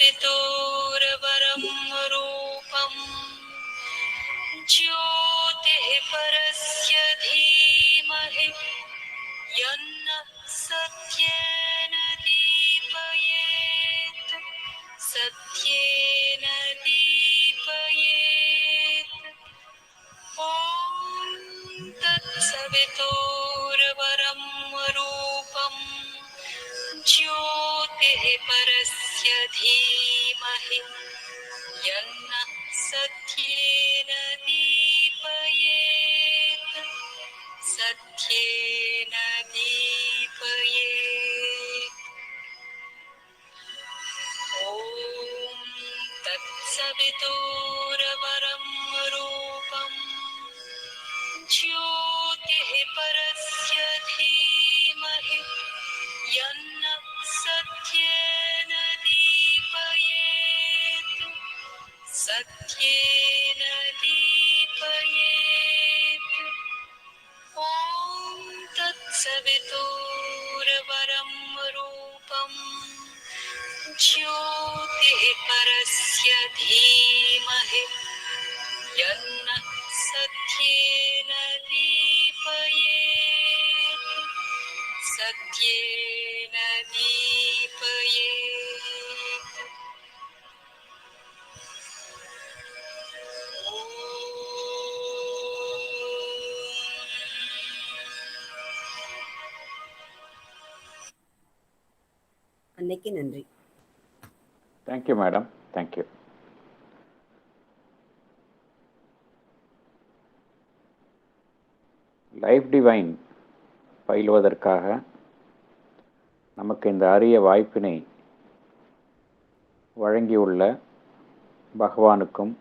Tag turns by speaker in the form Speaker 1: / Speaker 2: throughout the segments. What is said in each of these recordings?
Speaker 1: तत्सवितुर्वरं रूपं ज्योतिः परस्य धीमहि यन्नः सत्येन दीपयेत् सत्येन दीपयेत्। ॐ तत्सवितुर्वरं रूपं ज्योतिः परस्य धीमहि यन्नः सत्येन दीपयेत् सत्येन दीपयेत्। ॐ तत्सवितुर्वरं रूपं ज्योतिः परस्य धीमहि यन्नः सत्येन दीपयेत् सत्येन दीपयेत्। ॐ तत्सवितुर्वरं रूपं ज्योतिः परस्य धीमहि यन्नः सत्येन दीपयेत् सत्येन दीपयेत्।
Speaker 2: அன்னைக்கு நன்றி.
Speaker 3: Thank you madam, thank you. Life Divine பயிலுவதற்காக நமக்கு இந்த அரிய வாய்ப்பினை வழங்கியுள்ள பகவானுக்கும்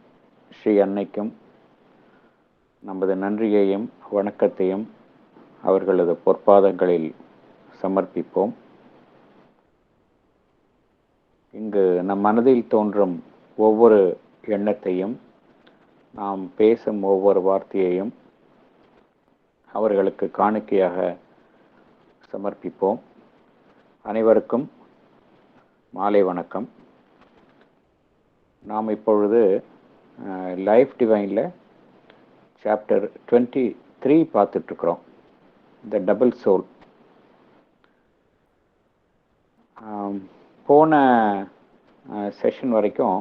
Speaker 3: ஸ்ரீ அன்னைக்கும் நமது நன்றியையும் வணக்கத்தையும் அவர்களது பொற்பாதங்களில் சமர்ப்பிப்போம். இங்கு நம் மனதில் தோன்றும் ஒவ்வொரு எண்ணத்தையும், நாம் பேசும் ஒவ்வொரு வார்த்தையையும் அவர்களுக்கு காணிக்கையாக சமர்ப்பிப்போம். அனைவருக்கும் மாலை வணக்கம். நாம் இப்பொழுது லைஃப் டிவைனில் சாப்டர் 23 பார்த்துட்ருக்குறோம், த டபுள் சோல். போன செஷன் வரைக்கும்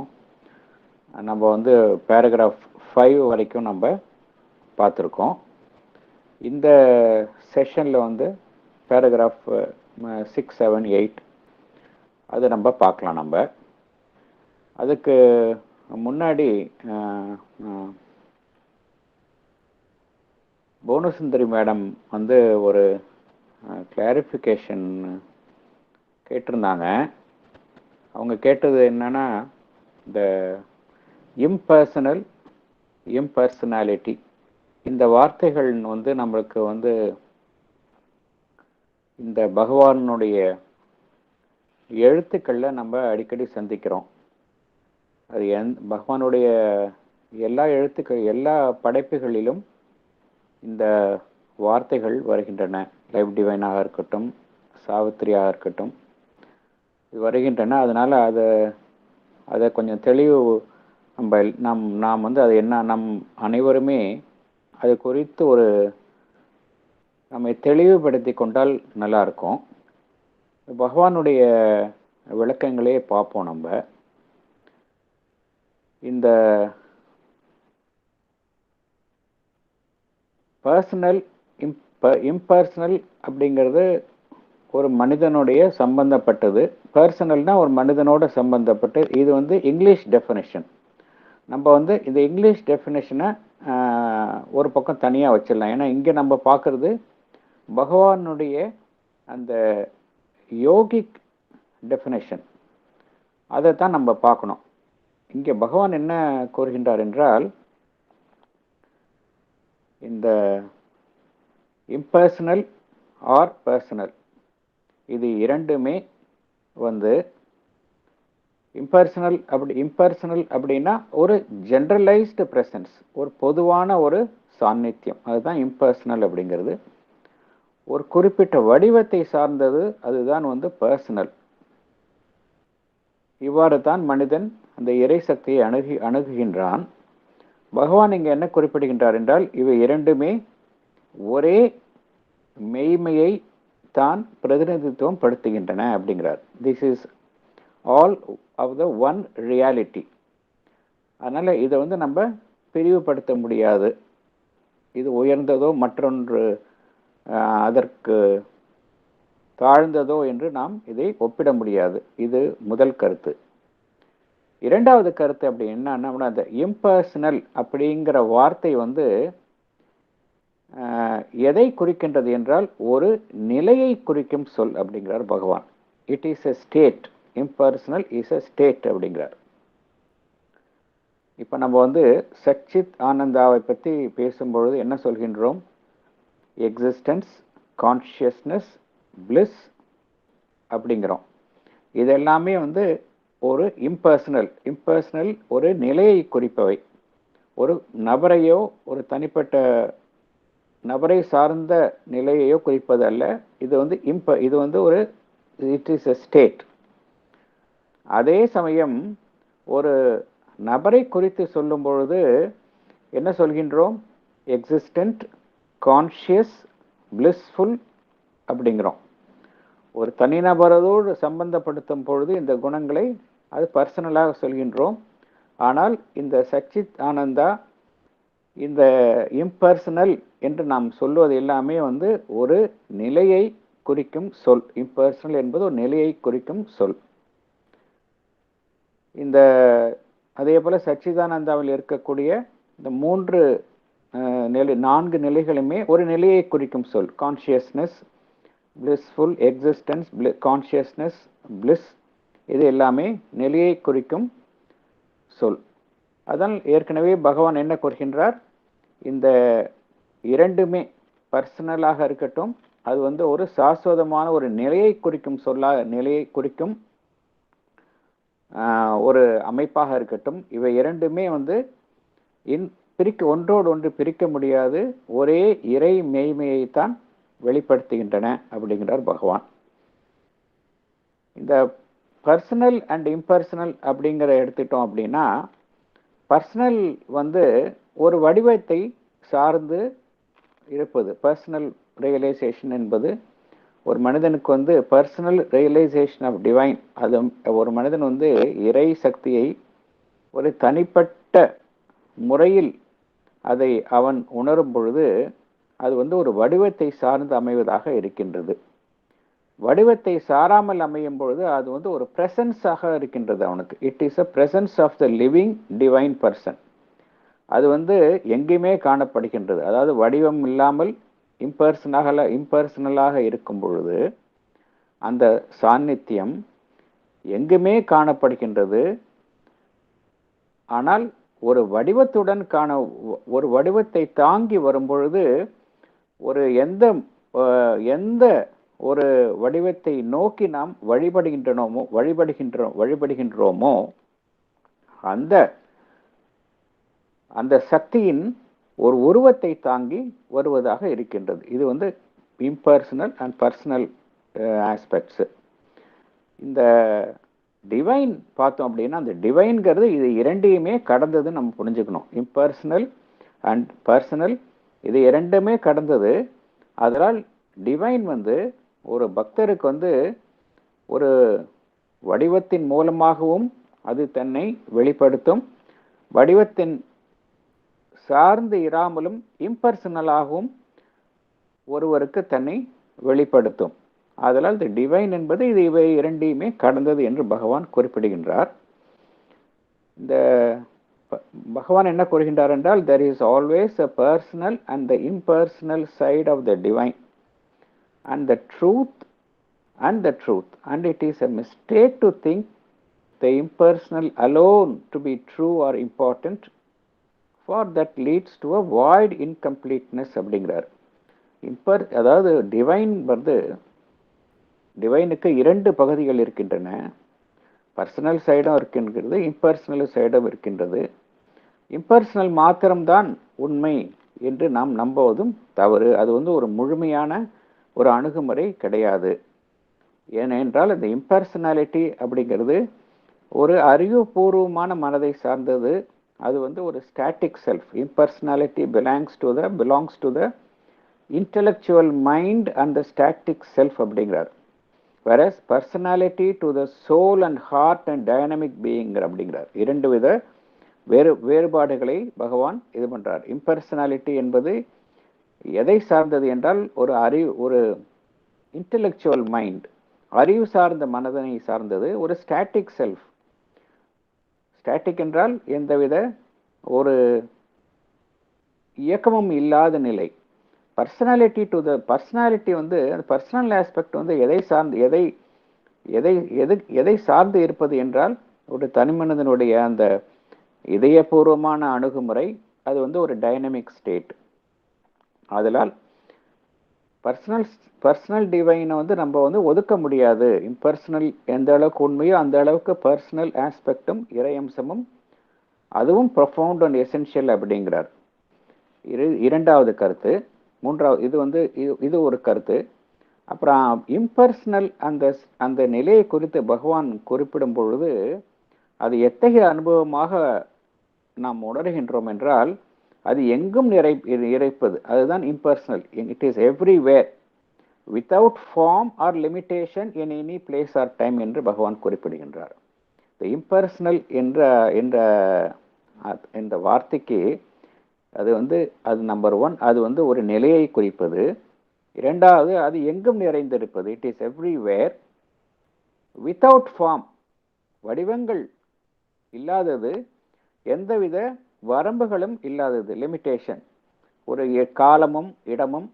Speaker 3: நம்ம வந்து பேராகிராஃப் 5 வரைக்கும் நம்ம பார்த்துருக்கோம். இந்த செஷனில் வந்து பேராகிராஃப் 6, 7, 8 அது நம்ம பார்க்கலாம். நம்ம அதுக்கு முன்னாடி புவனசுந்தரி மேடம் வந்து ஒரு கிளாரிஃபிகேஷன் கேட்டிருந்தாங்க. அவங்க கேட்டது என்னன்னா, இந்த இம்பர்சனல், இம்பர்சனாலிட்டி, இந்த வார்த்தைகள் வந்து நம்மளுக்கு வந்து இந்த பகவானுடைய எழுத்துக்களில் நம்ம அடிக்கடி சந்திக்கிறோம். அது பகவானுடைய எல்லா எல்லா படைப்புகளிலும் இந்த வார்த்தைகள் வருகின்றன. லைஃப் டிவைனாக இருக்கட்டும், சாவித்திரியாக இருக்கட்டும், வருகின்றன. அதனால் அதை கொஞ்சம் தெளிவு நாம் வந்து அது என்ன, நம் அனைவருமே அது குறித்து ஒரு நம்மை தெளிவுபடுத்தி கொண்டால் நல்லாயிருக்கும். பகவானுடைய விளக்கங்களே பார்ப்போம். நம்ம இந்த பர்சனல், இம்பர்சனல் அப்படிங்கிறது ஒரு மனிதனுடைய சம்பந்தப்பட்டது. பர்சனல்னா ஒரு மனிதனோட சம்பந்தப்பட்டு, இது வந்து இங்கிலீஷ் டெஃபினேஷன். நம்ம வந்து இந்த இங்கிலீஷ் டெஃபினேஷனை ஒரு பக்கம் தனியாக வச்சிடலாம். ஏன்னா இங்கே நம்ம பார்க்குறது பகவானுடைய அந்த யோகிக் டெஃபினேஷன், அதை தான் நம்ம பார்க்கணும். இங்கே பகவான் என்ன கூறுகின்றார் என்றால், இந்த இம்பர்சனல் ஆர் பர்சனல், இது இரண்டுமே வந்து இம்பர்சனல் அப்படின்னா ஒரு ஜென்ரலைஸ்டு பிரசன்ஸ், ஒரு பொதுவான ஒரு சாநித்தியம், அதுதான் இம்பர்சனல் அப்படிங்கிறது. ஒரு குறிப்பிட்ட வடிவத்தை சார்ந்தது, அதுதான் வந்து பர்சனல். இவ்வாறு தான் மனிதன் அந்த இறை சக்தியை அணுகுகின்றான். பகவான் இங்கே என்ன குறிப்பிடுகின்றார் என்றால், இவை இரண்டுமே ஒரே மெய்மையை தான் பிரதிநிதித்துவம் படுத்துகின்றன அப்படிங்கிறார். This is all of the one reality. அதனால் இதை நம்ம பிரிவுபடுத்த முடியாது. இது உயர்ந்ததோ மற்றொன்று அதற்கு தாழ்ந்ததோ என்று நாம் இதை ஒப்பிட முடியாது. இது முதல் கருத்து. இரண்டாவது கருத்து அப்படி என்னன்னா, அந்த இம்பர்சனல் அப்படிங்கிற வார்த்தை எதை குறிக்கின்றது என்றால் ஒரு நிலையை குறிக்கும் சொல் அப்படிங்கிறார் பகவான். It is a state. Impersonal is a state அப்படிங்கிறார். இப்போ நம்ம சச்சித் ஆனந்தாவை பற்றி பேசும்பொழுது என்ன சொல்கின்றோம்? எக்ஸிஸ்டன்ஸ், கான்ஷியஸ்னஸ், பிளிஸ் அப்படிங்கிறோம். இதெல்லாமே ஒரு இம்பர்சனல் ஒரு நிலையை குறிப்பவை. ஒரு நபரையோ ஒரு தனிப்பட்ட நபரை சார்ந்த நிலையையோ குறிப்பது அல்ல. இது இது ஒரு இட் இஸ் எ ஸ்டேட். அதே சமயம் ஒரு நபரை குறித்து சொல்லும் பொழுது என்ன சொல்கின்றோம்? எக்ஸிஸ்டன்ட், கான்ஷியஸ், பிளிஸ்ஃபுல் அப்படிங்கிறோம். ஒரு தனிநபரோடு சம்பந்தப்படுத்தும் பொழுது இந்த குணங்களை அது பர்சனலாக சொல்கின்றோம். ஆனால் இந்த சச்சித் ஆனந்தா, இந்த இம்பர்சனல் என்று நாம் சொல்வது எல்லாமே ஒரு நிலையை குறிக்கும் சொல். இம்பர்சனல் என்பது ஒரு நிலையை குறிக்கும் சொல். இந்த அதே போல சச்சிதானந்தாவில் இருக்கக்கூடிய இந்த நான்கு நிலைகளுமே ஒரு நிலையை குறிக்கும் சொல். Consciousness, blissful, existence, consciousness, bliss, இது எல்லாமே நிலையை குறிக்கும் சொல். அதனால் ஏற்கனவே பகவான் என்ன கூறுகின்றார்? இந்த இரண்டுமே பர்சனலாக இருக்கட்டும், அது ஒரு சாஸ்வதமான ஒரு நிலையை குறிக்கும் நிலையை குறிக்கும் ஒரு அமைப்பாக இருக்கட்டும், இவை இரண்டுமே ஒன்றோடு ஒன்று பிரிக்க முடியாது, ஒரே இறை மெய்மையைத்தான் வெளிப்படுத்துகின்றன அப்படிங்கிறார் பகவான். இந்த பர்சனல் அண்ட் இம்பர்சனல் அப்படிங்கிற எடுத்துட்டோம் அப்படின்னா, பர்சனல் ஒரு வடிவத்தை சார்ந்து இருப்பது. பர்சனல் ரியலைசேஷன் என்பது ஒரு மனிதனுக்கு பர்சனல் ரியலைசேஷன் ஆஃப் டிவைன். அது ஒரு மனிதன் இறை சக்தியை ஒரு தனிப்பட்ட முறையில் அதை அவன் உணரும் பொழுது அது ஒரு வடிவத்தை சார்ந்து அமைவதாக இருக்கின்றது. வடிவத்தை சாராமல் அமையும் பொழுது அது ஒரு பிரசன்ஸாக இருக்கின்றது அவனுக்கு. It is a presence of the living divine person. அது எங்கேயுமே காணப்படுகின்றது. அதாவது வடிவம் இல்லாமல் இம்பர்சனலாக இருக்கும் பொழுது அந்த சாநித்தியம் எங்குமே காணப்படுகின்றது. ஆனால் ஒரு வடிவத்துடன் ஒரு வடிவத்தை தாங்கி வரும் பொழுது எந்த ஒரு வடிவத்தை நோக்கி நாம் வழிபடுகின்றோமோ அந்த சக்தியின் ஒரு உருவத்தை தாங்கி வருவதாக இருக்கின்றது. இது இம்பர்சனல் அண்ட் பர்சனல் ஆஸ்பெக்ட்ஸ். இந்த டிவைன் பார்த்தோம் அப்படின்னா, அந்த டிவைன்கிறது இது இரண்டையுமே கடந்தது நம்ம புரிஞ்சுக்கணும். இம்பர்சனல் அண்ட் பர்சனல் இது இரண்டுமே கடந்தது. அதனால் டிவைன் ஒரு பக்தருக்கு ஒரு வடிவத்தின் மூலமாகவும் அது தன்னை வெளிப்படுத்தும், வடிவத்தின் சார்ந்து இராமலும் இம்பர்சனலாகவும் ஒருவருக்கு தன்னை வெளிப்படுத்தும். அதனால் இந்த டிவைன் என்பது இவை இரண்டையுமே கடந்தது என்று பகவான் குறிப்பிடுகின்றார். இந்த பகவான் என்ன கூறுகின்றார் என்றால், there is always a personal and the impersonal side of the divine and the truth and it is a mistake to think the impersonal alone to be true or important, for that leads to a void incompleteness அப்படிங்கிறார். அதாவது டிவைனுக்கு இரண்டு பகுதிகள் இருக்கின்றன. Personal சைடும் இருக்கின்றது, impersonal சைடும் இருக்கின்றது. Impersonal மாத்திரம்தான் உண்மை என்று நாம் நம்புவதும் தவறு. அது ஒரு முழுமையான ஒரு அணுகுமுறை கிடையாது. ஏனென்றால் இந்த இம்பர்சனாலிட்டி அப்படிங்கிறது ஒரு அறிவுபூர்வமான மனதை சார்ந்தது. அது வந்து ஒரு static self. Impersonality belongs to the intellectual mind and the static self அப்படிங்கிறார். whereas personality to the soul and heart and dynamic being அப்படிங்கிறார். இரண்டு வித வேறுபாடுகளை பகவான் இது பண்றார். இம்பர்சனாலிட்டி என்பது எதை சார்ந்தது என்றால் ஒரு இன்டெலெக்சுவல் மைண்ட், அறிவு சார்ந்த மனதனை சார்ந்தது. ஒரு ஸ்டாட்டிக் செல்ஃப். ஸ்டாட்டிக் என்றால் எந்தவித ஒரு இயக்கமும் இல்லாத நிலை. பர்சனாலிட்டி வந்து அந்த பர்சனல் ஆஸ்பெக்ட் வந்து எதை சார்ந்து இருப்பது என்றால் ஒரு தனிமனிதனுடைய அந்த இதயபூர்வமான அணுகுமுறை. அது வந்து ஒரு டைனமிக் ஸ்டேட். அதனால் பர்சனல் டிவைனை வந்து நம்ம வந்து ஒதுக்க முடியாது. இம்பர்சனல் எந்த அளவுக்கு உண்மையோ அந்த அளவுக்கு பர்சனல் ஆஸ்பெக்டும் இறையம்சமும் அதுவும் ப்ரொஃபவுண்ட் அண்ட் எசென்ஷியல் அப்படிங்கிறார். இரண்டாவது கருத்து. இது ஒரு கருத்து. அப்புறம் இம்பர்சனல் அந்த நிலையை குறித்து பகவான் குறிப்பிடும் பொழுது அது எத்தகைய அனுபவமாக நாம் உணர்கின்றோம் என்றால் அது எங்கும் இறைப்பது. அதுதான் impersonal. It is everywhere without form or limitation in any place or time என்று பகவான் குறிப்பிடுகின்றார். இம்பர்சனல் என்ற வார்த்தைக்கு அது நம்பர் 1, அது வந்து ஒரு நிலையை குறிப்பது. இரண்டாவது, அது எங்கும் நிறைந்திருப்பது. It is everywhere without form, வடிவங்கள் இல்லாதது, எந்தவித வரம்புகளும் இல்லாதது, லிமிட்டேஷன். ஒரு காலமும் இடமும்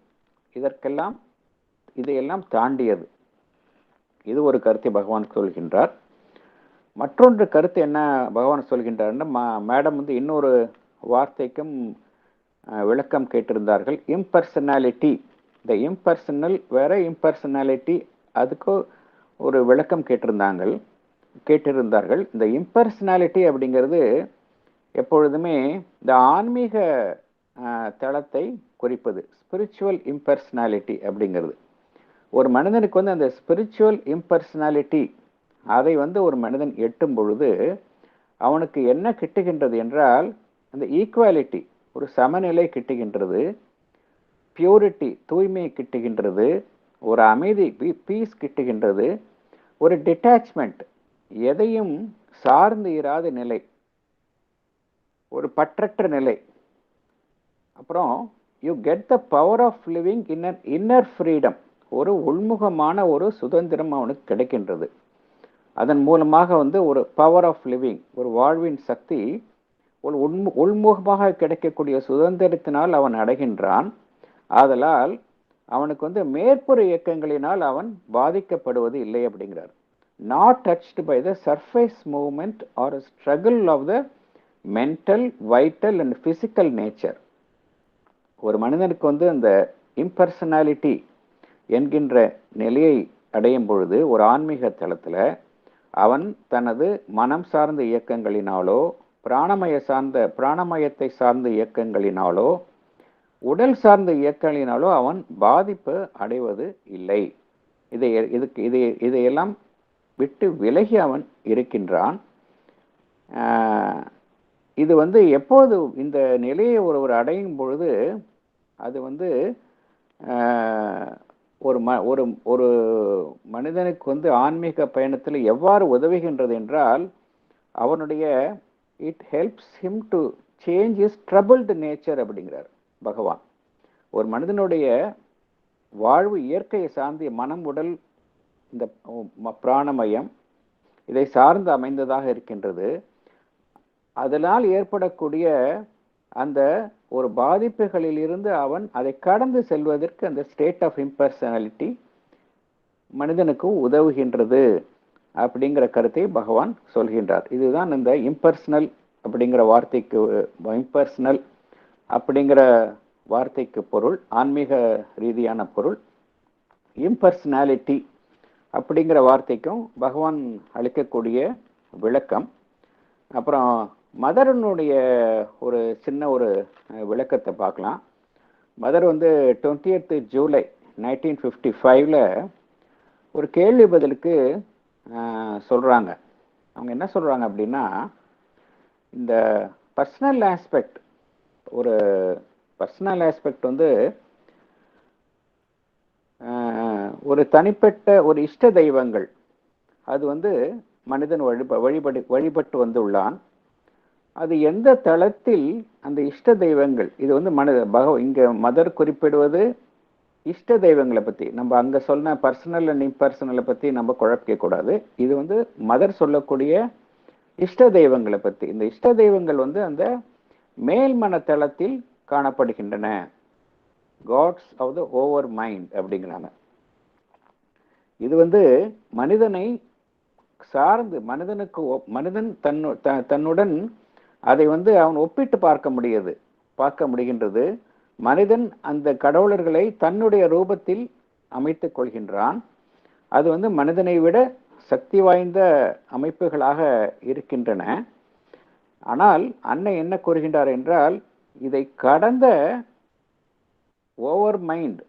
Speaker 3: இதையெல்லாம் தாண்டியது. இது ஒரு கருத்தை பகவான் சொல்கின்றார். மற்றொன்று கருத்து என்ன பகவான் சொல்கின்றார்னா, மேடம் வந்து இன்னொரு வார்த்தைக்கும் விளக்கம் கேட்டிருந்தார்கள். இம்பர்சனாலிட்டி, இந்த இம்பர்சனல் வேற, இம்பர்சனாலிட்டி அதுக்கு ஒரு விளக்கம் கேட்டிருந்தார்கள். இந்த இம்பர்சனாலிட்டி அப்படிங்கிறது எப்பொழுதுமே இந்த ஆன்மீக தளத்தை குறிப்பது. ஸ்பிரிச்சுவல் இம்பர்சனாலிட்டி அப்படிங்கிறது ஒரு மனிதனுக்கு வந்து அந்த ஸ்பிரிச்சுவல் இம்பர்சனாலிட்டி அதை வந்து ஒரு மனிதன் எட்டும் பொழுது அவனுக்கு என்ன கிட்டுகின்றது என்றால் அந்த ஈக்குவாலிட்டி, ஒரு சமநிலை கிட்டுகின்றது, பியூரிட்டி, தூய்மை கிட்டுகின்றது, ஒரு அமைதி, பீஸ் கிட்டுகின்றது, ஒரு டிட்டாச்மெண்ட், எதையும் சார்ந்து இராத நிலை, ஒரு பற்றற்ற நிலை. அப்புறம் you get the power of living in an inner freedom, ஒரு உள்முகமான ஒரு சுதந்திரம் அவனுக்கு கிடைக்கின்றது. அதன் மூலமாக வந்து ஒரு பவர் ஆஃப் லிவிங், ஒரு வாழ்வின் சக்தி, ஒரு உள்முகமாக கிடைக்கக்கூடிய சுதந்திரத்தினால் அவன் அடைகின்றான். ஆதலால் அவனுக்கு வந்து மேற்புற இயக்கங்களினால் அவன் பாதிக்கப்படுவது இல்லை அப்படிங்கிறார். Not touched by the surface movement or struggle of the mental, vital and physical nature. ஒரு மனிதனுக்கு வந்து அந்த இம்பர்சனாலிட்டி என்கின்ற நிலையை அடையும் பொழுது ஒரு ஆன்மீக தளத்தில் அவன் தனது மனம் சார்ந்த இயக்கங்களினாலோ, பிராணமயத்தை சார்ந்த இயக்கங்களினாலோ, உடல் சார்ந்த இயக்கங்களினாலோ அவன் பாதிப்பு அடைவது இல்லை. இதையெல்லாம் விட்டு விலகி அவன் இருக்கின்றான். இது வந்து எப்போது இந்த நிலையை ஒருவர் அடையும் பொழுது அது வந்து ஒரு மனிதனுக்கு வந்து ஆன்மீக பயணத்தில் எவ்வாறு உதவுகின்றது என்றால் அவனுடைய it helps him to change is troubled nature அப்படிங்கிறார் பகவான். ஒரு மனிதனுடைய வாழ்வு இயற்கையை சார்ந்த மனம், உடல், இந்த பிராணமயம் இதை சார்ந்து அமைந்ததாக இருக்கின்றது. அதனால் ஏற்படக்கூடிய அந்த ஒரு பாதிப்புகளில் இருந்து அவன் அதை கடந்து செல்வதற்கு அந்த ஸ்டேட் ஆஃப் இம்பர்சனாலிட்டி மனிதனுக்கு உதவுகின்றது அப்படிங்கிற கருத்தை பகவான் சொல்கின்றார். இதுதான் இந்த இம்பர்சனல் அப்படிங்கிற வார்த்தைக்கு பொருள், ஆன்மீக ரீதியான பொருள். இம்பர்சனாலிட்டி அப்படிங்கிற வார்த்தைக்கும் பகவான் அளிக்கக்கூடிய விளக்கம். அப்புறம் மதரனுடைய ஒரு சின்ன ஒரு விளக்கத்தை பார்க்கலாம். மதர் வந்து 20th ஜூலை 1955 ஒரு கேள்வி பதிலுக்கு சொல்றாங்க. அவங்க என்ன சொல்றாங்க அப்படின்னா, இந்த பர்சனல் ஆஸ்பெக்ட், ஒரு பர்சனல் ஆஸ்பெக்ட் வந்து ஒரு தனிப்பட்ட ஒரு இஷ்ட தெய்வங்கள், அது வந்து மனிதன் வழிபட்டு வந்துள்ளான். அது எந்த தளத்தில் அந்த இஷ்ட தெய்வங்கள், இது வந்து இங்க மதர் குறிப்பிடுவது இஷ்ட தெய்வங்களை பத்தி, நம்ம அங்க சொன்ன பர்சனல் அண்ட் இம்பர்சனலை பத்தி நம்ம குழப்பிக்க கூடாது. இது வந்து மதர் சொல்லக்கூடிய இஷ்ட தெய்வங்களை பத்தி. இந்த இஷ்ட தெய்வங்கள் வந்து அந்த மேல்மன தளத்தில் காணப்படுகின்றன, gods of the overmind அப்படிங்கிறாங்க. இது வந்து மனிதனை சார்ந்து, மனிதன் தன்னுடன் அதை வந்து அவன் ஒப்பிட்டு பார்க்க முடிகின்றது. மனிதன் அந்த கடவுளர்களை தன்னுடைய ரூபத்தில் அமைத்துக் கொள்கின்றான். அது வந்து மனிதனை விட சக்தி வாய்ந்த அமைப்புகளாக இருக்கின்றன. ஆனால் அன்னை என்ன கூறுகின்றார் என்றால், இதை கடந்த ஓவர் மைண்ட்,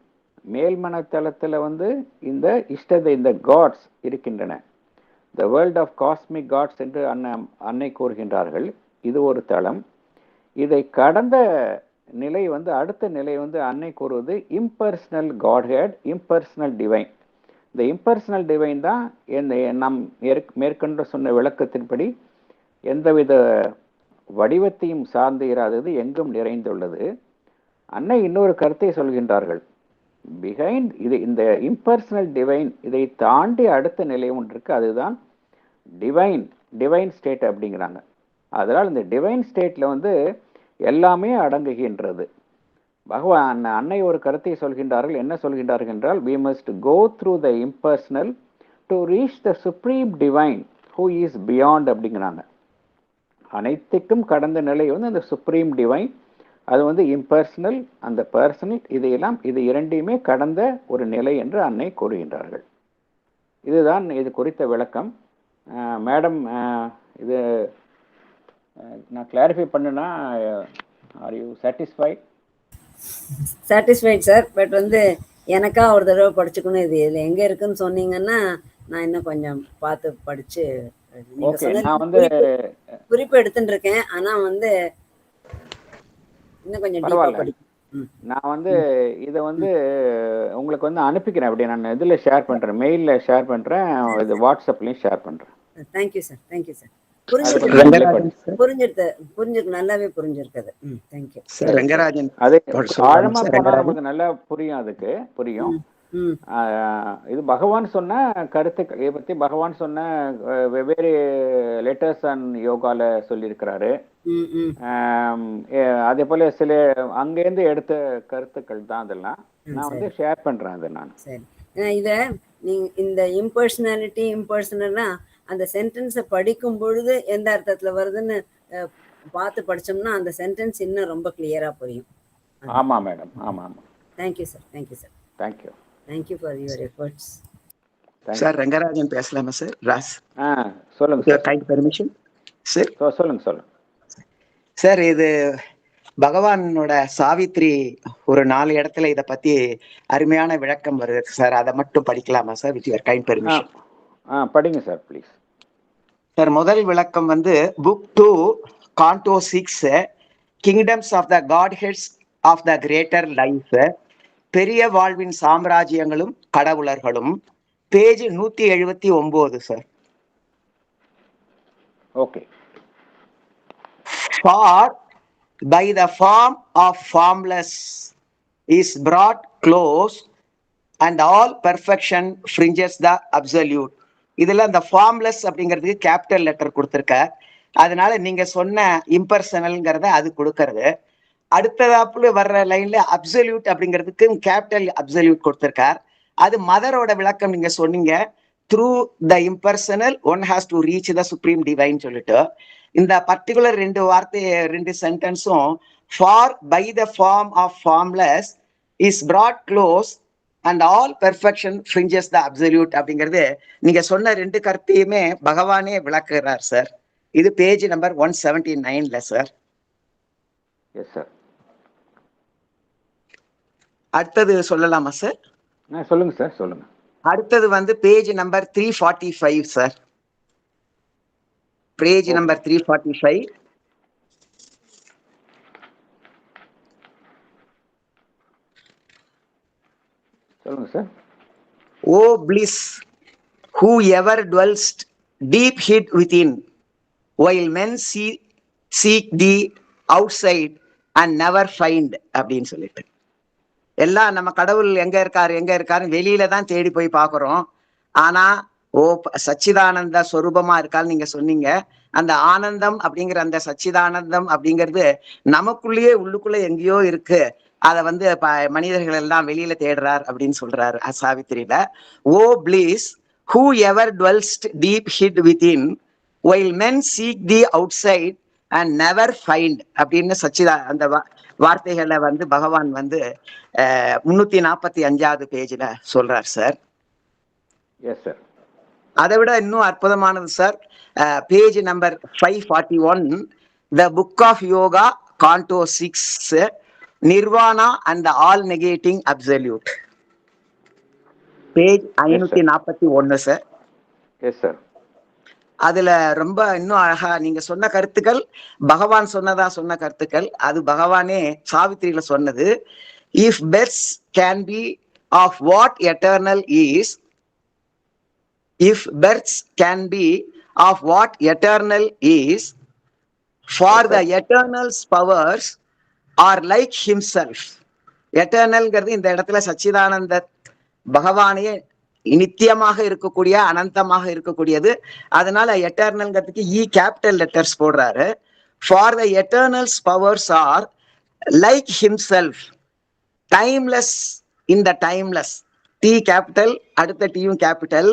Speaker 3: மேல்மனத்தளத்தில் வந்து இந்த காட்ஸ் இருக்கின்றன. The world of cosmic gods என்று அன்னை கூறுகின்றார்கள். இது ஒரு தளம். இதை கடந்த நிலை வந்து, அடுத்த நிலை வந்து அன்னை கூறுவது இம்பர்சனல் காட்ஹெட், இம்பர்சனல் டிவைன். இந்த இம்பர்சனல் டிவைன் தான் நாம் மேற்கொண்டு சொன்ன விளக்கத்தின்படி எந்தவித வடிவத்தையும் சார்ந்து இராதது, எங்கும் நிறைந்துள்ளது. அன்னை இன்னொரு கருத்தை சொல்கின்றார்கள். பிஹைண்ட் இது, இந்த இம்பர்சனல் டிவைன், இதை தாண்டி அடுத்த நிலை ஒன்று இருக்கு, அதுதான் டிவைன் ஸ்டேட் அப்படிங்கிறாங்க. அதனால் இந்த டிவைன் ஸ்டேட்ல வந்து எல்லாமே அடங்குகின்றது. பகவான் அன்னை ஒரு கருத்தை சொல்கின்றார்கள். என்ன சொல்கின்றார்கள் என்றால், we must go through the impersonal to reach the supreme divine who is beyond அப்படிங்கிறாங்க. அனைத்துக்கும் கடந்த நிலை வந்து அந்த சுப்ரீம் டிவைன், அது வந்து இம்பர்சனல், அந்த பர்சனல், இது இரண்டையுமே கடந்த ஒரு நிலை என்று அன்னை கூறுகின்றார்கள். இதுதான் இது குறித்த விளக்கம். மேடம், இது நான் கிளாரிஃபை பண்ணுனா, are you satisfied?
Speaker 2: Satisfied sir. But வந்து எனக்கா ஒரு தடவை படிச்சுக்கணும், இது இதில் எங்கே இருக்குன்னு சொன்னீங்கன்னா நான் இன்னும் கொஞ்சம் பார்த்து படித்து, நீங்கள் சொன்ன குறிப்பு எடுத்துட்டு இருக்கேன். ஆனால் வந்து இன்னும் கொஞ்சம் டீப்பாக படிக்கும்.
Speaker 3: நான் வந்து இதை வந்து உங்களுக்கு வந்து அனுப்பிக்கிறேன். அப்படி நான் இதில் ஷேர் பண்ணுறேன், மெயிலில் ஷேர் பண்ணுறேன், இது வாட்ஸ்அப்லேயும் ஷேர் பண்ணுறேன்.
Speaker 2: Thank you sir, thank you sir. புரிஞ்சிருக்கு, நல்லாவே புரிஞ்சிருக்குது. Thank you sir.
Speaker 4: ரங்கராஜன்
Speaker 3: அது ஆழமா போனா நமக்கு நல்லா புரியும், அதுக்கு புரியும். இது பகவான் சொன்ன கருத்துக்கள், இதை பத்தி பகவான் சொன்ன வெவ்வேறு லெட்டர்ஸ் அண்ட் யோகால சொல்லியிருக்கிறாரு. அதே போல சில அங்கேருந்து எடுத்த கருத்துக்கள் தான் அதெல்லாம். நான் வந்து ஷேர் பண்றேன் அதை. நான்
Speaker 2: சரி, இதை நீங்க இந்த இம்பர்சனல்னா அந்த சென்டென்ஸை படிக்கும் பொழுது எந்த அர்த்தத்துல வருதுன்னு பார்த்து படிச்சோம்னா அந்த சென்டென்ஸ் இன்னும் ரொம்ப கிளியரா புரியும்.
Speaker 3: ஆமா மேடம், ஆமா ஆமா.
Speaker 2: Thank you sir, thank you sir. Thank you for your efforts.
Speaker 4: Sir Rangarajan பேசலாமா சார்? ராஸ்
Speaker 3: சொல்லுங்க சார்.
Speaker 4: Kind permission sir?
Speaker 3: சொல்லுங்க
Speaker 4: சார். இது பகவானோட சாவித்ரி ஒரு 4 இடத்துல இதை பத்தி அருமையான விளக்கம் வருது சார். அதை மட்டும் படிக்கலாமா sir with your kind permission?
Speaker 3: படிங்க சார் ப்ளீஸ்.
Speaker 4: சார், முதல் விளக்கம் வந்து book 2 canto 6 kingdoms of the godheads of the greater life, பெரிய வாழ்வின் சாம்ராஜ்யங்களும் கடவுளர்களும், page 179 sir.
Speaker 3: Okay.
Speaker 4: For by the form of formless is brought close and all perfection fringes the absolute. இதுல அந்த formless அப்படிங்கிறதுக்கு கேபிட்டல் லெட்டர் கொடுத்துருக்க, அதனால நீங்க சொன்ன இம்பர்சனல்ங்கிறத அது கொடுக்கறது. அடுத்ததாப்புல வர்ற லைன்ல அப்சல்யூட் அப்படிங்கிறதுக்கு கேபிட்டல் அப்சல்யூட் கொடுத்துருக்கார். அது மதரோட விளக்கம் நீங்க சொன்னீங்க. Through the impersonal one has to reach the supreme divine சொல்லிட்டு, இந்த பர்டிகுலர் 2 வார்த்தை 2 சென்டென்ஸும் for by the form of formless is brought close and all perfection fringes the absolute அப்படிங்கிறது நீங்க சொன்ன 2 கருத்தையுமே பகவானே விளக்குறார் சார். இது page number 179 sir.
Speaker 3: Yes sir.
Speaker 4: அடுத்தது சொல்லலாமா சார்?
Speaker 3: சொல்லுங்க சார், சொல்லுங்க.
Speaker 4: அடுத்தது வந்து page number 345 sir. page number 345.
Speaker 3: சொல்லுங்க sir.
Speaker 4: O bliss, whoever dwells deep hid within, while men seek thee outside and never find அப்படின்னு சொல்லிட்டு, எல்லாம் நம்ம கடவுள் எங்க இருக்காருன்னு வெளியில தான் தேடி போய் பார்க்கிறோம். ஆனா சச்சிதானந்த சொரூபமா இருக்கான்னு நீங்க சொன்னீங்க. அந்த ஆனந்தம் அப்படிங்கிற அந்த சச்சிதானந்தம் அப்படிங்கிறது நமக்குள்ளேயே உள்ளுக்குள்ள எங்கேயோ இருக்கு. அதை வந்து மனிதர்கள் எல்லாம் வெளியில தேடுறார் அப்படின்னு சொல்றாரு சாவித்திரியில. O bliss who ever dwells deep hid within while men seek thee outside and never find அப்படின்னு அந்த வார்த்தைகளை வந்து பகவான் வந்து 345வது பேஜ்ல சொல்றார் சார்.
Speaker 3: Yes sir.
Speaker 4: அதை விட இன்னும் அற்புதமானது sir, page number 541, the book of yoga canto 6, nirvana and all negating absolute, page 541 sir.
Speaker 3: Yes sir.
Speaker 4: அதுல ரொம்ப இன்னும் அழகா நீங்க சொன்ன கருத்துக்கள் பகவான் சொன்ன கருத்துக்கள், அது பகவானே சாவித்திரியில சொன்னது. If births can be of what eternal is, if births can be of what eternal is, for the eternal's powers are like himself. எட்டர்னல்ங்கிறது இந்த இடத்துல சச்சிதானந்த பகவானே நித்தியமாக இருக்கக்கூடிய அனந்தமாக இருக்கக்கூடியது. அதனால எட்டர்னல்ங்கிறதுக்கு கேபிட்டல் லெட்டர்ஸ் போடுறாரு. For the eternal's powers are like himself, timeless in the timeless, T capital, அடுத்த டியும் கேபிட்டல்,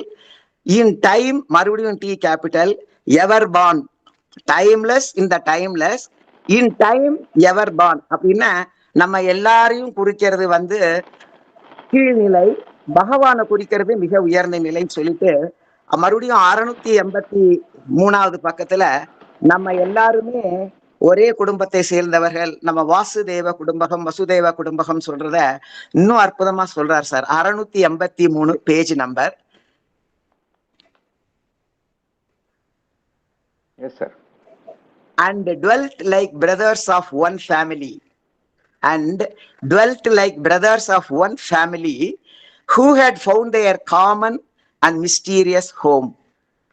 Speaker 4: இன் டைம் மறுபடியும் T capital, ever born, timeless in the timeless, in time ever born. அப்படின்னா நம்ம எல்லாரையும் குறிக்கிறது வந்து கீழ்நிலை, பகவானை குறிக்கிறது மிக உயர்ந்த நிலைன்னு சொல்லிட்டு மறுபடியும் 683வது பக்கத்துல நம்ம எல்லாருமே ஒரே குடும்பத்தை சேர்ந்தவர்கள், நம்ம வாசுதேவ குடும்பகம் வசுதேவ குடும்பகம் சொல்றத இன்னும் அற்புதமா சொல்றார் sir. 683 page number.
Speaker 3: Yes, sir.
Speaker 4: And dwelt like brothers of one family, and dwelt like brothers of one family who had found their common and mysterious home.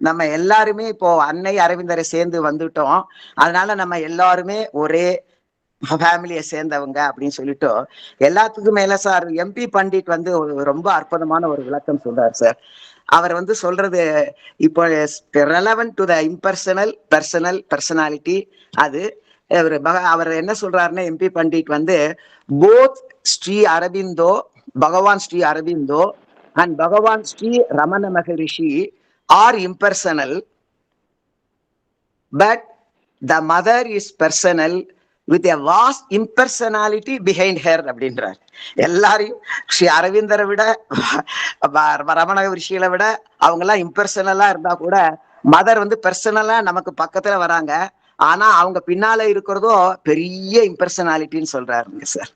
Speaker 4: நம்ம எல்லாருமே இப்போ அன்னை அரவிந்தரை சேர்ந்து வந்துட்டோம், அதனால நம்ம எல்லாருமே ஒரே ஃபேமிலியை சேர்ந்தவங்க அப்படின்னு சொல்லிட்டு எல்லாத்துக்கும் மேல சார் எம்பி பண்டிட் வந்து ரொம்ப அற்புதமான ஒரு விளக்கம் சொல்றார் சார். அவர் வந்து சொல்றது இப்போ relevant to the impersonal personal personality. அது அவர் என்ன சொல்றாருன்னா, எம்பி பண்டிட் வந்து போத் ஸ்ரீ அரவிந்தோ, பகவான் Sri Aurobindo and Bhagavan Sri Ramana Maharshi are impersonal, but the Mother is personal with a vast impersonality behind her அப்படின்றார். எல்லாரையும் ஸ்ரீ அரவிந்தரை விட ரமண ரிஷிகளை விட அவங்க எல்லாம் இம்பர்சனலா இருந்தா கூட மதர் வந்து பர்சனலா நமக்கு பக்கத்துல வராங்க. ஆனா அவங்க பின்னால இருக்கிறதோ பெரிய இம்பர்சனாலிட்டின்னு சொல்றாருங்க சார்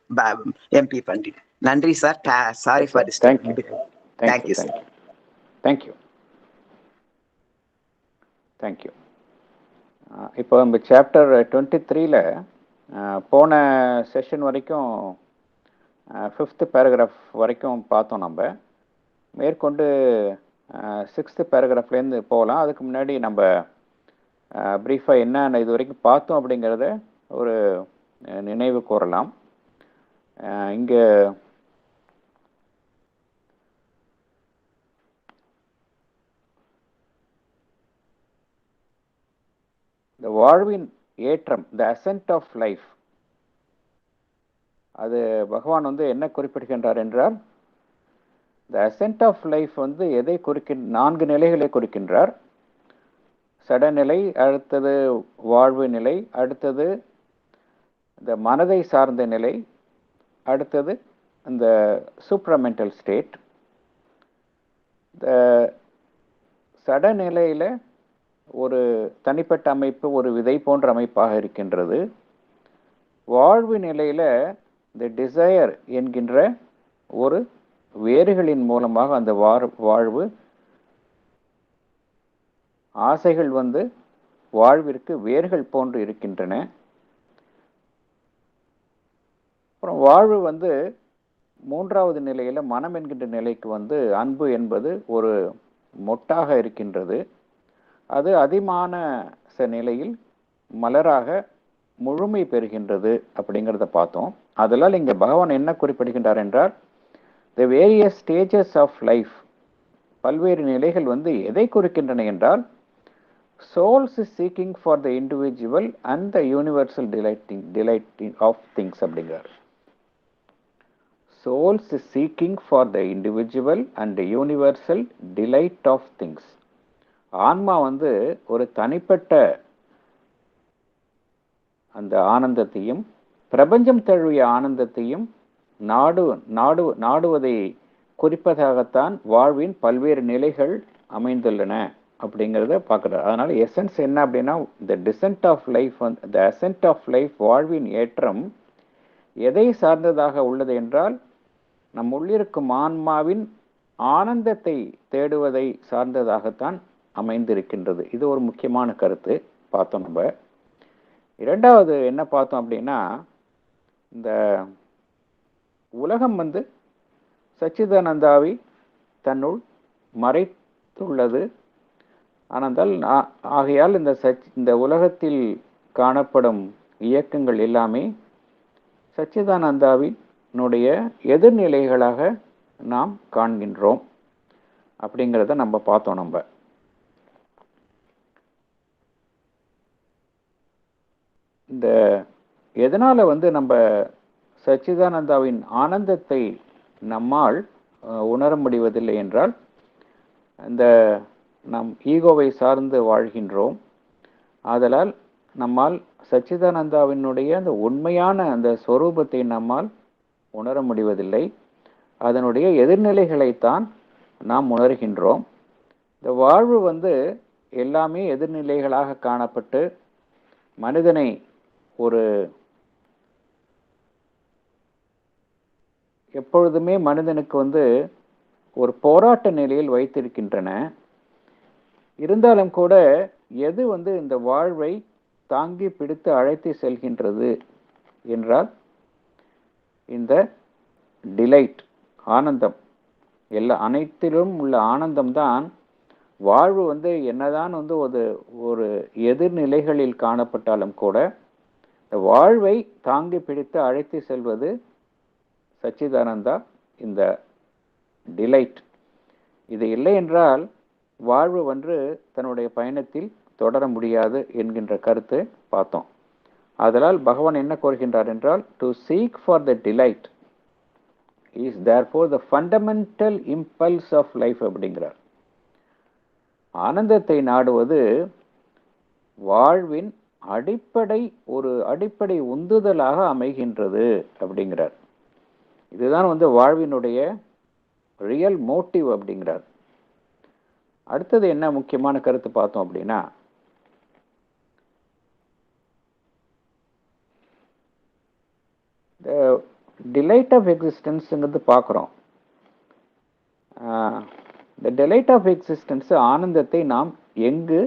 Speaker 4: எம்பி பண்டிட். நன்றி sir. Sorry for disturb. Thank you sir.
Speaker 3: Thank you. Thank you. இப்போ நம்ம சாப்டர் 23ல போன செஷன் வரைக்கும் 5th பேராகிராஃப் வரைக்கும் பார்த்தோம். நம்ம மேற்கொண்டு 6th பேராகிராஃப்லேருந்து போகலாம். அதுக்கு முன்னாடி நம்ம ப்ரீஃபாக என்ன இது வரைக்கும் பார்த்தோம் அப்படிங்கிறத ஒரு நினைவு கூறலாம். இங்கே இந்த வாழ்வின் ஏற்றம், த அசென்ட் ஆஃப் லைஃப், அது பகவான் வந்து என்ன குறிப்பிடுகின்றார் என்றால், த அசென்ட் ஆஃப் லைஃப் வந்து எதை 4 நிலைகளை குறிக்கின்றார். சடநிலை, அடுத்தது வாழ்வு நிலை, அடுத்தது இந்த மனதை சார்ந்த நிலை, அடுத்தது இந்த சூப்ரமெண்டல் ஸ்டேட். இந்த சடநிலையில் ஒரு தனிப்பட்ட அமைப்பு, ஒரு விதை போன்ற அமைப்பாக இருக்கின்றது. வாழ்வு நிலையில் இந்த டிசையர் என்கின்ற ஒரு வேர்களின் மூலமாக அந்த வாழ்வு, ஆசைகள் வந்து வாழ்விற்கு வேர்கள் போன்று இருக்கின்றன. அப்புறம் வாழ்வு வந்து மூன்றாவது நிலையில மனம் என்கின்ற நிலைக்கு வந்து அன்பு என்பது ஒரு மொட்டாக இருக்கின்றது. அது அதிமானச நிலையில் மலராக முழுமை பெறுகின்றது அப்படிங்கிறத பார்த்தோம். அதனால் இங்கே பகவான் என்ன குறிப்பிடுகின்றார் என்றால், the various stages of life, பல்வேறு நிலைகள் வந்து எதை குறிக்கின்றன என்றால், souls is seeking for the individual and the universal delighting of things அப்படிங்கிறார். souls is seeking for the individual and the universal delight of things. ஆன்மா வந்து ஒரு தனிப்பட்ட அந்த ஆனந்தத்தையும் பிரபஞ்சம் தழுவிய ஆனந்தத்தையும் நாடுவதை குறிப்பதாகத்தான் வாழ்வின் பல்வேறு நிலைகள் அமைந்துள்ளன அப்படிங்கிறத பார்க்குறார். அதனால எசன்ஸ் என்ன அப்படின்னா, the descent of life, the ascent of life, வாழ்வின் ஏற்றம் எதை சார்ந்ததாக உள்ளது என்றால், நம் உள்ளிருக்கும் ஆன்மாவின் ஆனந்தத்தை தேடுவதை சார்ந்ததாகத்தான் அமைந்திருக்கின்றது. இது ஒரு முக்கியமான கருத்து பார்த்தோம். நம்ம இரண்டாவது என்ன பார்த்தோம் அப்படின்னா, இந்த உலகம் வந்து சச்சிதானந்தாவை தன்னுள் மறைத்துள்ளது. ஆனால் ஆகையால் இந்த உலகத்தில் காணப்படும் இயக்கங்கள் எல்லாமே சச்சிதானந்தாவினுடைய எதிர்நிலைகளாக நாம் காண்கின்றோம் அப்படிங்கிறத நம்ம பார்த்தோம். நம்ம இந்த எதனால வந்து நம்ம சச்சிதானந்தாவின் ஆனந்தத்தை நம்மால் உணர முடிவதில்லை என்றால், இந்த நம் ஈகோவை சார்ந்து வாழ்கின்றோம். ஆதலால் நம்மால் சச்சிதானந்தாவினுடைய அந்த உண்மையான அந்த ஸ்வரூபத்தை நம்மால் உணர முடிவதில்லை. அதனுடைய எதிர்நிலைகளைத்தான் நாம் உணர்கின்றோம். இந்த வாழ்வு வந்து எல்லாமே எதிர்நிலைகளாக காணப்பட்டு மனிதனை ஒரு எப்பொழுதுமே மனிதனுக்கு வந்து ஒரு போராட்ட நிலையில் வைத்திருக்கின்றன. இருந்தாலும் கூட எது வந்து இந்த வாழ்வை தாங்கி பிடித்து அழைத்து செல்கின்றது என்றால், இந்த டிலைட், ஆனந்தம், அனைத்திலும் உள்ள ஆனந்தம்தான். வாழ்வு வந்து என்னதான் வந்து ஒரு எதிர்நிலைகளில் காணப்பட்டாலும் கூட இந்த வாழ்வை தாங்கி பிடித்து அழைத்து செல்வது சச்சிதானந்தா, இந்த டிலைட். இது இல்லை என்றால் வாழ்வு வந்து தன்னுடைய பயணத்தில் தொடர முடியாது என்கின்ற கருத்து பார்த்தோம். அதனால் பகவான் என்ன கோருகின்றார் என்றால், to seek for the delight is therefore the fundamental impulse of life அப்படிங்கிறார். ஆனந்தத்தை நாடுவது வாழ்வின் அடிப்படை உந்துதலாக அமைகின்றது அப்படிங்கிறார். இதுதான் வந்து வாழ்வினுடைய ரியல் மோட்டிவ் அப்படிங்கிறார். அடுத்தது என்ன முக்கியமான கருத்து பார்த்தோம் அப்படின்னா, டிலைட் ஆஃப் எக்ஸிஸ்டன்ஸ்ங்கிறது பார்க்குறோம். இந்த டிலைட் ஆஃப் எக்ஸிஸ்டன்ஸ், ஆனந்தத்தை நாம் எங்கு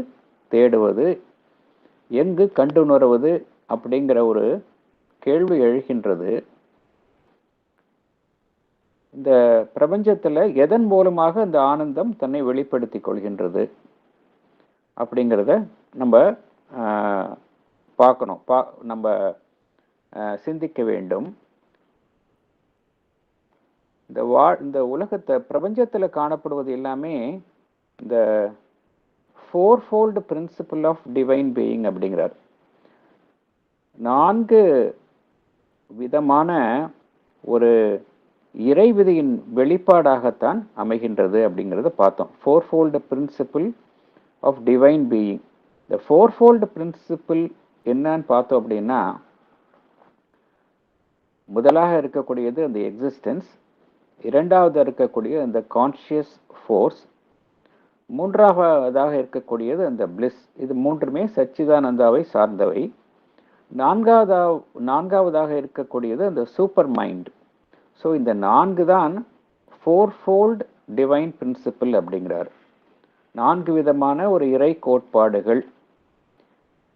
Speaker 3: தேடுவது, எங்கு கண்டுணர்வது அப்படிங்கிற ஒரு கேள்வி எழுகின்றது. இந்த பிரபஞ்சத்தில் எதன் மூலமாக இந்த ஆனந்தம் தன்னை வெளிப்படுத்தி கொள்கின்றது அப்படிங்கிறத நம்ம பார்க்கணும், நம்ம சிந்திக்க வேண்டும். இந்த உலகத்தை பிரபஞ்சத்தில் காணப்படுவது எல்லாமே இந்த ஃபோர்ஃபோல்டு பிரின்சிபல் ஆஃப் டிவைன் பீயிங் அப்படிங்கிறார். 4 விதமான ஒரு இறை விதியின் வெளிப்பாடாகத்தான் அமைகின்றது அப்படிங்கிறத பார்த்தோம். ஃபோர்ஃபோல்டு பிரின்சிபிள் ஆஃப் டிவைன் பீயிங். இந்த ஃபோர்ஃபோல்டு பிரின்சிபிள் என்னன்னு பார்த்தோம் அப்படின்னா, முதலாக இருக்கக்கூடியது அந்த எக்ஸிஸ்டன்ஸ், இரண்டாவது இருக்கக்கூடிய அந்த கான்ஷியஸ் ஃபோர்ஸ், மூன்றாவதாக இருக்கக்கூடியது அந்த பிளிஸ். இது மூன்றுமே சச்சிதானந்தாவை சார்ந்தவை. நான்காவதாக இருக்கக்கூடியது அந்த சூப்பர் மைண்ட். ஸோ இந்த 4 தான் ஃபோர்ஃபோல்டு டிவைன் பிரின்சிபிள் அப்படிங்கிறார். 4 விதமான ஒரு இறை கோட்பாடுகள்.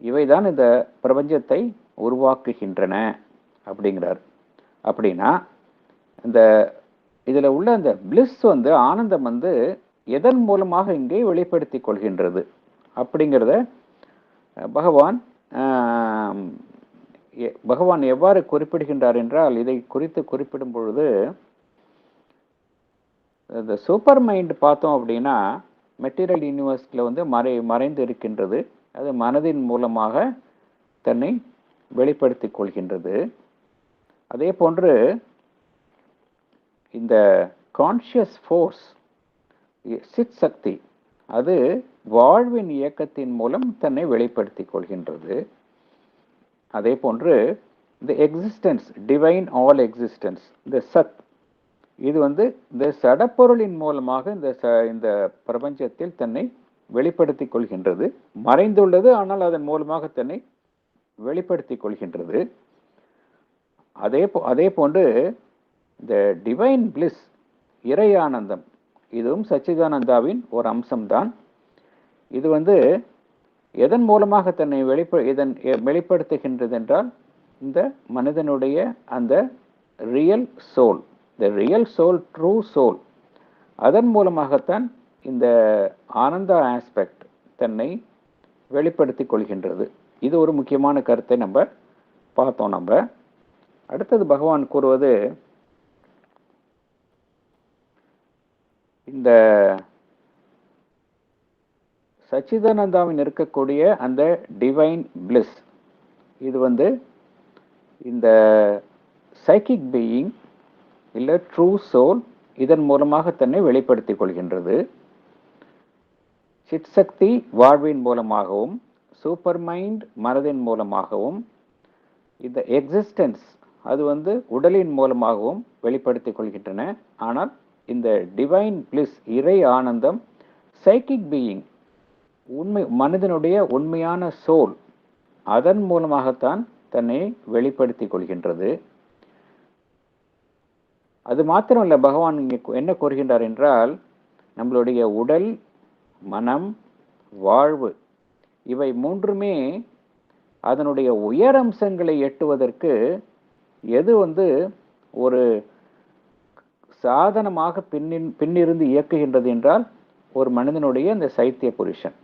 Speaker 3: இவைதான் இந்த பிரபஞ்சத்தை உருவாக்குகின்றன அப்படிங்கிறார். அப்படின்னா இந்த இதில் உள்ள அந்த பிளிஸ் வந்து ஆனந்தம் வந்து எதன் மூலமாக இங்கே வெளிப்படுத்தி கொள்கின்றது அப்படிங்கிறத பகவான் எவ்வாறு குறிப்பிடுகின்றார் என்றால், இதை குறித்து குறிப்பிடும் பொழுது இந்த சூப்பர் மைண்ட் பார்த்தோம் அப்படின்னா மெட்டீரியல் யூனிவர்ஸில் வந்து மறைந்து இருக்கின்றது. அது மனதின் மூலமாக தன்னை வெளிப்படுத்தி கொள்கின்றது. அதே போன்று இந்த கான்ஷியஸ் ஃபோர்ஸ் சித் சக்தி அது வாழ்வின் இயக்கத்தின் மூலம் தன்னை வெளிப்படுத்தி கொள்கின்றது. அதே போன்று இந்த எக்ஸிஸ்டன்ஸ், டிவைன் ஆல் எக்ஸிஸ்டன்ஸ், இந்த சத், இது வந்து இந்த சடப்பொருளின் மூலமாக இந்த பிரபஞ்சத்தில் தன்னை வெளிப்படுத்தி கொள்கின்றது. மறைந்துள்ளது, ஆனால் அதன் மூலமாக தன்னை வெளிப்படுத்தி கொள்கின்றது. அதே போன்று இந்த டிவைன் பிளிஸ், இறை ஆனந்தம், இதுவும் சச்சிதானந்தாவின் ஒரு அம்சம்தான். இது வந்து எதன் மூலமாக தன்னை வெளிப்படுத்துகின்றது என்றால், இந்த மனிதனுடைய அந்த real soul, the real soul, true soul, அதன் மூலமாகத்தான் இந்த ஆனந்த ஆஸ்பெக்ட் தன்னை வெளிப்படுத்தி கொள்கின்றது. இது ஒரு முக்கியமான கருத்தை நம்ம பார்த்தோம். அடுத்தது பகவான் கூறுவது, இந்த சச்சிதானந்தாவின் இருக்கக்கூடிய அந்த டிவைன் பிளிஸ், இது வந்து இந்த சைக்கிக் பீயிங் இல்லை ட்ரூ சோல், இதன் மூலமாக தன்னை வெளிப்படுத்தி கொள்கின்றது. சித் சக்தி வாழ்வின் மூலமாகவும், சூப்பர் மைண்ட் மனதின் மூலமாகவும், இந்த எக்ஸிஸ்டன்ஸ் அது வந்து உடலின் மூலமாகவும் வெளிப்படுத்தி கொள்கின்றன. ஆனால் இந்த டிவைன் பிளிஸ், இறை ஆனந்தம், சைக்கிக் பீயிங், மனிதனுடைய உண்மையான சோல், அதன் மூலமாகத்தான் தன்னை வெளிப்படுத்தி கொள்கின்றது. அது மாத்திரமல்ல, பகவான் இங்கே என்ன கூறுகின்றார் என்றால், நம்மளுடைய உடல், மனம், வாழ்வு, இவை மூன்றுமே அதனுடைய உயர் அம்சங்களை எட்டுவதற்கு எது வந்து ஒரு சாதனமாக பின்னிருந்து இயக்குகின்றது என்றால், ஒரு மனிதனுடைய இந்த சைத்திய புருஷன்.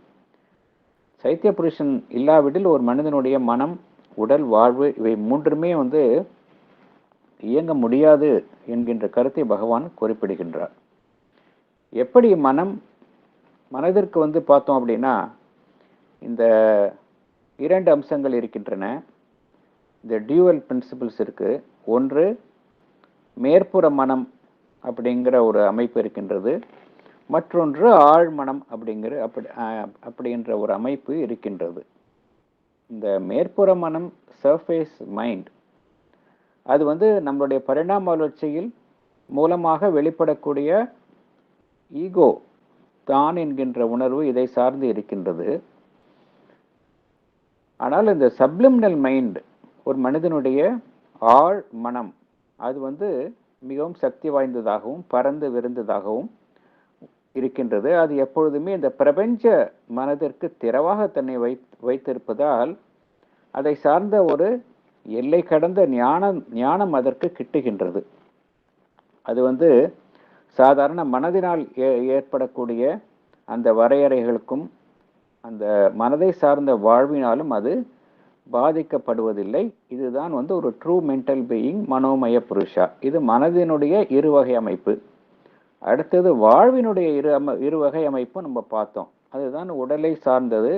Speaker 3: சைத்திய புருஷன் இல்லாவிடில் ஒரு மனிதனுடைய மனம், உடல், வாழ்வு, இவை மூன்றுமே வந்து இயங்க முடியாது என்கின்ற கருத்தை பகவான் குறிப்பிடுகின்றார். எப்படி மனதிற்கு வந்து பார்த்தோம் அப்படின்னா, இந்த இரண்டு அம்சங்கள் இருக்கின்றன. இந்த டியூவல் பிரின்சிபிள்ஸ் இருக்கு. ஒன்று மேற்புற மனம் அப்படிங்கிற ஒரு அமைப்பு இருக்கின்றது, மற்றொன்று ஆழ்மனம் அப்படின்ற ஒரு அமைப்பு இருக்கின்றது. இந்த மேற்புற மனம், சர்ஃபேஸ் மைண்ட், அது வந்து நம்மளுடைய பரிணாம வளர்ச்சியில் மூலமாக வெளிப்படக்கூடிய ஈகோ, தான் என்கின்ற உணர்வு, இதை சார்ந்து இருக்கின்றது. ஆனால் இந்த சப்ளிமினல் மைண்ட், ஒரு மனிதனுடைய ஆழ் மனம், அது வந்து மிகவும் சக்தி வாய்ந்ததாகவும் பரந்து விரிந்ததாகவும் இருக்கின்றது. அது எப்பொழுதுமே இந்த பிரபஞ்ச மனதிற்கு திறவாக தன்னை வைத்திருப்பதால் அதை சார்ந்த ஒரு எல்லை கடந்த ஞானம் அதற்கு கிட்டுகின்றது. அது வந்து சாதாரண மனதினால் ஏற்படக்கூடிய அந்த வரையறைகளுக்கும் அந்த மனதை சார்ந்த வாழ்வினாலும் அது பாதிக்கப்படுவதில்லை. இதுதான் வந்து ஒரு ட்ரூ மென்டல் பீயிங், மனோமய புருஷா. இது மனதினுடைய இருவகை அமைப்பு. அடுத்தது வாழ்வினுடைய இருவகை அமைப்பு நம்ம பார்த்தோம். அதுதான் உடலை சார்ந்தது.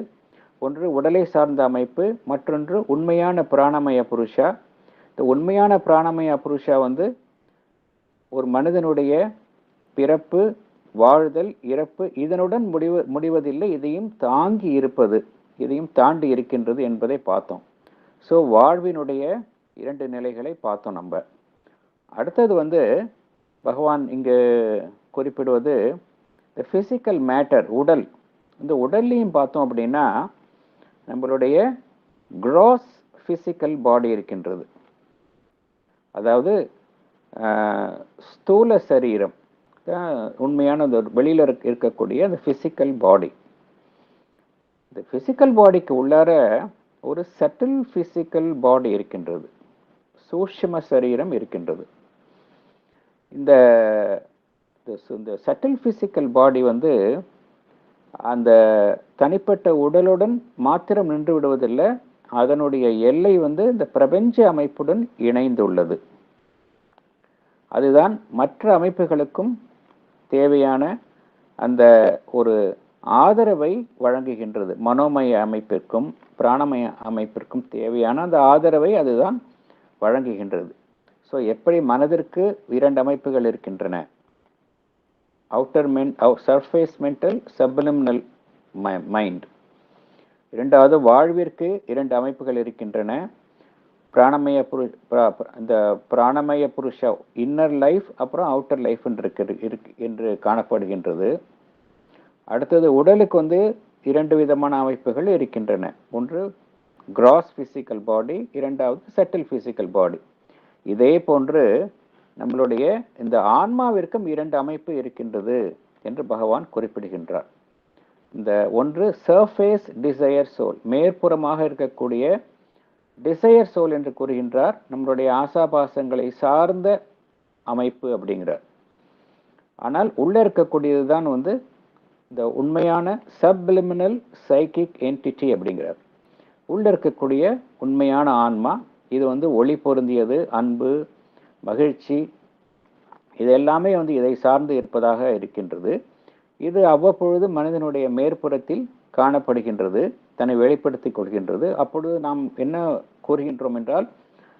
Speaker 3: ஒன்று உடலை சார்ந்த அமைப்பு, மற்றொன்று உண்மையான பிராணமய புருஷா. இந்த உண்மையான பிராணமய புருஷா வந்து ஒரு மனிதனுடைய பிறப்பு, வாழ்தல், இறப்பு இதனுடன் முடிவதில்லை, இதையும் தாங்கி இருப்பது, இதையும் தாண்டி இருக்கின்றது என்பதை பார்த்தோம். ஸோ வாழ்வினுடைய இரண்டு நிலைகளை பார்த்தோம் நம்ம. அடுத்தது வந்து பகவான் இங்கு குறிப்பிடுவது பிசிக்கல் மேட்டர், உடல். இந்த உடல்லையும் பார்த்தோம் அப்படின்னா நம்மளுடைய கிராஸ் பிசிக்கல் பாடி இருக்கின்றது. அதாவது ஸ்தூல சரீரம், உண்மையான வெளியில இருக்கக்கூடிய அந்த பிசிக்கல் பாடி. இந்த பிசிக்கல் பாடிக்கு உள்ளார ஒரு சட்டில் பிசிக்கல் பாடி இருக்கின்றது, சூட்சும சரீரம் இருக்கின்றது. இந்த சட்டில் பிசிக்கல் பாடி வந்து அந்த தனிப்பட்ட உடலுடன் மாத்திரம் நின்று விடுவதில்லை, அதனுடைய எல்லை வந்து இந்த பிரபஞ்ச அமைப்புடன் இணைந்துள்ளது. அதுதான் மற்ற அமைப்புகளுக்கும் தேவையான அந்த ஒரு ஆதரவை வழங்குகின்றது. மனோமய அமைப்பிற்கும் பிராணமய அமைப்பிற்கும் தேவையான அந்த ஆதரவை அதுதான் வழங்குகின்றது. ஸோ எப்படி மனதிற்கு 2 அமைப்புகள் இருக்கின்றன, outer surface mental, subliminal mind. இரண்டாவது வாழ்விற்கு 2 அமைப்புகள் இருக்கின்றன, பிராணமய இந்த பிராணமய புருஷ இன்னர் லைஃப், அப்புறம் அவுட்டர் லைஃப் என்று காணப்படுகின்றது. அடுத்தது உடலுக்கு வந்து 2 விதமான அமைப்புகள் இருக்கின்றன. ஒன்று கிராஸ் பிசிக்கல் பாடி, இரண்டாவது சட்டில் பிசிக்கல் பாடி. இதே போன்று நம்மளுடைய இந்த ஆன்மாவிற்கும் 2 அமைப்பு இருக்கின்றது என்று பகவான் குறிப்பிடுகின்றார். இந்த ஒன்று சர்ஃபேஸ் டிசையர் சோல், மேற்புறமாக இருக்கக்கூடிய டிசையர் சோல் என்று கூறுகின்றார், நம்மளுடைய ஆசாபாசங்களை சார்ந்த அமைப்பு அப்படிங்கிறார். ஆனால் உள்ள இருக்கக்கூடியதுதான் வந்து இந்த உண்மையான சப்லிமினல் சைக்கிக் என்டிட்டி அப்படிங்கிறார். உள்ள இருக்கக்கூடிய உண்மையான ஆன்மா, இது வந்து ஒளி பொருந்தியது, அன்பு, மகிழ்ச்சி, இது எல்லாமே வந்து இதை சார்ந்து இருப்பதாக இருக்கின்றது. இது அவ்வப்பொழுது மனிதனுடைய மேற்புறத்தில் காணப்படுகின்றது, தன்னை வெளிப்படுத்திக் கொள்கின்றது. அப்பொழுது நாம் என்ன கூறுகின்றோம் என்றால்,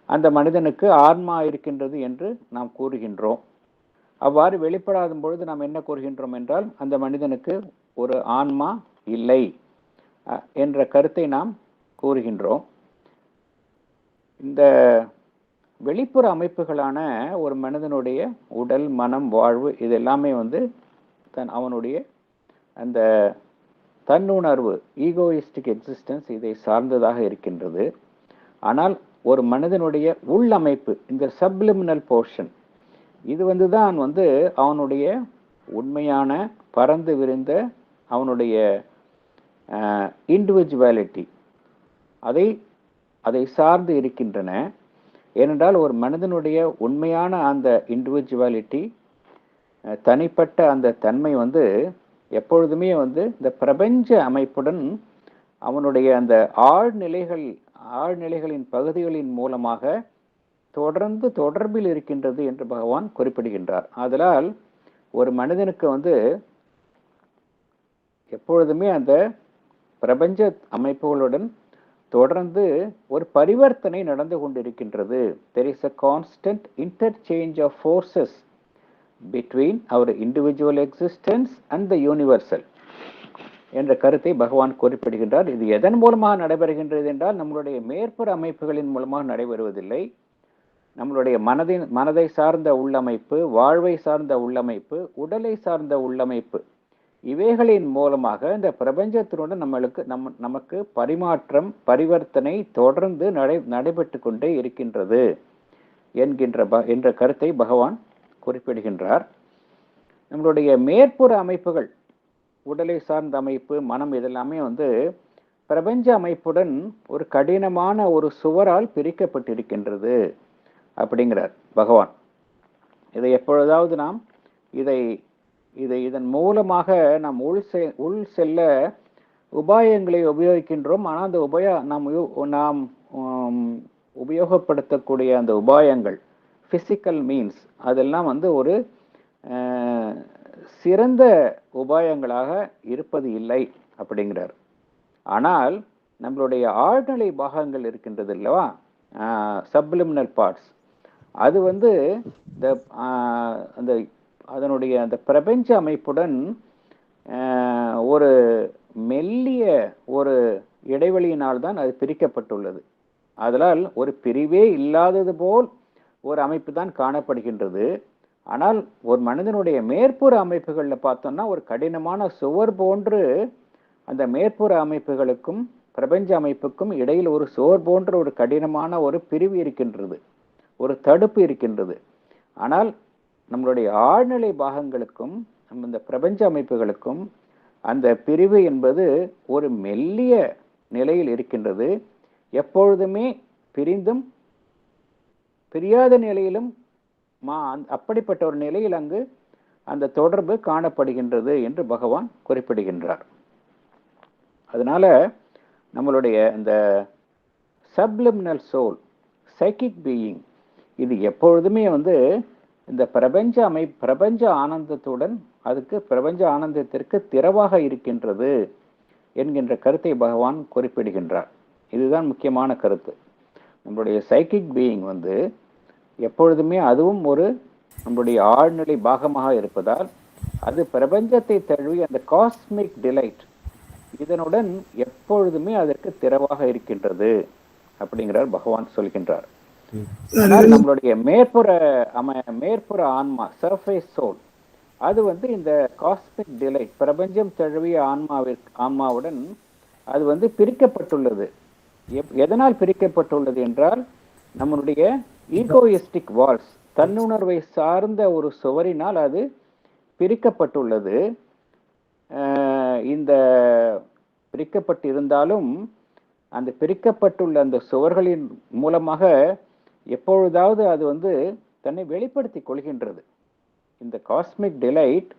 Speaker 3: அந்த மனிதனுக்கு ஆன்மா இருக்கின்றது என்று நாம் கூறுகின்றோம். அவ்வாறு வெளிப்படாத பொழுது நாம் என்ன கூறுகின்றோம் என்றால், அந்த மனிதனுக்கு ஒரு ஆன்மா இல்லை என்ற கருத்தை நாம் கூறுகின்றோம். இந்த வெளிப்புற அமைப்புகளான ஒரு மனிதனுடைய உடல், மனம், வாழ்வு, இது எல்லாமே வந்து அவனுடைய அந்த தன்னுணர்வு, ஈகோயிஸ்டிக் எக்ஸிஸ்டன்ஸ், இதை சார்ந்ததாக இருக்கின்றது. ஆனால் ஒரு மனிதனுடைய உள்ளமைப்பு, இந்த சப்லிமினல் போர்ஷன், இது வந்து தான் வந்து அவனுடைய உண்மையான பரந்து விரிந்த அவனுடைய இண்டிவிஜுவாலிட்டி, அதை சார்ந்து இருக்கின்றன. ஏனென்றால் ஒரு மனிதனுடைய உண்மையான அந்த இண்டிவிஜுவாலிட்டி, தனிப்பட்ட அந்த தன்மை வந்து எப்பொழுதுமே வந்து இந்த பிரபஞ்ச அமைப்புடன் அவனுடைய அந்த ஆழ்நிலைகளின் பகுதிகளின் மூலமாக தொடர்ந்து தொடர்பில் இருக்கின்றது என்று பகவான் குறிப்பிடுகின்றார். ஆதலால் ஒரு மனிதனுக்கு வந்து எப்பொழுதுமே அந்த பிரபஞ்ச அமைப்புகளுடன் தொடர்ந்து ஒரு பரிவர்த்தனை நடந்து கொண்டிருக்கின்றது. There is a constant interchange of forces between our individual existence and the universal என்ற கருத்தை பகவான் குறிப்பிடுகின்றார். இது எதன் மூலமாக நடைபெறுகின்றது என்றால், நம்மளுடைய மேற்புற அமைப்புகளின் மூலமாக நடைபெறுவதில்லை. நம்மளுடைய மனதை சார்ந்த உள்ளமைப்பு, வாழ்வை சார்ந்த உள்ளமைப்பு, உடலை சார்ந்த உள்ளமைப்பு, இவைகளின் மூலமாக இந்த பிரபஞ்சத்தினுடன் நமக்கு பரிவர்த்தனை தொடர்ந்து நடைபெற்று கொண்டே இருக்கின்றது என்ற கருத்தை பகவான் குறிப்பிடுகின்றார். நம்மளுடைய மேற்புற அமைப்புகள், உடலை சார்ந்த அமைப்பு, மனம், இதெல்லாமே வந்து பிரபஞ்ச அமைப்புடன் ஒரு கடினமான ஒரு சுவரால் பிரிக்கப்பட்டிருக்கின்றது அப்படிங்கிறார் பகவான். இதை எப்பொழுதாவது நாம் இதன் மூலமாக நாம் உள் செல்ல உபாயங்களை உபயோகிக்கின்றோம். ஆனால் அந்த நாம் உபயோகப்படுத்தக்கூடிய அந்த உபாயங்கள், பிசிக்கல் மீன்ஸ், அதெல்லாம் வந்து ஒரு சிறந்த உபாயங்களாக இருப்பது இல்லை அப்படிங்கிறார். ஆனால் நம்மளுடைய ஆழ்நிலை பாகங்கள் இருக்கின்றது இல்லவா, சப்லிமினல் பார்ட்ஸ், அது வந்து அதனுடைய அந்த பிரபஞ்ச அமைப்புடன் ஒரு மெல்லிய ஒரு இடைவெளியினால் தான் அது பிரிக்கப்பட்டுள்ளது. அதனால் ஒரு பிரிவே இல்லாதது போல் ஒரு அமைப்பு தான் காணப்படுகின்றது. ஆனால் ஒரு மனிதனுடைய மேற்புற அமைப்புகளில் பார்த்தோம்னா ஒரு கடினமான சுவர் போன்று அந்த மேற்புற அமைப்புகளுக்கும் பிரபஞ்ச அமைப்புக்கும் இடையில் ஒரு சுவர் போன்ற ஒரு கடினமான ஒரு பிரிவு இருக்கின்றது, ஒரு தடுப்பு இருக்கின்றது. ஆனால் நம்மளுடைய ஆழ்நிலை பாகங்களுக்கும் இந்த பிரபஞ்ச அமைப்புகளுக்கும் அந்த பிரிவு என்பது ஒரு மெல்லிய நிலையில் இருக்கின்றது. எப்பொழுதுமே பிரிந்தும் பிரியாத நிலையிலும் அப்படிப்பட்ட ஒரு நிலையில் அங்கு அந்த தொடர்பு காணப்படுகின்றது என்று பகவான் குறிப்பிடுகின்றார். அதனால நம்மளுடைய இந்த சப்லிமினல் சோல், சைக்கிக் பீயிங், இது எப்பொழுதுமே இந்த பிரபஞ்ச ஆனந்தத்துடன் அதுக்கு பிரபஞ்ச ஆனந்தத்திற்கு திறவாக இருக்கின்றது என்கின்ற கருத்தை பகவான் குறிப்பிடுகின்றார். இதுதான் முக்கியமான கருத்து. நம்மளுடைய சைக்கிக் பீயிங் எப்பொழுதுமே அதுவும் ஒரு நம்முடைய ஆழ்நிலை பாகமாக இருப்பதால் அது பிரபஞ்சத்தை தழுவி அந்த காஸ்மிக் டிலைட் இதனுடன் எப்பொழுதுமே அதற்கு திறவாக இருக்கின்றது அப்படிங்கிறார் பகவான் சொல்கின்றார். ஆனால் நம்மளுடைய மேற்புற ஆன்மா, சர்ஃபேஸ் சோல், அது இந்த காஸ்மிக் டிலைட் பிரபஞ்சம் தழுவிய ஆன்மாவுடன் அது பிரிக்கப்பட்டுள்ளது. எதனால் பிரிக்கப்பட்டுள்ளது என்றால் நம்மளுடைய ஈகோயிஸ்டிக் வால்ஸ், தன்னுணர்வை சார்ந்த ஒரு சுவரினால் அது பிரிக்கப்பட்டுள்ளது. இந்த பிரிக்கப்பட்டிருந்தாலும் அந்த பிரிக்கப்பட்டுள்ள அந்த சுவர்களின் மூலமாக எப்பொழுதாவது அது தன்னை வெளிப்படுத்திக் கொள்கின்றது. இந்த cosmic delight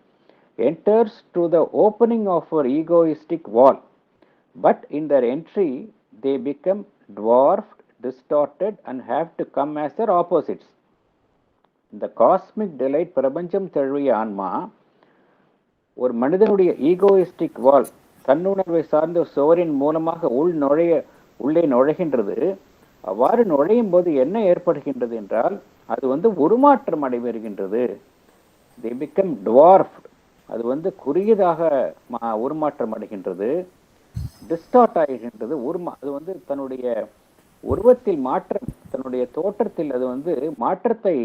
Speaker 3: enters through the opening of our egoistic wall, but in their entry they become dwarfed, distorted and have to come as their opposites. இந்த காஸ்மிக் டிலைட் பிரபஞ்சம் தழுவிய ஆன்மா ஒரு மனிதனுடைய ஈகோயிஸ்டிக் வால், தன்னுணர்வை சார்ந்த சுவரின் மூலமாக உள்ளே நுழைகின்றது. அவ்வாறு நுழையும் போது என்ன ஏற்படுகின்றது என்றால் அது உருமாற்றம் அடைவருகின்றது. they become dwarfed, அது குறுகியதாக உருமாற்றம் அடைகின்றது. டிஸ்டார்ட் ஆகின்றது. அது தன்னுடைய உருவத்தில் மாற்றம், தன்னுடைய தோற்றத்தில் அது மாற்றத்தை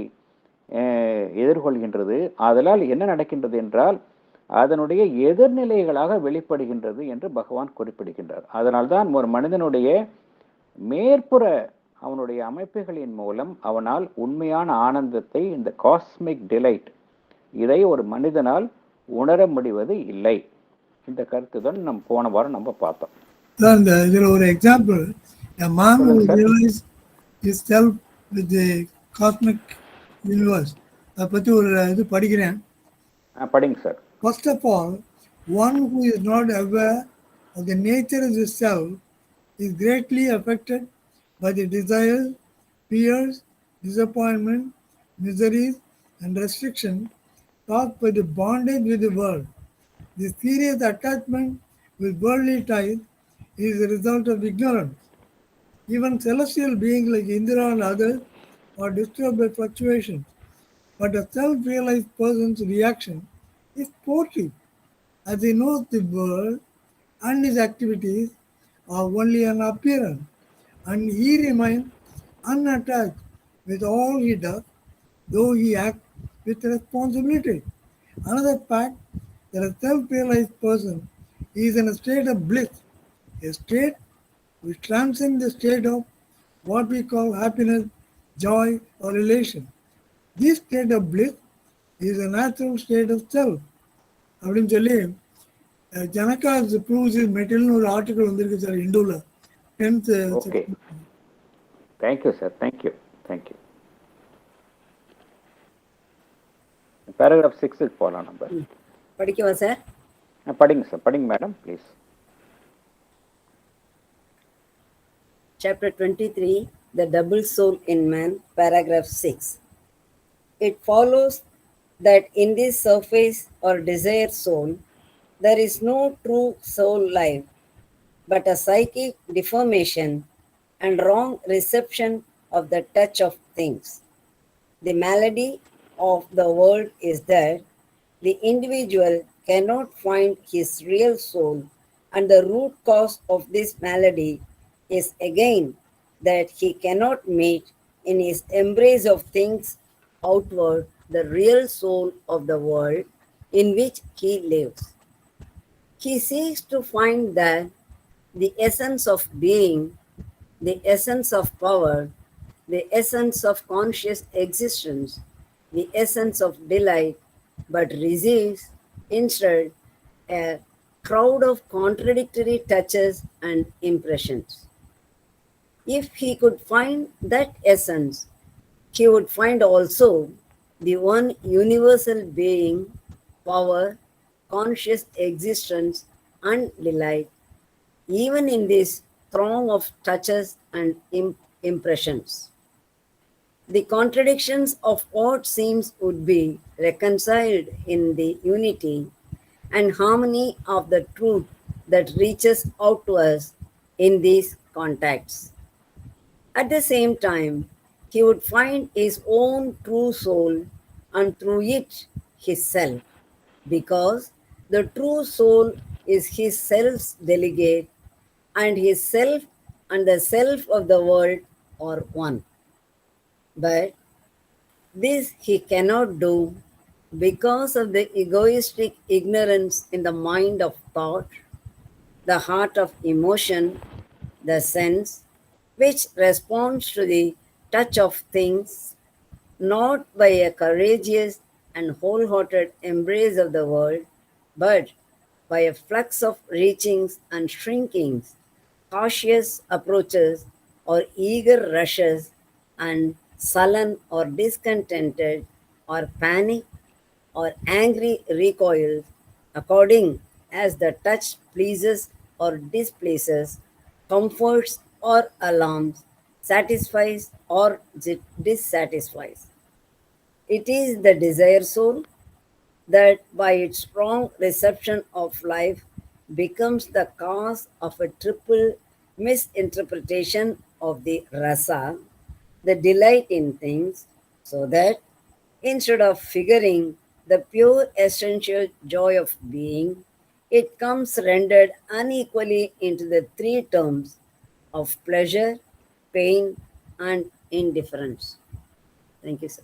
Speaker 3: எதிர்கொள்கின்றது. அதனால் என்ன நடக்கின்றது என்றால் அதனுடைய எதிர்நிலைகளாக வெளிப்படுகின்றது என்று பகவான் குறிப்பிடுகின்றார். அதனால்தான் ஒரு மனிதனுடைய மேற்புற அவனுடைய அமைப்புகளின் மூலம் அவனால் உண்மையான ஆனந்தத்தை, இந்த காஸ்மிக் டிலைட், இதை ஒரு மனிதனால் உணர முடிவது இல்லை. இந்த கருத்துதான் நம்ம போன வாரம் நம்ம பார்த்தோம்.
Speaker 5: இதுல ஒரு example, a man who realizes his self with the cosmic universe, அதை பத்தி ஒரு இது படிக்கிறேன்.
Speaker 3: படிங்க sir.
Speaker 5: First of all, one who is not aware of the nature of the self is greatly affected by the desires, fears, disappointment, miseries, and restrictions caused by the bondage with the world. The serious attachment with worldly ties is a result of ignorance. Even celestial beings like Indra and others are disturbed by fluctuations, but a self-realized person's reaction is sportive, as he knows the world and his activities are only an appearance, and he remains unattached with all he does, though he acts with responsibility. Another fact that a self-realized person is in a state of bliss, a state which transcends the state of what we call happiness, joy, or elation. This state of bliss is a natural state of self. அப்படின்னு சொல்லி Janaka proves மெட்டீரியல்னு ஒரு article வந்திருக்கு sir இண்டோல 10th.
Speaker 3: Okay, thank you sir, thank you. Paragraph 6 போகலாம். நம்ம
Speaker 2: படிக்கவா sir?
Speaker 3: படிங்க sir, படிங்க madam please.
Speaker 2: Chapter 23, The Double Soul in Man, paragraph 6. It follows that in this surface or desire soul, there is no true soul life, but a psychic deformation and wrong reception of the touch of things. The malady of the world is that the individual cannot find his real soul, and the root cause of this malady is again that he cannot meet in his embrace of things outward the real soul of the world in which he lives. He seeks to find that the essence of being, the essence of power, the essence of conscious existence, the essence of delight, but receives instead a crowd of contradictory touches and impressions. If he could find that essence, he would find also the one universal being, power, conscious existence, and delight, even in this throng of touches and impressions. The contradictions of what seems would be reconciled in the unity and harmony of the truth that reaches out to us in these contacts. At the same time, he would find his own true soul and through it his self, because the true soul is his self's delegate, and his self and the self of the world are one. But this he cannot do because of the egoistic ignorance in the mind of thought, the heart of emotion, the sense, which responds to the touch of things, not by a courageous and wholehearted embrace of the world, but by a flux of reachings and shrinkings, cautious approaches or eager rushes, and sullen or discontented or panic or angry recoils, according as the touch pleases or displeases, comforts or alarms, satisfies or dissatisfies. It is the desire soul that, by its strong reception of life, becomes the cause of a triple misinterpretation of the rasa, the delight in things, so that instead of figuring the pure essential joy of being, it comes rendered unequally into the three terms of pleasure, pain, and indifference. Thank you, sir.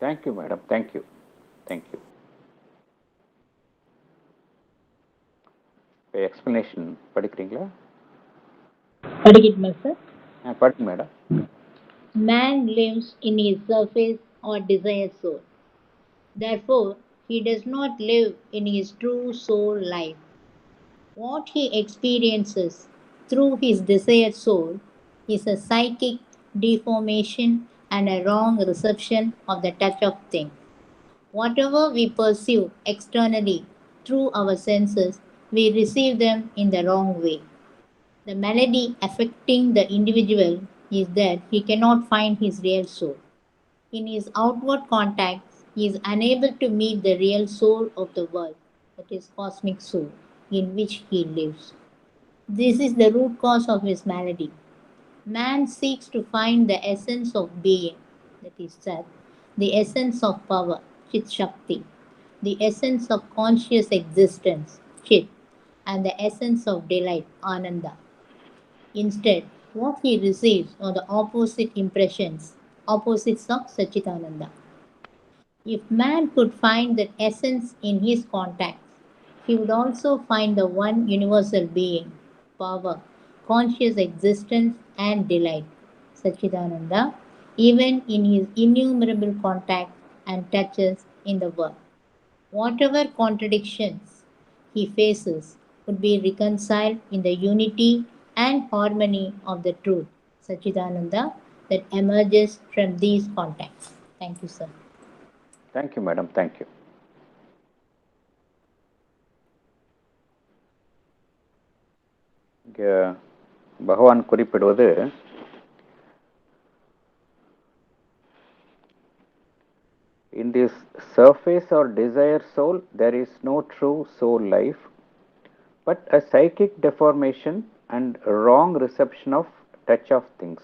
Speaker 3: Thank you, madam. Thank you. Thank you. Explanation படிக்கிறீங்களா?
Speaker 1: படிக்கட்டுமா sir?
Speaker 3: படிங்க madam.
Speaker 1: Man lives in his surface or desire soul. Therefore, he does not live in his true soul life. What he experiences through his desire soul is a psychic deformation and a wrong reception of the touch of things. Whatever we perceive externally through our senses, we receive them in the wrong way. The malady affecting the individual is that he cannot find his real soul. In his outward contacts, he is unable to meet the real soul of the world, that is, cosmic soul, in which he lives. This is the root cause of his malady. Man seeks to find the essence of being, that is, Sat, the essence of power, Chit Shakti, the essence of conscious existence, Chit, and the essence of delight, Ananda. Instead, what he receives are the opposite impressions, opposites of Sachitananda. If man could find that essence in his contacts, he would also find the one universal being, power, conscious existence, and delight, Sachidananda, even in his innumerable contacts and touches in the world. Whatever contradictions he faces would be reconciled in the unity and harmony of the truth, Sachidananda, that emerges from these contacts. Thank you, sir.
Speaker 3: Thank you madam. Thank you. இங்கே பகவான் குறிப்பிடுவது in this surface or desire soul there is no true soul life but a psychic deformation and wrong reception of touch of things.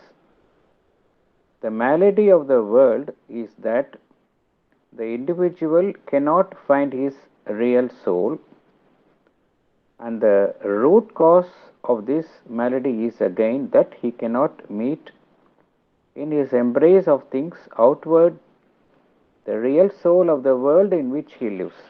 Speaker 3: The malady of the world is that the individual cannot find his real soul, and the root cause of this malady is again that he cannot meet in his embrace of things outward the real soul of the world in which he lives.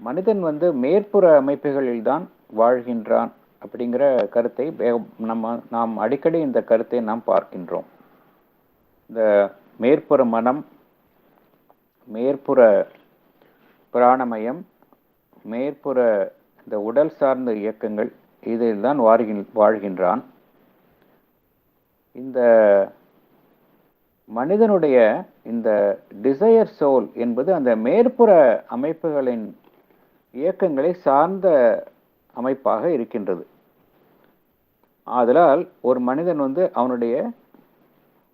Speaker 3: மனிதன் மேற்புற அமைப்புகளில்தான் வாழ்கின்றான் அப்படிங்கிற கருத்தை நாம் அடிக்கடி இந்த கருத்தை நாம் பார்க்கின்றோம். இந்த மேற்புற மனம், மேற்புற பிராணமயம், மேற்புற இந்த உடல் சார்ந்த இயக்கங்கள் இதில் தான் வாழ்கின்றான். இந்த மனிதனுடைய இந்த டிசையர் சோல் என்பது அந்த மேற்புற அமைப்புகளின் இயக்கங்களை சார்ந்த அமைப்பாக இருக்கின்றது. ஆதலால் ஒரு மனிதன் அவனுடைய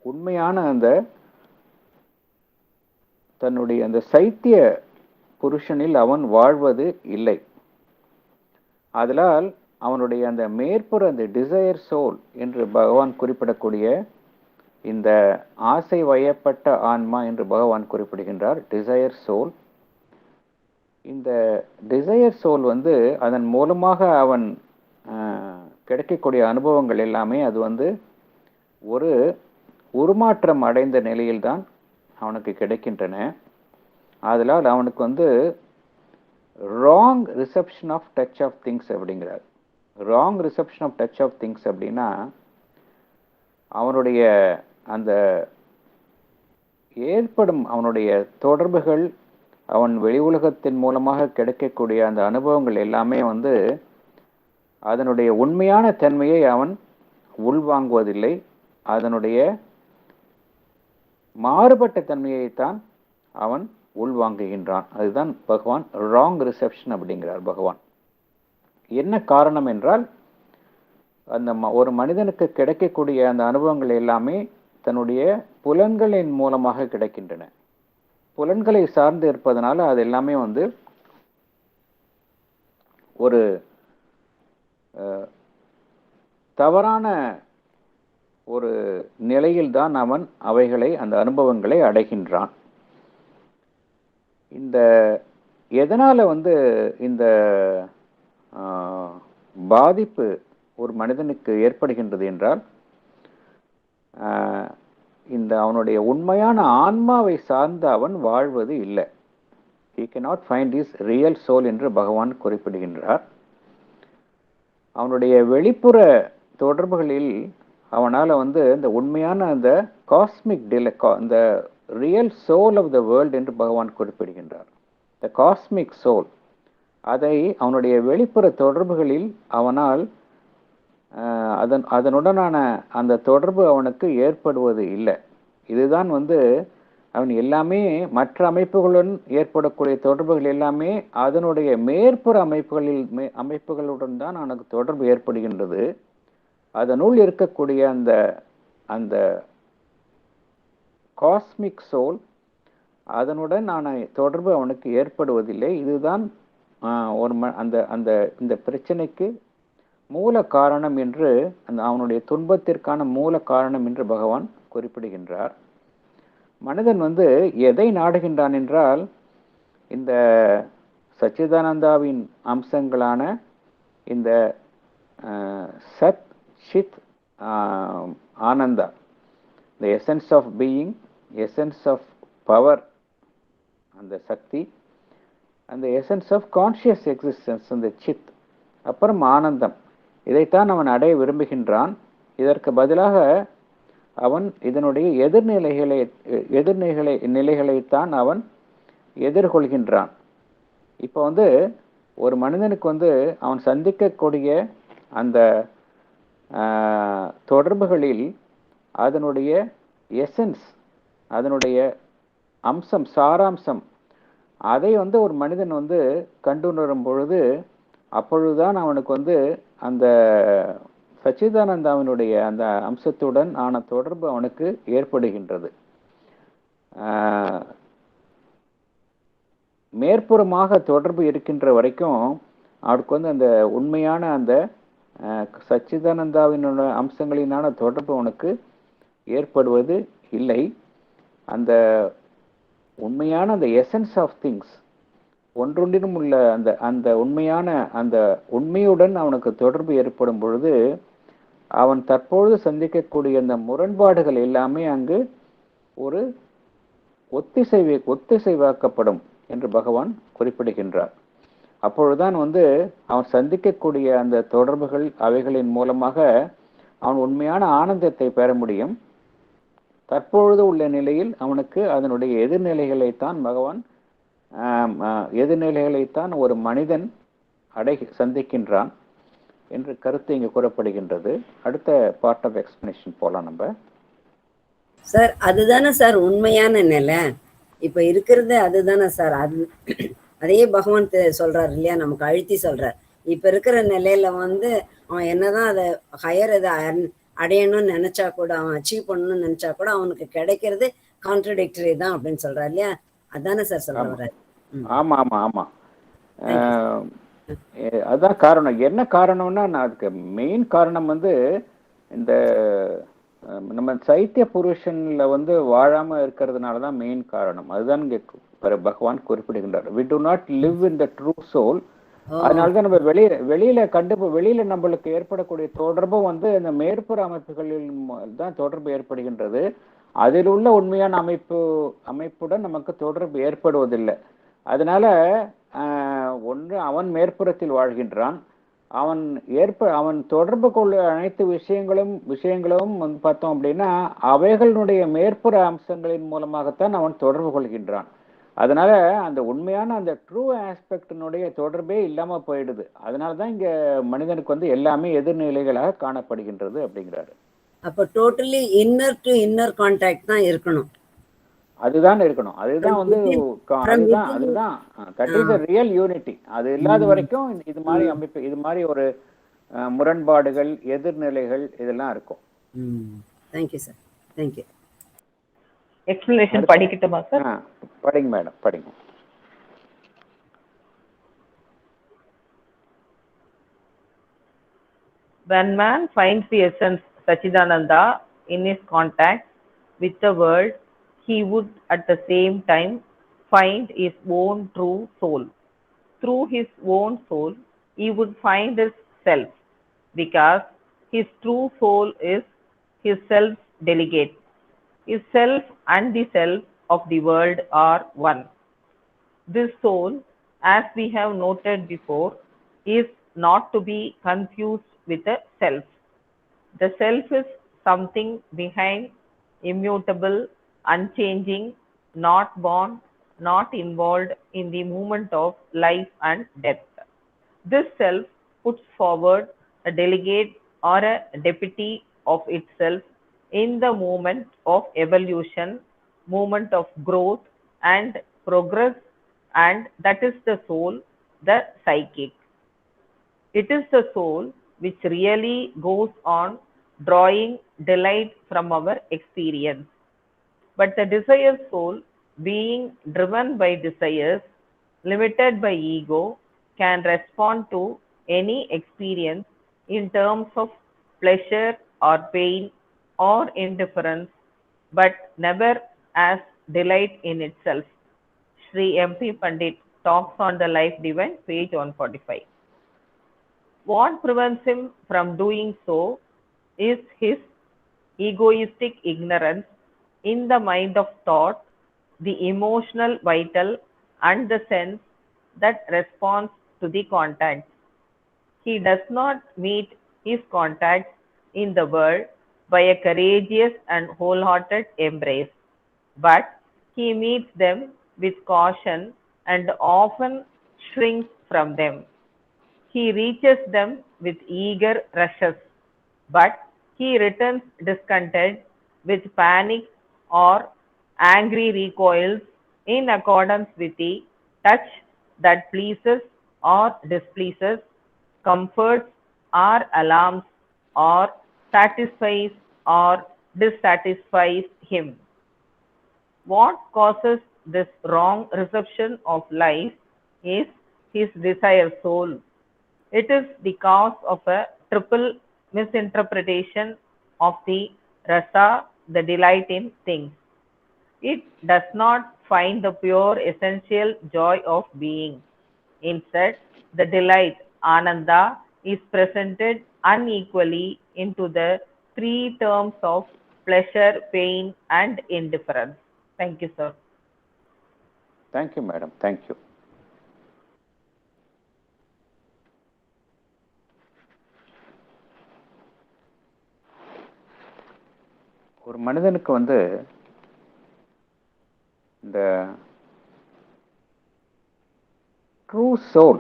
Speaker 3: உண்மையான அந்த தன்னுடைய அந்த சைத்திய புருஷனில் அவன் வாழ்வது இல்லை. ஆதலால் அவனுடைய அந்த மேற்புற அந்த டிசையர் சோல் என்று பகவான் குறிப்பிடக்கூடிய இந்த ஆசை வயப்பட்ட ஆன்மா என்று பகவான் குறிப்பிடுகின்றார். டிசையர் சோல், இந்த டிசையர் சோல் அதன் மூலமாக அவன் கிடைக்கக்கூடிய அனுபவங்கள் எல்லாமே அது ஒரு உருமாற்றம் அடைந்த நிலையில்தான் அவனுக்கு கிடைக்கின்றன. அதனால் அவனுக்கு wrong reception of touch of things அப்படிங்கிறார். Wrong reception of touch of things அப்படின்னா அவனுடைய அந்த ஏற்படும் அவனுடைய தொடர்புகள், அவன் வெளி உலகத்தின் மூலமாக கிடைக்கக்கூடிய அந்த அனுபவங்கள் எல்லாமே அதனுடைய உண்மையான தன்மையை அவன் உள்வாங்குவதில்லை. அதனுடைய மாறுபட்ட தன்மையைத்தான் அவன் உள்வாங்குகின்றான். அதுதான் பகவான் ராங் ரிசப்ஷன் அப்படிங்கிறார் பகவான். என்ன காரணம் என்றால், அந்த ஒரு மனிதனுக்கு கிடைக்கக்கூடிய அந்த அனுபவங்கள் எல்லாமே தன்னுடைய புலன்களின் மூலமாக கிடைக்கின்றன. புலன்களை சார்ந்து இருப்பதனால அது எல்லாமே ஒரு தவறான ஒரு நிலையில்தான் அவன் அந்த அனுபவங்களை அடைகின்றான். இந்த எதனால இந்த பாதிப்பு ஒரு மனிதனுக்கு ஏற்படுகின்றது என்றால், இந்த அவனுடைய உண்மையான ஆன்மாவை சார்ந்து அவன் வாழ்வது இல்லை. he cannot find his real soul என்று பகவான் குறிப்பிடுகின்றார். அவனுடைய வெளிப்புற தொடர்புகளில் அவனால் இந்த உண்மையான அந்த காஸ்மிக் இந்த real soul of the world என்று பகவான் குறிப்பிடுகின்றார். த காஸ்மிக் சோல், அதை அவனுடைய வெளிப்புற தொடர்புகளில் அவனால் அதனுடனான அந்த தொடர்பு அவனுக்கு ஏற்படுவது இல்லை. இதுதான் அவன் எல்லாமே மற்ற அமைப்புகளுடன் ஏற்படக்கூடிய தொடர்புகள் எல்லாமே அதனுடைய மேற்புற அமைப்புகளுடன் தான் அவனுக்கு தொடர்பு ஏற்படுகின்றது. அதனுள் இருக்கக்கூடிய அந்த அந்த காஸ்மிக் சோல், அதனுடன் தொடர்பு அவனுக்கு ஏற்படுவதில்லை. இதுதான் இந்த பிரச்சனைக்கு மூல காரணம் என்று, அவனுடைய துன்பத்திற்கான மூல காரணம் என்று பகவான் குறிப்பிடுகின்றார். மனிதன் எதை நாடுகின்றான் என்றால், இந்த சச்சிதானந்தாவின் அம்சங்களான இந்த சத் Sid Ananda, the essence of being, essence of power, அந்த சக்தி, அந்த essence of conscious existence, அந்த சித், அப்புறம் ஆனந்தம், இதைத்தான் அவன் அடைய விரும்புகின்றான். இதற்கு பதிலாக அவன் இதனுடைய நிலைகளைத்தான் அவன் எதிர்கொள்கின்றான். இப்போ ஒரு மனிதனுக்கு அவன் சந்திக்கக்கூடிய அந்த தொடர்புகளில் அதனுடைய எசன்ஸ், அதனுடைய அம்சம், சாராம்சம், அதை ஒரு மனிதன் கண்டுணரும் பொழுது, அப்பொழுதுதான் அவனுக்கு அந்த சச்சிதானந்தாவினுடைய அந்த அம்சத்துடன் ஆன தொடர்பு அவனுக்கு ஏற்படுகின்றது. மேற்புறமாக தொடர்பு இருக்கின்ற வரைக்கும் அவனுக்கு அந்த உண்மையான அந்த சச்சிதானந்தாவினோட அம்சங்களினான தொடர்பு அவனுக்கு ஏற்படுவது இல்லை. அந்த உண்மையான அந்த எசன்ஸ் ஆஃப் திங்ஸ், ஒன்றொன்றிலும் உள்ள அந்த உண்மையான அந்த உண்மையுடன் அவனுக்கு தொடர்பு ஏற்படும் பொழுது, அவன் தற்பொழுது சந்திக்கக்கூடிய அந்த முரண்பாடுகள் எல்லாமே அங்கு ஒரு ஒத்திசைவாக்கப்படும் என்று பகவான் குறிப்பிடுகின்றார். அப்பொழுதுதான் அவன் சந்திக்கக்கூடிய அந்த தொடர்புகள், அவைகளின் மூலமாக அவன் உண்மையான ஆனந்தத்தை பெற முடியும். தற்பொழுது உள்ள நிலையில் அவனுக்கு அதனுடைய எதிர்நிலைகளைத்தான் பகவான் எதிர்நிலைகளைத்தான் ஒரு மனிதன் சந்திக்கின்றான் என்று கருத்து இங்கு கூறப்படுகின்றது. அடுத்த பார்ட் ஆஃப் எக்ஸ்பிளனேஷன் போலாம் நம்ம.
Speaker 2: சார் அதுதானே சார் உண்மையான நிலை, இப்ப இருக்கிறது அதுதானே சார். அதையே பகவான் சொல்றாரு இல்லையா, நமக்கு அழுத்தி சொல்றார். இப்ப இருக்கிற நிலையில அவன் என்னதான் அதை ஹையர் இதை அடையணும்னு நினைச்சா கூட, அவன் அச்சீவ் பண்ணணும்னு நினைச்சா கூட அவனுக்கு கிடைக்கிறது கான்ட்ரடிக்டரி தான் அப்படின்னு சொல்றாரு இல்லையா. அதானே சார் சொல்ற வர்றாரு.
Speaker 3: ஆமா ஆமா ஆமா, அதுதான் காரணம். என்ன காரணம்னா, நான் அதுக்கு மெயின் காரணம் இந்த நம்ம சைத்திய புருஷன்ல வாழாம இருக்கிறதுனாலதான் மெயின் காரணம். அதுதான் இங்க பகவான் குறிப்பிடுகின்றார். we do not live in the true soul. அதனாலதான் நம்ம வெளியில நம்மளுக்கு ஏற்படக்கூடிய தொடர்பும் இந்த மேற்புற அமைப்புகளில் தான் தொடர்பு ஏற்படுகின்றது. அதில் உள்ள உண்மையான அமைப்புடன் நமக்கு தொடர்பு ஏற்படுவதில்லை. அதனால ஒன்று அவன் மேற்புறத்தில் வாழ்கின்றான், அவன் தொடர்பு கொள்ள அனைத்து விஷயங்களும் பார்த்தோம் அப்படின்னா அவைகளுடைய மேற்புற அம்சங்களின் மூலமாகத்தான் அவன் தொடர்பு கொள்கின்றான். அதனால அந்த உண்மையான அந்த ட்ரூ ஆஸ்பெக்டினுடைய தொடர்பே இல்லாம போயிடுது. அதனாலதான் இங்க மனிதனுக்கு எல்லாமே எதிர்நிலைகளாக காணப்படுகின்றது அப்படிங்கிறாரு.
Speaker 2: அப்ப totally inner to inner contact தான் இருக்கணும்.
Speaker 3: அதுதான் இருக்கணும். அதுதான் அதுதான் தட் இஸ் ரியல் யூனிட்டி. அது இல்லாத வரைக்கும் இது மாதிரி ஒரு முரண்பாடுகள், எதிர்நிலைகள் இதெல்லாம் இருக்கும்.
Speaker 2: Thank you sir. தேங்க்யூ.
Speaker 6: எக்ஸ்பிளனேஷன் படிக்கட்டுமா சார்?
Speaker 3: படிங்க மேடம், படிங்க.
Speaker 6: When man finds the essence Sachidananda in his contact with the world, he would at the same time find his own true soul. Through his own soul, he would find his self, because his true soul is his self's delegate. His self and the self of the world are one. This soul, as we have noted before, is not to be confused with the self. The self is something behind, immutable, unchanging, not born, not involved in the movement of life and death. This self puts forward a delegate or a deputy of itself in the movement of evolution, movement of growth and progress, and that is the soul, the psychic. It is the soul which really goes on drawing delight from our experience. But the desire soul, being driven by desires, limited by ego, can respond to any experience in terms of pleasure or pain or indifference, but never as delight in itself. Sri M.P. Pandit talks on the Life Divine, page 145. What prevents him from doing so is his egoistic ignorance in the mind of thought, the emotional vital, and the sense that responds to the contact. He does not meet his contacts in the world by a courageous and wholehearted embrace, but he meets them with caution and often shrinks from them. He reaches them with eager rushes, but he returns discontented with panic or angry recoils in accordance with the touch that pleases or displeases, comforts or alarms, or satisfies or dissatisfies him. What causes this wrong reception of life is his desire soul. It is the cause of a triple misinterpretation of the rasa, the delight in things. It does not find the pure essential joy of being. Instead, the delight, ananda, is presented unequally into the three terms of pleasure, pain, and indifference. Thank you, sir.
Speaker 3: Thank you, madam. Thank you. ஒரு மனிதனுக்கு இந்த soul,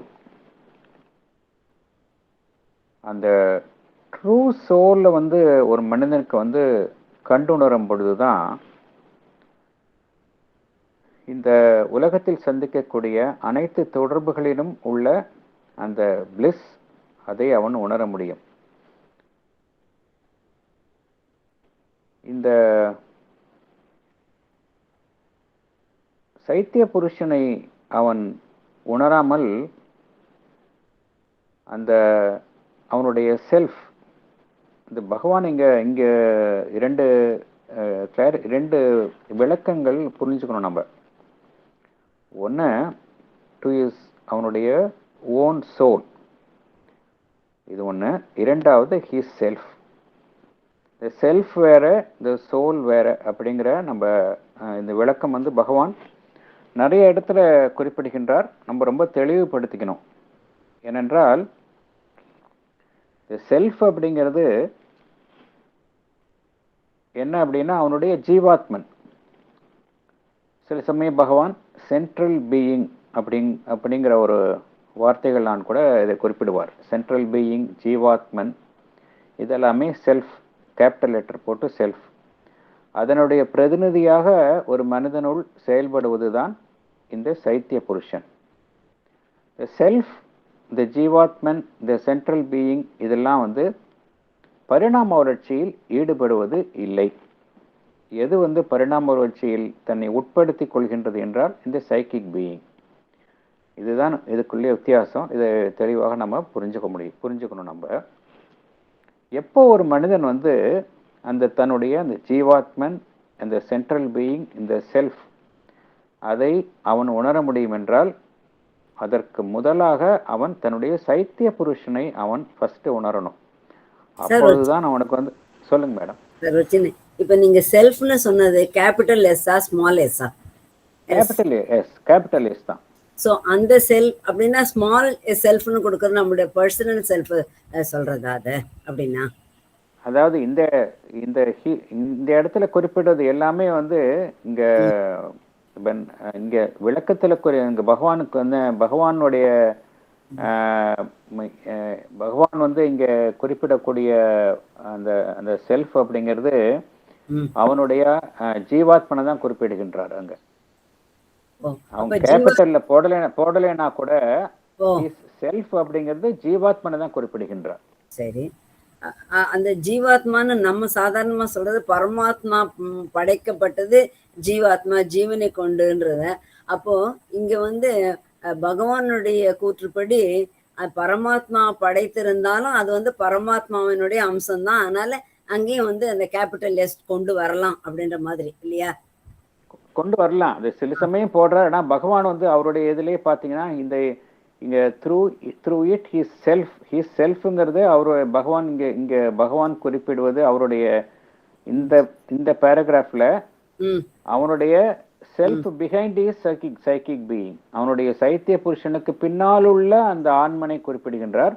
Speaker 3: அந்த true சோல்ல வந்து ஒரு மனிதனுக்கு வந்து கண்டுணரும் பொழுதுதான் இந்த உலகத்தில் சந்திக்கக்கூடிய அனைத்து தொடர்புகளிலும் உள்ள அந்த பிளிஸ் அதை அவன் உணர முடியும். இந்த சைத்திய புருஷனை அவன் உணராமல் அந்த அவனுடைய செல்ஃப், இந்த பகவான் இங்க இரண்டு விளக்கங்கள் புரிஞ்சுக்கணும் நம்ம. ஒன்று டு இஸ் அவனுடைய ஓன் சோல், இது ஒன்று. இரண்டாவது ஹிஸ் செல்ஃப். இந்த செல்ஃப் வேற, இந்த சோல் வேற அப்படிங்கிற நம்ம இந்த விளக்கம் வந்து பகவான் நிறைய இடத்துல குறிப்பிடுகின்றார். நம்ம ரொம்ப தெளிவுபடுத்திக்கணும். ஏனென்றால் செல்ஃப் அப்படிங்கிறது என்ன அப்படின்னா அவனுடைய ஜீவாத்மன். சில சமயம் பகவான் சென்ட்ரல் பீயிங் அப்படிங்கிற ஒரு வார்த்தைகள் நான் கூட இதை குறிப்பிடுவார். சென்ட்ரல் பீயிங், ஜீவாத்மன், இதெல்லாமே செல்ஃப், கேபிட்டல் லெட்டர் போட்டு செல்ஃப். அதனுடைய பிரதிநிதியாக ஒரு மனிதனுள் செயல்படுவது தான் இந்த சைத்திய புருஷன். செல்ஃப், இந்த ஜீவாத்மன், இந்த சென்ட்ரல் பீயிங், இதெல்லாம் வந்து பரிணாம வளர்ச்சியில் ஈடுபடுவது இல்லை. எது வந்து பரிணாம வளர்ச்சியில் தன்னை உட்படுத்தி கொள்கின்றது என்றால் இந்த சைக்கிக் பீயிங். இதுதான் இதுக்குள்ளே வித்தியாசம். இதை தெளிவாக நம்ம புரிஞ்சுக்கணும். நம்ம எப்போ ஒரு மனிதன் வந்து அந்த தன்னுடைய அந்த ஜீவாத்மன், அந்த சென்ட்ரல் பீயிங், இந்த செல்ஃப், அதை அவன் உணர முடியும் என்றால் அதற்கு முதலாக அவன் தன்னுடைய சைத்திய புருஷனை அவன் ஃபர்ஸ்ட் உணரணும். அப்பொழுதுதான் அவனுக்கு வந்து சொல்லுங்க மேடம்.
Speaker 2: இப்ப நீங்க செல்ஃப்னு சொன்னது கேபிட்டல் எஸ்ஸா ஸ்மால் எஸ்ஸா?
Speaker 3: கேபிட்டல் எஸ் தான்.
Speaker 2: ஸோ அந்த செல்ஃப் அப்படின்னா ஸ்மால் செல்ஃப்னு கொடுக்குறது நம்மளுடைய பர்சனல் செல்ஃப் சொல்றதா அது அப்படின்னா?
Speaker 3: அதாவது இந்த இந்த இந்த இடத்துல குறிப்பிடுறது எல்லாமே வந்து இங்க விளக்கத்துல இங்க பகவானுக்கு வந்து பகவான் வந்து இங்க குறிப்பிடக்கூடிய அந்த அந்த செல்ஃப் அப்படிங்கிறது அவனுடைய ஜீவாத்மனை தான் குறிப்பிடுகின்றார். அங்க அவங்க கேபிட்டல்ல போடலைன்னா கூட செல்ஃப் அப்படிங்கிறது ஜீவாத்மனை தான் குறிப்பிடுகின்றார்.
Speaker 2: சரி, அந்த ஜீவாத்மான்னு நம்ம சாதாரணமா சொல்றது பரமாத்மா படைக்கப்பட்டது ஜீவாத்மா, ஜீவனை கொண்டுன்றத. அப்போ இங்க வந்து பகவானுடைய கூற்றுப்படி பரமாத்மா படைத்திருந்தாலும் அது வந்து பரமாத்மாவினுடைய அம்சம்தான். அதனால அங்கேயும் வந்து அந்த கேபிட்டல் எஸ் கொண்டு வரலாம் அப்படின்ற மாதிரி இல்லையா?
Speaker 3: கொண்டு வரலாம். அது சில சமயம் போடுறார். ஆனா பகவான் வந்து அவருடைய இதுலயே பாத்தீங்கன்னா இங்க த்ரூ இட் ஹிஸ் செல்ஃப்ங்கிறது அவருடைய பகவான் இங்க பகவான் குறிப்பிடுவது அவருடைய இந்த பேராகிராஃப்ல அவனுடைய self behind is psychic being, அவனுடைய சைத்திய புருஷனுக்கு பின்னால் உள்ள அந்த ஆன்மனை குறிப்பிடுகின்றார்.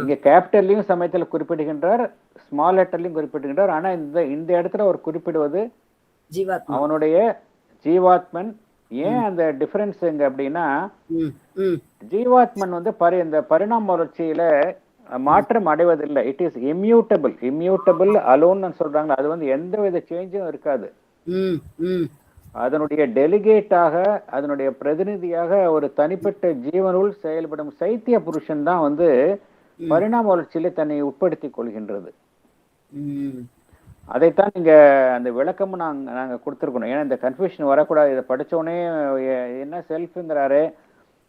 Speaker 3: இங்க கேபிட்டல்லையும் சமயத்துல குறிப்பிடுகின்றார், ஸ்மால் லெட்டர்லையும் குறிப்பிடுகின்றார். ஆனா இந்த இடத்துல அவர் குறிப்பிடுவது அவனுடைய ஜீவாத்மன். ஏன் அந்த டிஃபரன்ஸ் எங்க அப்படின்னா ஜீவாத்மன் வந்து இந்த பரிணாம வளர்ச்சியில மாற்றம் அடைவதில்லை. இட் இஸ் இம்யூட்டபிள் அலோன்னு சொல்றாங்க. அது வந்து எந்த வித சேஞ்சும் இருக்காது. அதனுடைய டெலிகேட்டாக, அதனுடைய பிரதிநிதியாக ஒரு தனிப்பட்ட ஜீவனுள் செயல்படும் சைத்திய புருஷன் தான் வந்து பரிணாம வளர்ச்சியில தன்னை உட்படுத்தி கொள்கின்றது. அதைத்தான் இங்க அந்த விளக்கமும் நாங்க கொடுத்துருக்கணும். ஏன்னா இந்த கன்ஃபியூஷன் வரக்கூடாது. இதை படிச்சோடனே என்ன செல்ஃப்ங்கிறாரு,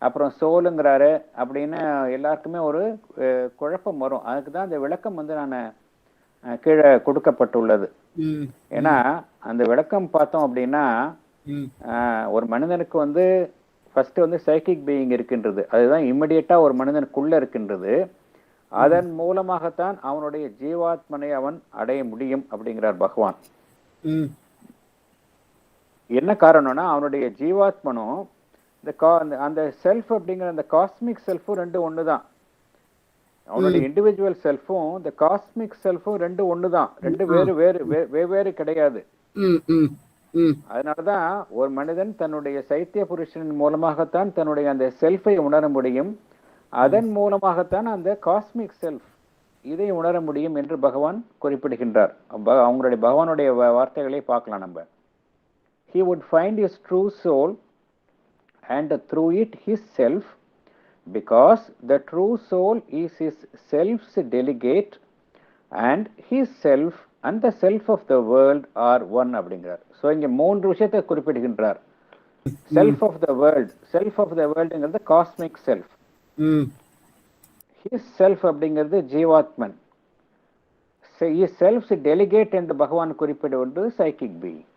Speaker 3: அப்புறம் சோலுங்கிறாரு அப்படின்னு எல்லாருக்குமே ஒரு குழப்பம் வரும். அதுக்கு தான் இந்த விளக்கம் வந்து நான் கீழே கொடுக்கப்பட்டுள்ளது. ஏன்னா அந்த விளக்கம் பார்த்தோம் அப்படின்னா ஒரு மனிதனுக்கு வந்து ஃபர்ஸ்ட் வந்து சைக்கிக் பீயிங் இருக்கின்றது. அதுதான் இம்மிடியட்டா ஒரு மனிதனுக்குள்ள இருக்கின்றது. அதன் மூலமாகத்தான் அவனுடைய ஜீவாத்மனை அவன் அடைய முடியும் அப்படிங்கிறார் பகவான். என்ன காரணம்னா அவனுடைய ஜீவாத்மனும் அந்த செல்ஃப் அப்படிங்கிற அந்த காஸ்மிக் செல்ஃபும் ரெண்டு ஒண்ணுதான். அவனுடைய இண்டிவிஜுவல் செல்ஃபும் இந்த காஸ்மிக் செல்ஃபும் ரெண்டு ஒண்ணுதான். ரெண்டு வெவ்வேறு கிடையாது. அதனாலதான் ஒரு மனிதன் தன்னுடைய சைத்திய புருஷனின் மூலமாகத்தான் தன்னுடைய அந்த செல்ஃபை உணர முடியும். அதன் மூலமாகத்தான் அந்த காஸ்மிக் செல்ஃப் இதை உணர முடியும் என்று பகவான் குறிப்பிடுகின்றார். அவங்களுடைய பகவானுடைய வார்த்தைகளை பார்க்கலாம் நம்ம. He would find his true soul and through it his self, because the true soul is his self's delegate and his self and the self of the world are one அப்படிங்கிறார். ஸோ இங்கே 3 விஷயத்தை குறிப்பிடுகின்றார். Self of the world, self of the வேர்ல்டுங்கிறது cosmic self, his self அப்படிங்கிறது ஜீவாத்மன், his self delicate என்று பகவான் குறிப்பிடுவது சைக்கிக் பீயிங்.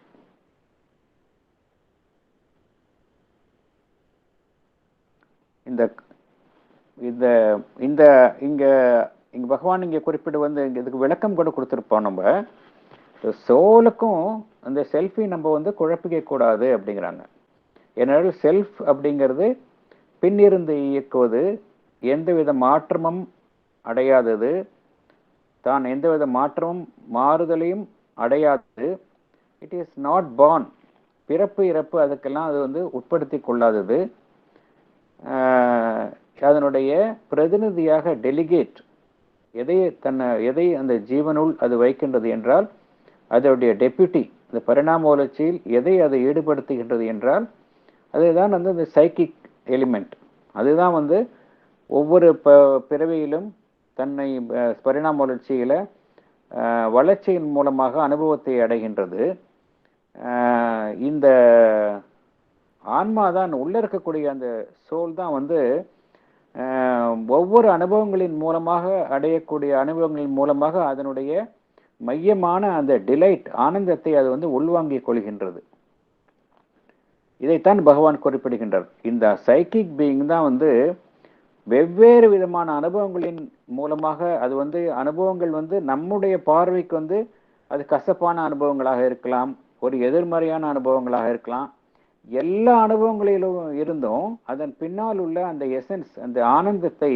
Speaker 3: இந்த இந்த இந்த இங்க இங்க பகவான் இங்க குறிப்பிட்டு வந்து இதுக்கு விளக்கம் கூட கொடுத்துருப்போம். நம்ம சோலுக்கும் அந்த செல்ஃபை நம்ம வந்து குழப்பிக்க கூடாது அப்படிங்கிறாங்க. ஏன்னா செல்ஃப் அப்படிங்கிறது பின்னிருந்து இயக்குவது, எந்தவித மாற்றமும் அடையாதது, தான் எந்தவித மாற்றமும் மாறுதலையும் அடையாதது. இட் இஸ் நாட் பார்ன், பிறப்பு இறப்பு அதுக்கெல்லாம் அது வந்து உட்படுத்தி கொள்ளாதது. அதனுடைய பிரதிநிதியாக டெலிகேட், எதை அந்த ஜீவனுள் அது வைக்கின்றது என்றால் அதனுடைய டெப்யூட்டி, இந்த பரிணாம வளர்ச்சியில் எதை அதை ஈடுபடுத்துகின்றது என்றால் அதுதான் வந்து இந்த சைக்கிக் எலிமெண்ட். அதுதான் வந்து ஒவ்வொரு பிறவியிலும் தன்னை பரிணாம வளர்ச்சியில வளர்ச்சியின் மூலமாக அனுபவத்தை அடைகின்றது. இந்த ஆன்மா தான் உள்ள இருக்கக்கூடிய அந்த சோல் தான் வந்து ஒவ்வொரு அனுபவங்களின் மூலமாக அடையக்கூடிய அனுபவங்களின் மூலமாக அதனுடைய மையமான அந்த டிலைட், ஆனந்தத்தை அது வந்து உள்வாங்கிக் கொள்கின்றது. இதைத்தான் பகவான் குறிப்பிடுகின்றார். இந்த சைக்கிக் பீயிங் தான் வந்து வெவ்வேறு விதமான அனுபவங்களின் மூலமாக அது வந்து அனுபவங்கள் வந்து நம்முடைய பார்வைக்கு வந்து அது கசப்பான அனுபவங்களாக இருக்கலாம், ஒரு எதிர்மறையான அனுபவங்களாக இருக்கலாம். எல்லா அனுபவங்களிலும் இருந்தும் அதன் பின்னால் உள்ள அந்த எசன்ஸ், அந்த ஆனந்தத்தை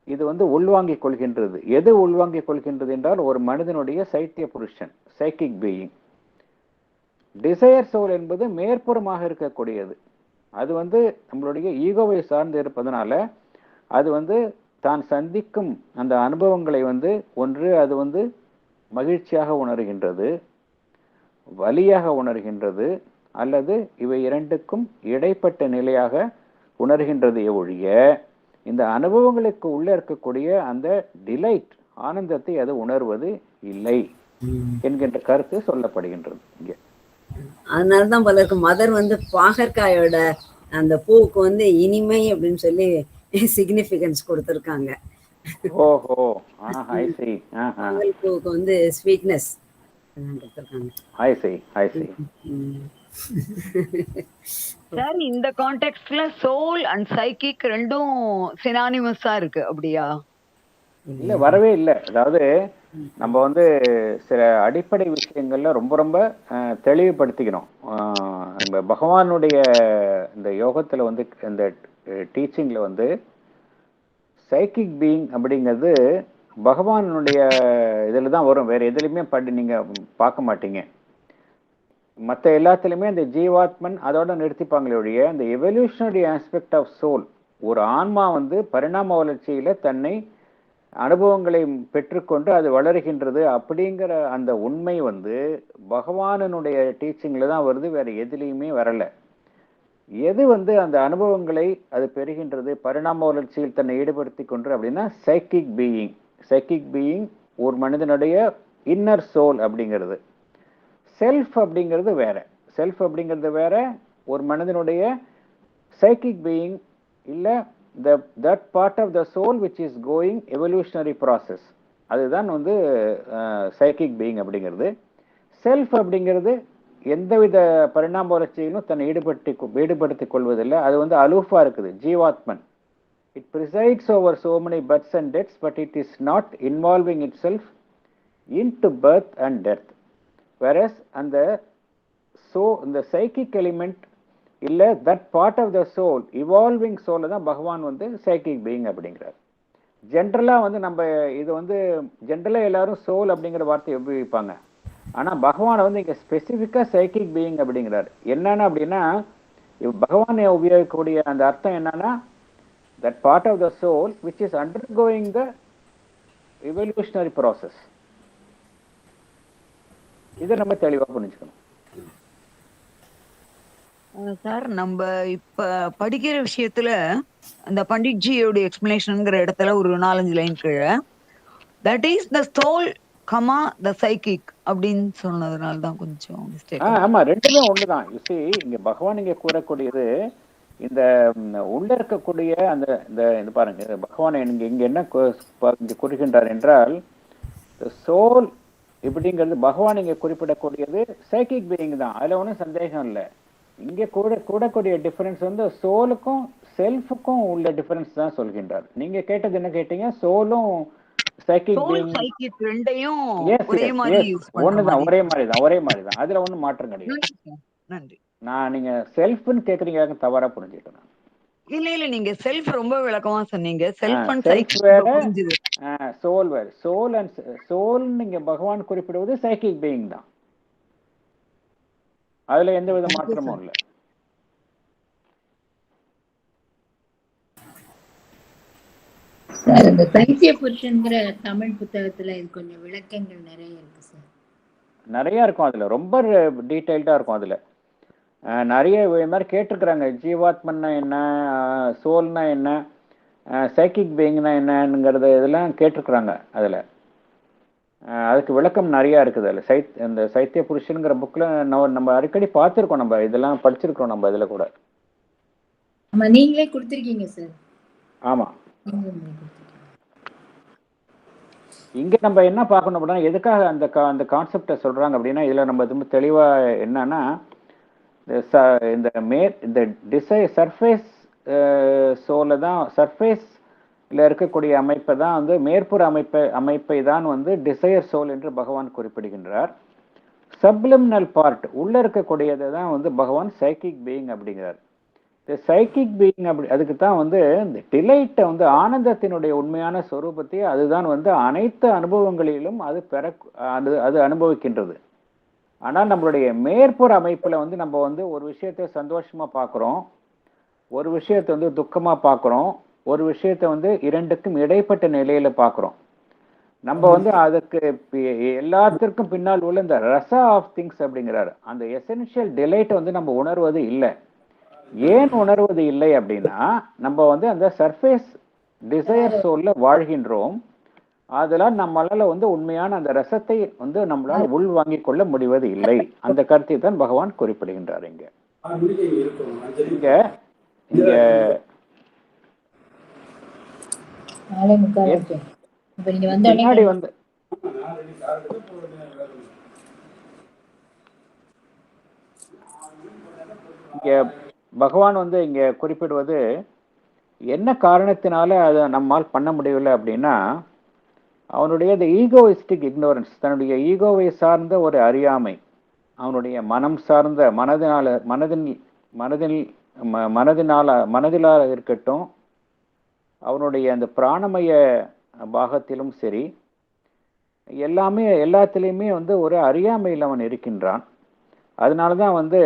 Speaker 3: இது வந்து உள்வாங்கிக் கொள்கின்றது. எது உள்வாங்கிக் கொள்கின்றது என்றால் ஒரு மனிதனுடைய சைத்திய புருஷன், சைக்கிக் பீயிங். டிசையர் சோல் என்பது மேற்புறமாக இருக்கக்கூடியது. அது வந்து நம்மளுடைய ஈகோவை சார்ந்து இருப்பதனால அது வந்து தான் சந்திக்கும் அந்த அனுபவங்களை வந்து ஒன்று அது வந்து மகிழ்ச்சியாக உணர்கின்றது, வலியாக உணர்கின்றது, அல்லது இவை இரண்டுக்கும் இடைப்பட்ட நிலையாக உணர்கின்றதை ஒழிய இந்த அனுபவங்களுக்கு உள்ள இருக்கக்கூடிய அந்த டிலைட், ஆனந்தத்தை அது உணர்வது இல்லை என்கின்ற கருத்து சொல்லப்படுகின்றது இங்கே.
Speaker 2: அதனாலதான் பலருக்கு மதர் வந்து பாகற்காயோட அந்த பூவுக்கு வந்து இனிமை அப்படின்னு சொல்லி சிக்னிபிகன்ஸ் கொடுத்திருக்காங்க.
Speaker 3: ஓஹோ, ஐ see.
Speaker 2: பூவுக்கு வந்து ஸ்வீட்னஸ் கொடுத்திருக்காங்க.
Speaker 3: ஐ see.
Speaker 7: சார், இந்த கான்டெக்ட்ல சோல் அண்ட் சைக்கிக் ரெண்டும் சினானிமஸா இருக்கு அப்படியா?
Speaker 3: இல்ல, வரவே இல்லை. அதாவது நம்ம வந்து சில அடிப்படை விஷயங்கள்ல ரொம்ப ரொம்ப தெளிவுபடுத்திக்கணும். நம்ம பகவானுடைய இந்த யோகத்துல வந்து இந்த டீச்சிங்ல வந்து சைக்கிக் பீயிங் அப்படிங்கிறது பகவானுடைய இதுல தான் வரும். வேற எதுலையுமே நீங்க பார்க்க மாட்டீங்க. மற்ற எல்லாத்துலயுமே இந்த ஜீவாத்மன் அதோட நிறுத்திப்பாங்களே ஒழிய இந்த எவல்யூஷனரி ஆஸ்பெக்ட் ஆஃப் சோல், ஒரு ஆன்மா வந்து பரிணாம வளர்ச்சியில தன்னை அனுபவங்களை பெற்றுக்கொண்டு அது வளர்கின்றது அப்படிங்கிற அந்த உண்மை வந்து பகவானுடைய டீச்சிங்ல தான் வருது, வேற எதுலையுமே வரல. எது வந்து அந்த அனுபவங்களை அது பெறுகின்றது, பரிணாம வளர்ச்சியில் தன்னை ஈடுபடுத்தி கொண்டு அப்படின்னா சைக்கிக் பீயிங். சைக்கிக் பீயிங் ஒரு மனிதனுடைய இன்னர் சோல் அப்படிங்கிறது. செல்ஃப் அப்படிங்கிறது வேற. செல்ஃப் அப்படிங்கிறது வேற, ஒரு மனிதனுடைய சைக்கிக் பீயிங் இல்ல that part of the soul which is going evolutionary process, அதுதான் வந்து சைக்கிக் பீயிங் அப்படிங்கிறது. செல்ஃப் அப்படிங்கிறது எந்தவித பரிணாம வளர்ச்சியிலும் தன்னை ஈடுபடுத்திக் கொள்வதில்லை. அது வந்து அலூஃபா இருக்குது, ஜீவாத்மன். It presides over so many births and deaths, but it is not involving itself into birth and death. Whereas அந்த இந்த சைக்கிக் எலிமெண்ட் இல்ல that part of the soul, evolving சோலை தான் பகவான் வந்து சைக்கிக் பீயிங் அப்படிங்கிறார். ஜென்ரலா வந்து நம்ம இது வந்து ஜென்ரலா எல்லாரும் சோல் அப்படிங்கிற வார்த்தையை உபயோகிப்பாங்க. ஆனா பகவான் வந்து இங்க ஸ்பெசிபிக்கா சைக்கிக் பீயிங் அப்படிங்கிறார். என்னன்னா அப்படின்னா பகவானை உபயோகிக்கக்கூடிய அந்த அர்த்தம் என்னன்னா that part of the soul which is undergoing the evolutionary process. இதை நம்ம தெளிவா புரிஞ்சுக்கணும்.
Speaker 7: சார் நம்ம இப்ப படிக்கிற விஷயத்துல அந்த பண்டிட்ஜியோட எக்ஸ்பிளனேஷன்ங்கிற இடத்துல ஒரு 4-5 லைன் கீழே that is the soul comma the psychic அப்படின்னு சொன்னதுனால தான் கொஞ்சம் மிஸ்டேக்.
Speaker 3: ஆமா, ரெண்டுமே ஒண்ணுதான். இங்க பகவான் இங்க கூறக்கூடியது இந்த உள்ள இருக்கக்கூடிய அந்த இந்த பாருங்க பகவான் இங்க என்ன கூறுகின்றார் என்றால் சோல் இப்படிங்கிறது பகவான் இங்க குறிப்பிடக்கூடியது சைக்கிக் பீயிங் தான். அதுல ஒன்றும் சந்தேகம் இல்லை. இங்க கூடக்கூடிய டிஃபரன்ஸ் வந்து சோலுக்கும் செல்ஃபுக்கும் உள்ள டிஃபரன்ஸ் தான் சொல்கின்றார். நீங்க கேட்டது என்ன கேட்டீங்க? சோலும் சைக்கிக் பீயிங்
Speaker 7: ரெண்டையும் ஒரே மாதிரி யூஸ்
Speaker 3: ஒண்ணுதான், ஒரே மாதிரி தான். அதுல ஒண்ணும் மாற்றம் கிடையாது.
Speaker 7: நன்றி.
Speaker 3: நான் நீங்க செல்ஃப்னு கேக்குறீங்க, தவறா புரிஞ்சுக்கிட்டேன்.
Speaker 7: இல்ல நீங்க செல்ஃப் ரொம்ப விளக்கமா சொன்னீங்க. செல்ஃப் அண்ட்
Speaker 3: செல்ஃப்
Speaker 7: சைக்கிக்
Speaker 3: வேற,
Speaker 7: புரிஞ்சுது.
Speaker 3: சோல் வேற. சோல் நீங்க பகவான் குறிப்பிடுவது சைக்கிக் பீயிங் தான். அதுல எந்த வித மாற்றமும் இல்லை.
Speaker 1: சார் இந்த சைத்திய புருஷன்கிற தமிழ் புத்தகத்துல இது கொஞ்சம் விளக்கங்கள் நிறைய இருக்கு சார். நிறைய
Speaker 3: இருக்கும், அதுல ரொம்ப டீடைல்டா இருக்கும். அதுல நிறைய மாதிரி கேட்டிருக்கிறாங்க. ஜீவாத்மன்னா என்ன, சோல்னா என்ன, சைக்கிக் பீயிங்னா என்னங்கிறது இதெல்லாம் கேட்டிருக்கிறாங்க. அதுல அதுக்கு விளக்கம் நிறைய இருக்குது. அதுல இந்த சைத்திய புருஷனுங்கிற புக்ல நம்ம அடிக்கடி பார்த்திருக்கோம். நம்ம இதெல்லாம் படிச்சிருக்கோம் நம்ம இதுல கூட.
Speaker 1: ஆமா, நீங்களே கொடுத்திருக்கீங்க சார்.
Speaker 3: ஆமா, இங்க நம்ம என்ன பார்க்கணும் அப்படின்னா எதுக்காக அந்த கான்செப்டை சொல்றாங்க அப்படின்னா இதுல நம்ம ரொம்ப தெளிவா என்னன்னா இந்த சர்ஃபேஸ் சோல தான், சர்ஃபேஸ்ல இருக்கக்கூடிய அமைப்பை தான் வந்து மேற்புற அமைப்பை தான் வந்து டிசையர் சோல் என்று பகவான் குறிப்பிடுகின்றார். சப்லிமினல் பார்ட் உள்ள இருக்கக்கூடியதை தான் வந்து பகவான் சைக்கிக் பீயிங் அப்படிங்கிறார். சைக்கிக் பீயிங் அப்படி அதுக்கு தான் வந்து இந்த டிலைட்டை வந்து ஆனந்தத்தினுடைய உண்மையான சொரூபத்தை அதுதான் வந்து அனைத்து அனுபவங்களிலும் அது அனுபவிக்கின்றது. ஆனால் நம்மளுடைய மேற்புற அமைப்புல வந்து நம்ம வந்து ஒரு விஷயத்தை சந்தோஷமா பார்க்குறோம், ஒரு விஷயத்தை வந்து துக்கமா பார்க்குறோம், ஒரு விஷயத்தை வந்து இரண்டுக்கும் இடைப்பட்ட நிலையில பார்க்குறோம். நம்ம வந்து அதுக்கு எல்லாத்திற்கும் பின்னால் உள்ள இந்த ரசா ஆஃப் திங்ஸ் அப்படிங்கிறாரு. அந்த எசென்ஷியல் டிலைட்டை வந்து நம்ம உணர்வது இல்லை. ஏன் உணர்வது இல்லை அப்படின்னா நம்ம வந்து அந்த சர்ஃபேஸ் டிசையர் சோல்ல வாழ்கின்றோம். அதெல்லாம் நம்மளால வந்து உண்மையான அந்த ரசத்தை வந்து நம்மளால உள் வாங்கிக் கொள்ள முடிவது இல்லை. அந்த கருத்தை தான் பகவான் குறிப்பிடுகின்றார். இங்க பின்னாடி வந்து இங்க பகவான் வந்து இங்க குறிப்பிடுவது என்ன காரணத்தினால அதை நம்மால் பண்ண முடியவில்லை அப்படின்னா அவனுடைய ஈகோயிஸ்டிக் இக்னோரன்ஸ், தன்னுடைய ஈகோவை சார்ந்த ஒரு அறியாமை, அவனுடைய மனம் சார்ந்த மனதினால இருக்கட்டும், அவனுடைய அந்த பிராணமய பாகத்திலும் சரி, எல்லாத்திலையுமே வந்து ஒரு அறியாமையில் அவன் இருக்கின்றான். அதனாலதான் வந்து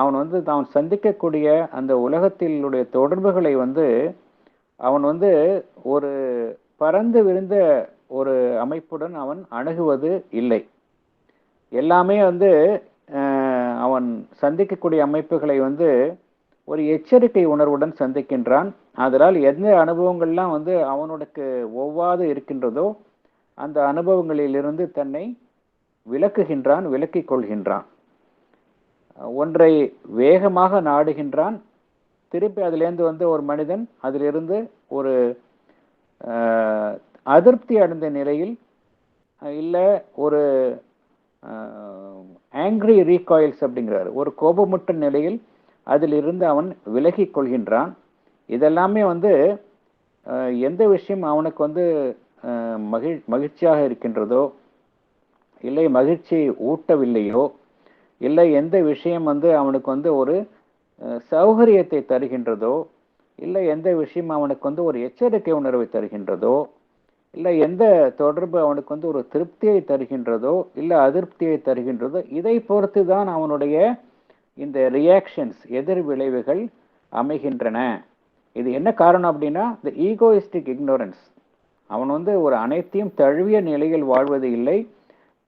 Speaker 3: அவன் சந்திக்கக்கூடிய அந்த உலகத்தினுடைய தொடர்புகளை வந்து அவன் வந்து ஒரு பரந்து விரிந்த ஒரு அமைப்புடன் அவன் அணுகுவது இல்லை. எல்லாமே வந்து அவன் சந்திக்கக்கூடிய அமைப்புகளை வந்து ஒரு எச்சரிக்கை உணர்வுடன் சந்திக்கின்றான். அதனால் எந்த அனுபவங்கள்லாம் வந்து அவனுக்கு ஒவ்வாது இருக்கின்றதோ அந்த அனுபவங்களிலிருந்து தன்னை விலக்கிக் கொள்கின்றான். ஒன்றை வேகமாக நாடுகின்றான், திருப்பி அதிலிருந்து வந்து ஒரு மனிதன் அதிலிருந்து ஒரு அதிருப்தி அடைந்த நிலையில் இல்லை ஒரு ஆங்கிரி ரீகாயில்ஸ் அப்படிங்கிறார், ஒரு கோபமுற்ற நிலையில் அதிலிருந்து அவன் விலகிக் கொள்கின்றான். இதெல்லாமே வந்து எந்த விஷயம் அவனுக்கு வந்து மகிழ்ச்சியாக இருக்கின்றதோ இல்லை மகிழ்ச்சியை ஊட்டவில்லையோ இல்லை எந்த விஷயம் வந்து அவனுக்கு வந்து ஒரு சௌகரியத்தை தருகின்றதோ இல்லை எந்த விஷயம் அவனுக்கு வந்து ஒரு எச்சரிக்கை உணர்வை தருகின்றதோ இல்லை எந்த தொடர்பு அவனுக்கு வந்து ஒரு திருப்தியை தருகின்றதோ இல்லை அதிருப்தியை தருகின்றதோ இதை பொறுத்து தான் அவனுடைய இந்த ரியாக்ஷன்ஸ் எதிர் விளைவுகள் அமைகின்றன. இது என்ன காரணம் அப்படின்னா இந்த ஈகோயிஸ்டிக் இக்னோரன்ஸ். அவன் வந்து ஒரு அனைத்தையும் தழுவிய நிலையில் வாழ்வது இல்லை,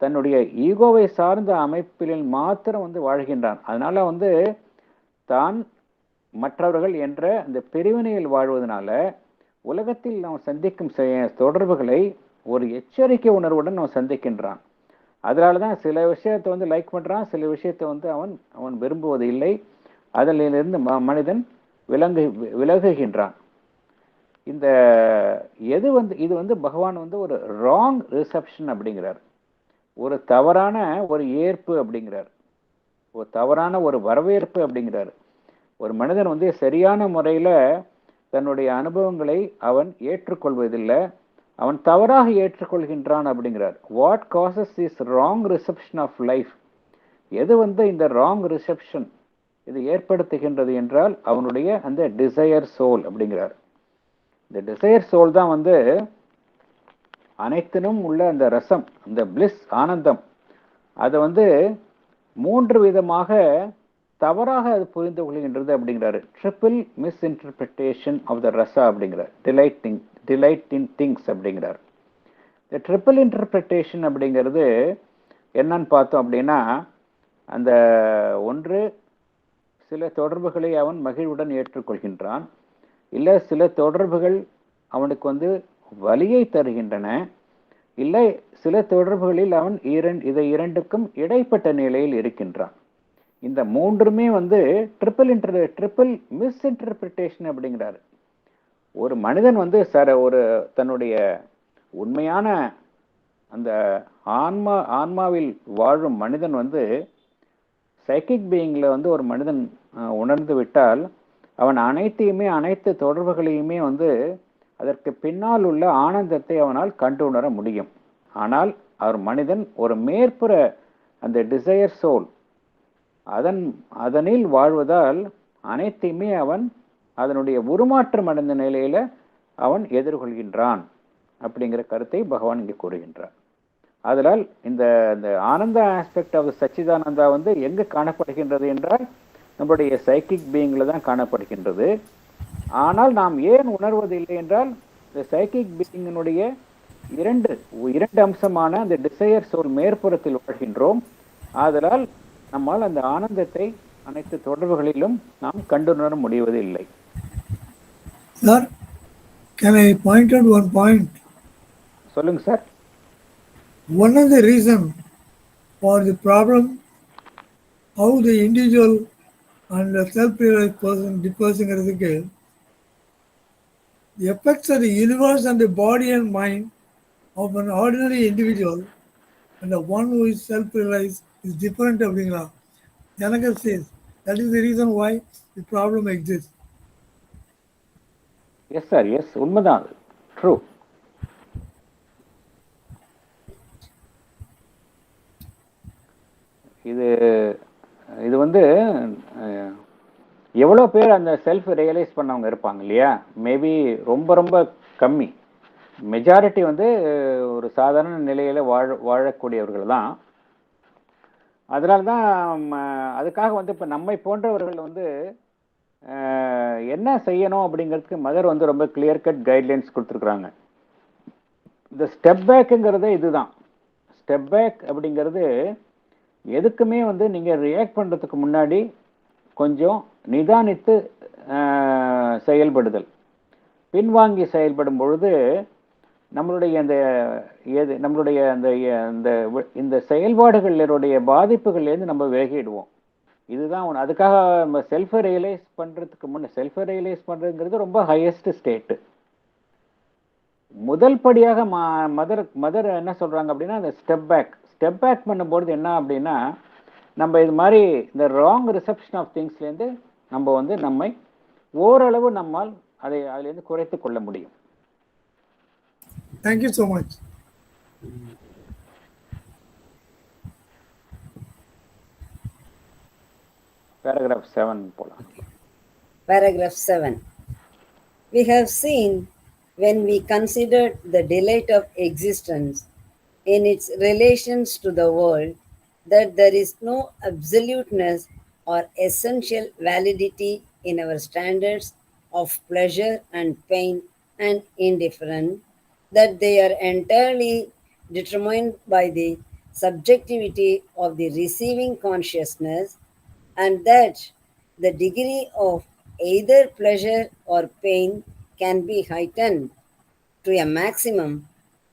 Speaker 3: தன்னுடைய ஈகோவை சார்ந்த அமைப்பில் மாத்திரம் வந்து வாழ்கின்றான். அதனால வந்து தான் மற்றவர்கள் என்ற அந்த பிரிவினையில் வாழ்வதனால உலகத்தில் நாம் சந்திக்கும் தொடர்புகளை ஒரு எச்சரிக்கை உணர்வுடன் அவன் சந்திக்கின்றான். அதனால தான் சில விஷயத்தை வந்து லைக் பண்ணுறான், சில விஷயத்தை வந்து அவன் விரும்புவது இல்லை. அதிலிருந்து மனிதன் விலகுகின்றான். இந்த இது வந்து பகவான் வந்து ஒரு ராங் ரிசப்ஷன் அப்படிங்கிறார், ஒரு தவறான ஒரு ஏற்பு அப்படிங்கிறார், ஒரு தவறான ஒரு வரவேற்பு அப்படிங்கிறார். ஒரு மனிதன் வந்து சரியான முறையில் தன்னுடைய அனுபவங்களை அவன் ஏற்றுக்கொள்வதில்லை, அவன் தவறாக ஏற்றுக்கொள்கின்றான் அப்படிங்கிறார். What causes this wrong reception of life? எது வந்து இந்த ராங் ரிசப்ஷன் இது ஏற்படுத்துகின்றது என்றால் அவனுடைய அந்த டிசையர் சோல் அப்படிங்கிறார். இந்த டிசையர் சோல் தான் வந்து அனைத்திலும் உள்ள அந்த ரசம், அந்த பிளிஸ் ஆனந்தம், அதை வந்து 3 விதமாக தவறாக அது புரிந்து கொள்கின்றது அப்படிங்கிறாரு. Triple miss interpretation of the rasa அப்படிங்கிறார். டிலைட் இன் திங்ஸ் அப்படிங்கிறார். இந்த ட்ரிபிள் இன்டர்பிரிட்டேஷன் அப்படிங்கிறது என்னன்னு பார்த்தோம் அப்படின்னா, அந்த ஒன்று சில தொடர்புகளை அவன் மகிழ்வுடன் ஏற்றுக்கொள்கின்றான், இல்லை சில தொடர்புகள் அவனுக்கு வந்து வலியை தருகின்றன, இல்லை சில தொடர்புகளில் அவன் இதை இரண்டுக்கும் இடைப்பட்ட நிலையில் இருக்கின்றான். இந்த மூன்றுமே வந்து ட்ரிபிள் மிஸ் இன்டர்பிரிட்டேஷன் அப்படிங்கிறாரு. ஒரு மனிதன் வந்து ஒரு தன்னுடைய உண்மையான அந்த ஆன்மாவில் வாழும் மனிதன் வந்து சைக்கிக் பீயிங்ல வந்து ஒரு மனிதன் உணர்ந்து விட்டால் அவன் அனைத்து தொடர்புகளையுமே வந்து அதற்கு பின்னால் உள்ள ஆனந்தத்தை அவனால் கண்டு உணர முடியும். ஆனால் அவர் மனிதன் ஒரு மேற்புற அந்த டிசையர் சோல் அதனில் வாழ்வதால் அனைத்தையுமே அவன் அதனுடைய உருமாற்றம் அடைந்த நிலையில அவன் எதிர்கொள்கின்றான் அப்படிங்கிற கருத்தை பகவான் இங்கே கூறுகின்றார். அதனால் இந்த ஆனந்த ஆஸ்பெக்ட் ஆஃப் சச்சிதானந்தா வந்து எங்கு காணப்படுகின்றது என்றால் நம்முடைய சைக்கிக் பீயிங்ல தான் காணப்படுகின்றது. ஆனால் நாம் ஏன் உணர்வதில்லை என்றால் இந்த சைக்கிக் பீயிங்கினுடைய இரண்டு அம்சமான அந்த டிசையர் சோல் மேற்புறத்தில் வாழ்கின்றோம். ஆதலால் நம்மால் அந்த ஆனந்தத்தை அனைத்து தொடர்புகளிலும் நாம் கண்டுணர முடிவதில்லை.
Speaker 5: Sir, can I point out one point?
Speaker 3: சொல்லுங்க sir.
Speaker 5: One of the reasons for the problem how the individual and the self-realized person differs the effects of the universe and the body and mind of an ordinary individual and the one who is self-realized is different. Janaka says that is the reason why the problem exists.
Speaker 3: Yes sir, yes, உண்மைதான், true. இது வந்து எவ்வளோ பேர் அந்த self realise பண்ணவங்க இருப்பாங்க இல்லையா? Maybe ரொம்ப ரொம்ப கம்மி. மெஜாரிட்டி வந்து ஒரு சாதாரண நிலையில் வாழக்கூடியவர்கள் தான். அதனால தான் அதுக்காக வந்து இப்போ நம்மை போன்றவர்கள் வந்து என்ன செய்யணும் அப்படிங்கிறதுக்கு மதர் வந்து ரொம்ப கிளியர் கட் கைட்லைன்ஸ் கொடுத்துருக்குறாங்க. இந்த ஸ்டெப் பேக்குங்கிறதே இதுதான். ஸ்டெப் பேக் அப்படிங்கிறது எதுக்குமே வந்து நீங்கள் ரியாக்ட் பண்ணுறதுக்கு முன்னாடி கொஞ்சம் நிதானித்து செயல்படுதல். பின்வாங்கி செயல்படும் பொழுது நம்மளுடைய இந்த செயல்பாடுகளுடைய பாதிப்புகள்லேருந்து நம்ம விலகிடுவோம். இதுதான் ஒன்று. அதுக்காக நம்ம செல்ஃபை ரியலைஸ் பண்ணுறதுக்கு செல்ஃபை ரியலைஸ் பண்ணுறதுங்கிறது ரொம்ப ஹையஸ்ட் ஸ்டேட்டு. முதல் படியாக மதர் என்ன சொல்கிறாங்க அப்படின்னா அந்த ஸ்டெப் பேக் பண்ணும்பொழுது என்ன அப்படின்னா நம்ம இது மாதிரி இந்த ராங் ரிசப்ஷன் ஆஃப் திங்ஸ்லேருந்து நம்ம வந்து நம்மை ஓரளவு நம்மால் அதிலேருந்து குறைத்து கொள்ள முடியும்.
Speaker 5: Thank you so much.
Speaker 3: Paragraph 7 போலாம்.
Speaker 2: Paragraph 7. We have seen when we consider the delight of existence in its relations to the world, that there is no absoluteness or essential validity in our standards of pleasure and pain and indifference, that they are entirely determined by the subjectivity of the receiving consciousness, and that the degree of either pleasure or pain can be heightened to a maximum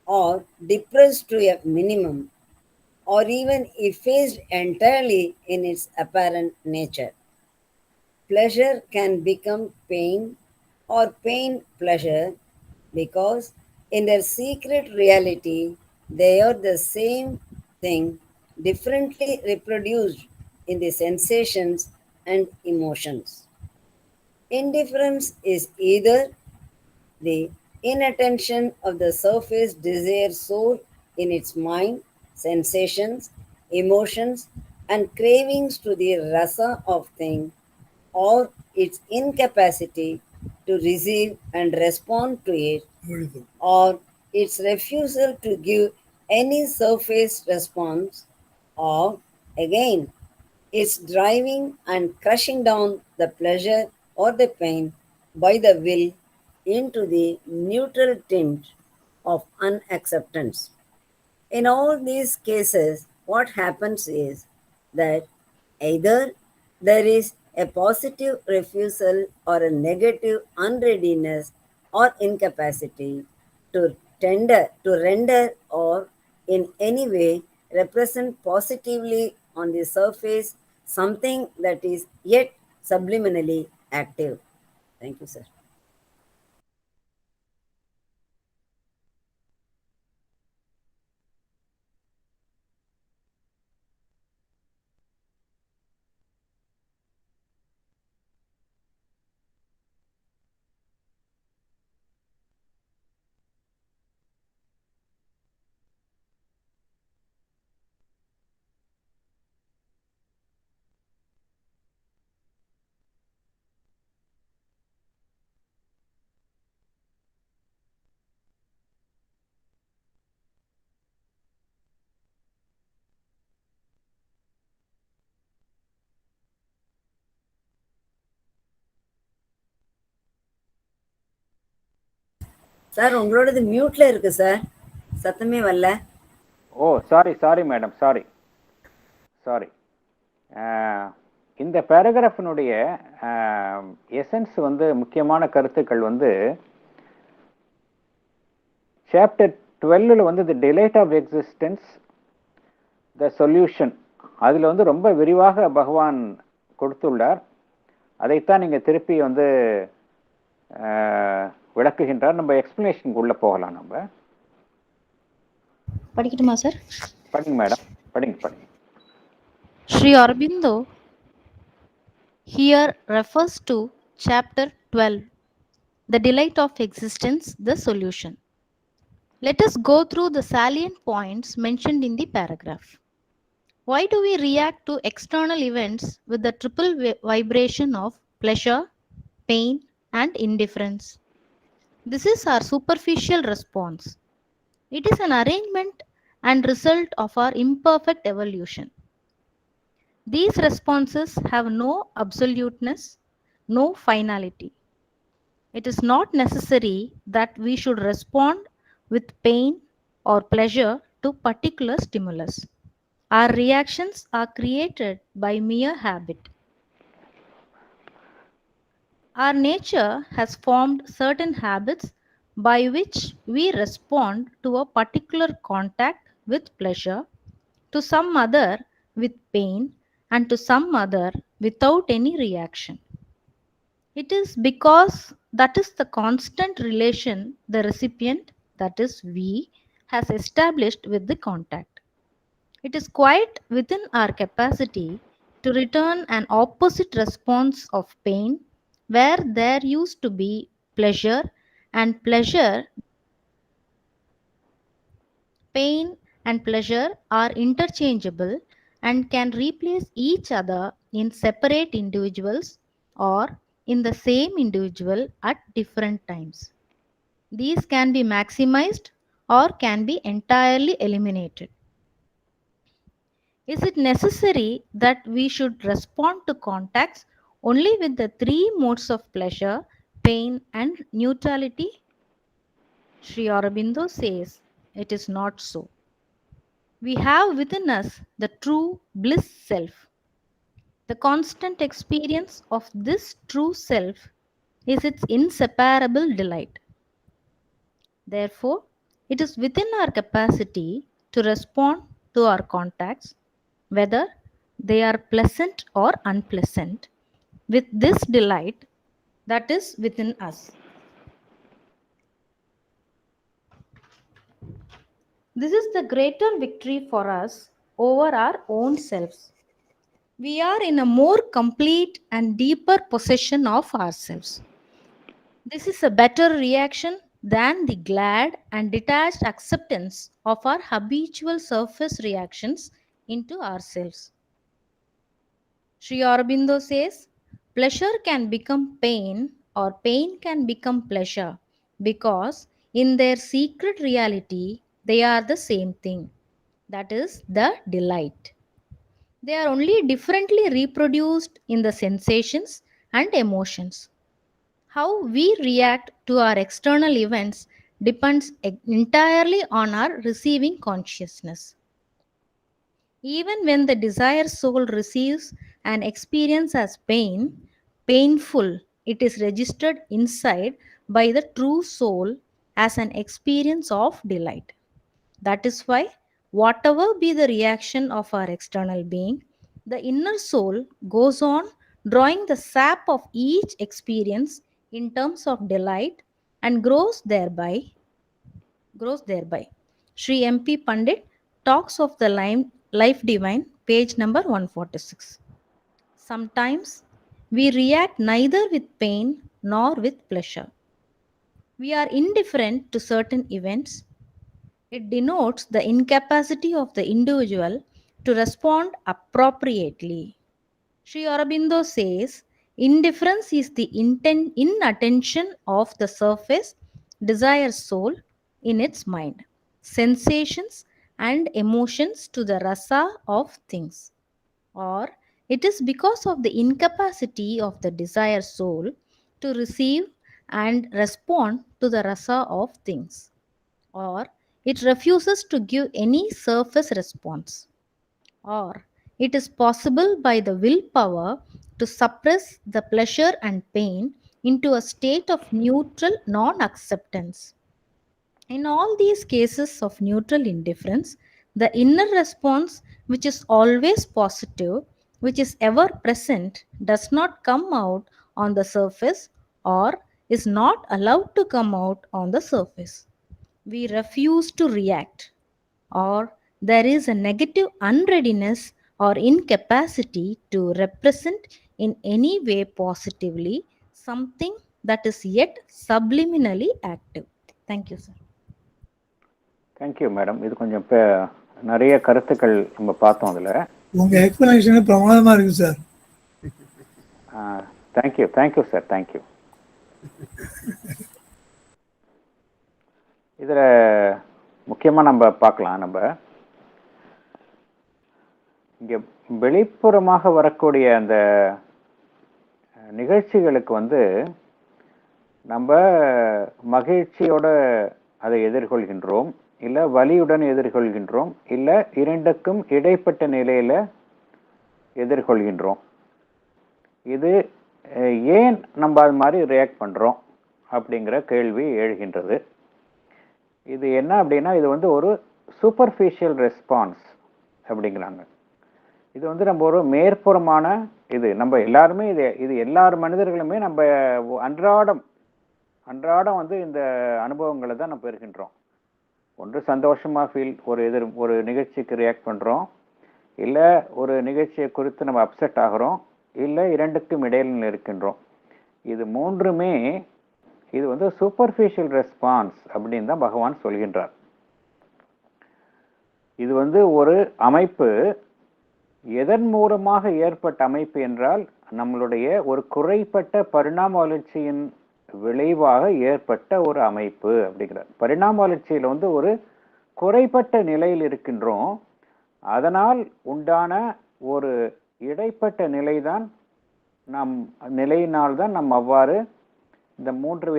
Speaker 2: or depressed to a minimum or even effaced entirely in its apparent nature. Pleasure can become pain or pain pleasure because in their secret reality they are the same thing differently reproduced in the sensations and emotions. Indifference is either the inattention of the surface desire soul in its mind, sensations, emotions, and cravings to the rasa of thing, or its incapacity to receive and respond to it,
Speaker 5: Beautiful.
Speaker 2: or its refusal to give any surface response, or again its driving and crushing down the pleasure or the pain by the will into the neutral tint of unacceptance. In all these cases, what happens is that either there is a positive refusal or a negative unreadiness or incapacity to render or in any way represent positively on the surface something that is yet subliminally active. Thank you, sir. Sir உங்களோடது மியூட்ல இருக்கு சார், சத்தமே வரல.
Speaker 3: Oh sorry sorry madam, sorry sorry. இந்த பேராகிராஃபினுடைய essence வந்து முக்கியமான கருத்துக்கள் வந்து சாப்டர் 12 வந்து the delight of existence the solution, அதில் வந்து ரொம்ப விரிவாக பகவான் கொடுத்துள்ளார். அதைத்தான் நீங்கள் திருப்பி வந்து விளக்குகின்றார். நம்ம எக்ஸ்பிளனேஷனுக்கு உள்ள போகலாம். நம்ம
Speaker 8: படிக்கட்டுமா சார்?
Speaker 3: படிங்க மேடம், படிங்க படிங்க.
Speaker 8: Sri Aurobindo here refers to chapter 12, the delight of existence, the solution. Let us go through the salient points mentioned in the paragraph. Why do we react to external events with the triple vibration of pleasure, pain, and indifference? This is our superficial response. It is an arrangement and result of our imperfect evolution. These responses have no absoluteness, no finality. It is not necessary that we should respond with pain or pleasure to particular stimulus. Our reactions are created by mere habit. Our nature has formed certain habits by which we respond to a particular contact with pleasure, to some other with pain, and to some other without any reaction. It is because that is the constant relation the recipient, that is we, has established with the contact. It is quite within our capacity to return an opposite response of pain where there used to be pleasure, and pain and pleasure are interchangeable and can replace each other in separate individuals or in the same individual at different times. These can be maximized or can be entirely eliminated. Is it necessary that we should respond to contacts only with the three modes of pleasure, pain, and neutrality? Sri Aurobindo says it is not so. We have within us the true bliss self. The constant experience of this true self is its inseparable delight. Therefore, it is within our capacity to respond to our contacts, whether they are pleasant or unpleasant, with this delight that is within us. This is the greater victory for us over our own selves. We are in a more complete and deeper possession of ourselves. This is a better reaction than the glad and detached acceptance of our habitual surface reactions into ourselves. Sri Aurobindo says, pleasure can become pain or pain can become pleasure because in their secret reality they are the same thing, that is, the delight. They are only differently reproduced in the sensations and emotions. How we react to our external events depends entirely on our receiving consciousness. Even when the desire soul receives an experience as painful, it is registered inside by the true soul as an experience of delight. That is why, whatever be the reaction of our external being, the inner soul goes on drawing the sap of each experience in terms of delight and grows thereby. Sri M.P. Pandit talks of the life divine, page number 146. Sometimes we react neither with pain nor with pleasure. We are indifferent to certain events. It denotes the incapacity of the individual to respond appropriately. Sri Aurobindo says indifference is the inattention of the surface desire soul in its mind, sensations, and emotions to the rasa of things. Or it is because of the incapacity of the desire soul to receive and respond to the rasa of things, or it refuses to give any surface response, or it is possible by the willpower to suppress the pleasure and pain into a state of neutral non acceptance. In all these cases of neutral indifference, the inner response, which is always positive, which is ever present, does not come out on the surface or is not allowed to come out on the surface. We refuse to react, or there is a negative unreadiness or incapacity to represent in any way positively something that is yet subliminally active. Thank you, sir.
Speaker 3: Thank you madam. இது கொஞ்சம் நிறைய கருத்துக்கள் நம்ம பார்த்தோம் அதில்.
Speaker 5: உங்கள் explanation பிரமாதமாக இருக்குது சார்.
Speaker 3: Thank you sir, thank you. இதில் முக்கியமாக நம்ம பார்க்கலாம், நம்ம இங்கே வெளிப்புறமாக வரக்கூடிய அந்த நிகழ்ச்சிகளுக்கு நம்ம மகிழ்ச்சியோட அதை எதிர்கொள்கின்றோம், இல்லை வலியுடன் எதிர்கொள்கின்றோம், இல்லை இரண்டுக்கும் இடைப்பட்ட நிலையில் எதிர்கொள்கின்றோம். இது ஏன் நம்ம அது மாதிரி ரியாக்ட் பண்ணுறோம் அப்படிங்கிற கேள்வி எழுகின்றது. இது என்ன அப்படின்னா, இது ஒரு சூப்பர்ஃபிஷியல் ரெஸ்பான்ஸ் அப்படிங்கிறாங்க. இது நம்ம ஒரு மேற்புறமான இது. நம்ம எல்லாருமே இது எல்லார் மனிதர்களுமே நம்ம அன்றாடம் இந்த அனுபவங்களை தான் நம்ம பெறுகின்றோம். ஒன்று சந்தோஷமாக ஒரு நிகழ்ச்சிக்கு ரியாக்ட் பண்ணுறோம், இல்லை ஒரு நிகழ்ச்சியை குறித்து நம்ம அப்செட் ஆகிறோம், இல்லை இரண்டுக்கும் இடையில் இருக்கின்றோம். இது மூன்றுமே இது சூப்பர்ஃபிஷியல் ரெஸ்பான்ஸ் அப்படின்னு தான் பகவான் சொல்கின்றார். இது ஒரு அமைப்பு. எதன் மூலமாக ஏற்பட்ட அமைப்பு என்றால், நம்மளுடைய ஒரு குறைப்பட்ட பரிணாம வளர்ச்சியின் விளைவாக ஏற்பட்ட ஒரு அமைப்பு அப்படிங்கிறார். பரிணாம வளர்ச்சியில் வந்து ஒரு குறைபட்ட நிலையில் இருக்கின்றோம். அதனால் உண்டான ஒரு இடைப்பட்ட நிலைதான் நிலையினால்தான் நாம் அவ்வாறு இந்த மூன்று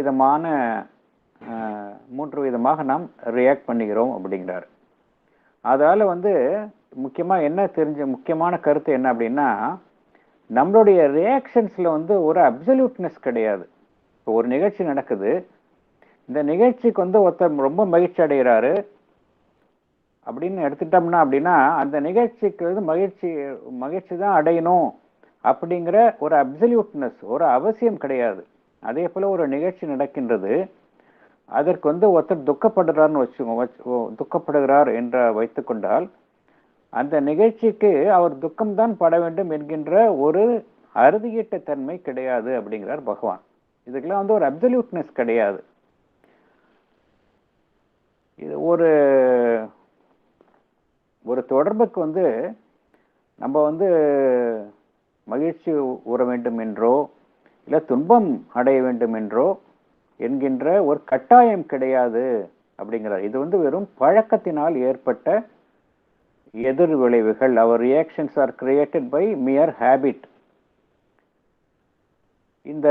Speaker 3: விதமாக நாம் ரியாக்ட் பண்ணுகிறோம் அப்படிங்கிறார். அதால வந்து முக்கியமான கருத்து என்ன அப்படின்னா, நம்மளுடைய ரியாக்ஷன்ஸ்ல வந்து ஒரு அப்சல்யூட்னஸ் கிடையாது. இப்போ ஒரு நிகழ்ச்சி நடக்குது, இந்த நிகழ்ச்சிக்கு வந்து ஒருத்தர் ரொம்ப மகிழ்ச்சி அடைகிறாரு அப்படின்னு எடுத்துட்டோம்னா, அப்படின்னா அந்த நிகழ்ச்சிக்கு வந்து மகிழ்ச்சி தான் அடையணும் அப்படிங்கிற ஒரு அப்சல்யூட்னஸ், ஒரு அவசியம் கிடையாது. அதே போல ஒரு நிகழ்ச்சி நடக்கின்றது, அதற்கு வந்து ஒருத்தர் துக்கப்படுகிறார் என்று வைத்துக்கொண்டால், அந்த நிகழ்ச்சிக்கு அவர் துக்கம்தான் பட வேண்டும் என்கின்ற ஒரு அறுதியிட்ட தன்மை கிடையாது அப்படிங்கிறார் பகவான். இதுக்கெல்லாம் வந்து ஒரு அப்சல்யூட்னஸ் கிடையாது. இது ஒரு தொடர்புக்கு வந்து நம்ம வந்து மகிழ்ச்சி உற வேண்டும் என்றோ இல்லை துன்பம் அடைய வேண்டும் என்றோ என்கின்ற ஒரு கட்டாயம் கிடையாது அப்படிங்கிறார். இது வந்து வெறும் பழக்கத்தினால் ஏற்பட்ட எதிர் விளைவுகள். Our reactions are created by mere habit. இந்த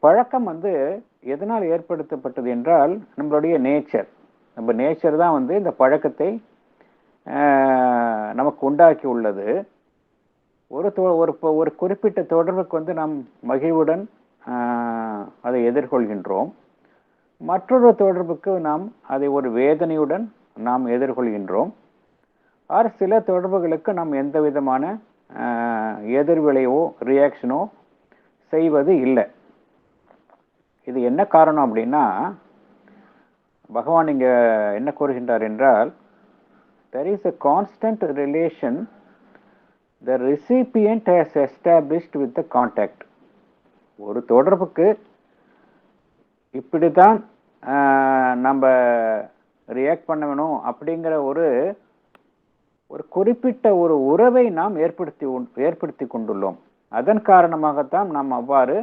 Speaker 3: பழக்கம் வந்து எதனால் ஏற்படுத்தப்பட்டது என்றால் நம்மளுடைய நேச்சர். நம்ம நேச்சர் தான் வந்து இந்த பழக்கத்தை நமக்கு உண்டாக்கி உள்ளது. ஒரு குறிப்பிட்ட தொடர்புக்கு வந்து நாம் மகிழ்வுடன் அதை எதிர்கொள்கின்றோம். மற்றொரு தொடர்புக்கு நாம் அதை ஒரு வேதனையுடன் நாம் எதிர்கொள்கின்றோம். சில தொடர்புகளுக்கு நாம் எந்த விதமான எதிர்விளைவோ ரியாக்ஷனோ செய்வது இல்லை. இது என்ன காரணம் அப்படின்னா, பகவான் இங்க என்ன கூறுகின்றார் என்றால், there is a constant relation the recipient has established with the contact. ஒரு தொடர்புக்கு இப்படித்தான் நம்ம ரியாக்ட் பண்ண வேணும் அப்படிங்கிற ஒரு குறிப்பிட்ட ஒரு உறவை நாம் ஏற்படுத்தி கொண்டுள்ளோம். அதன் காரணமாகத்தான் நாம் அவ்வாறு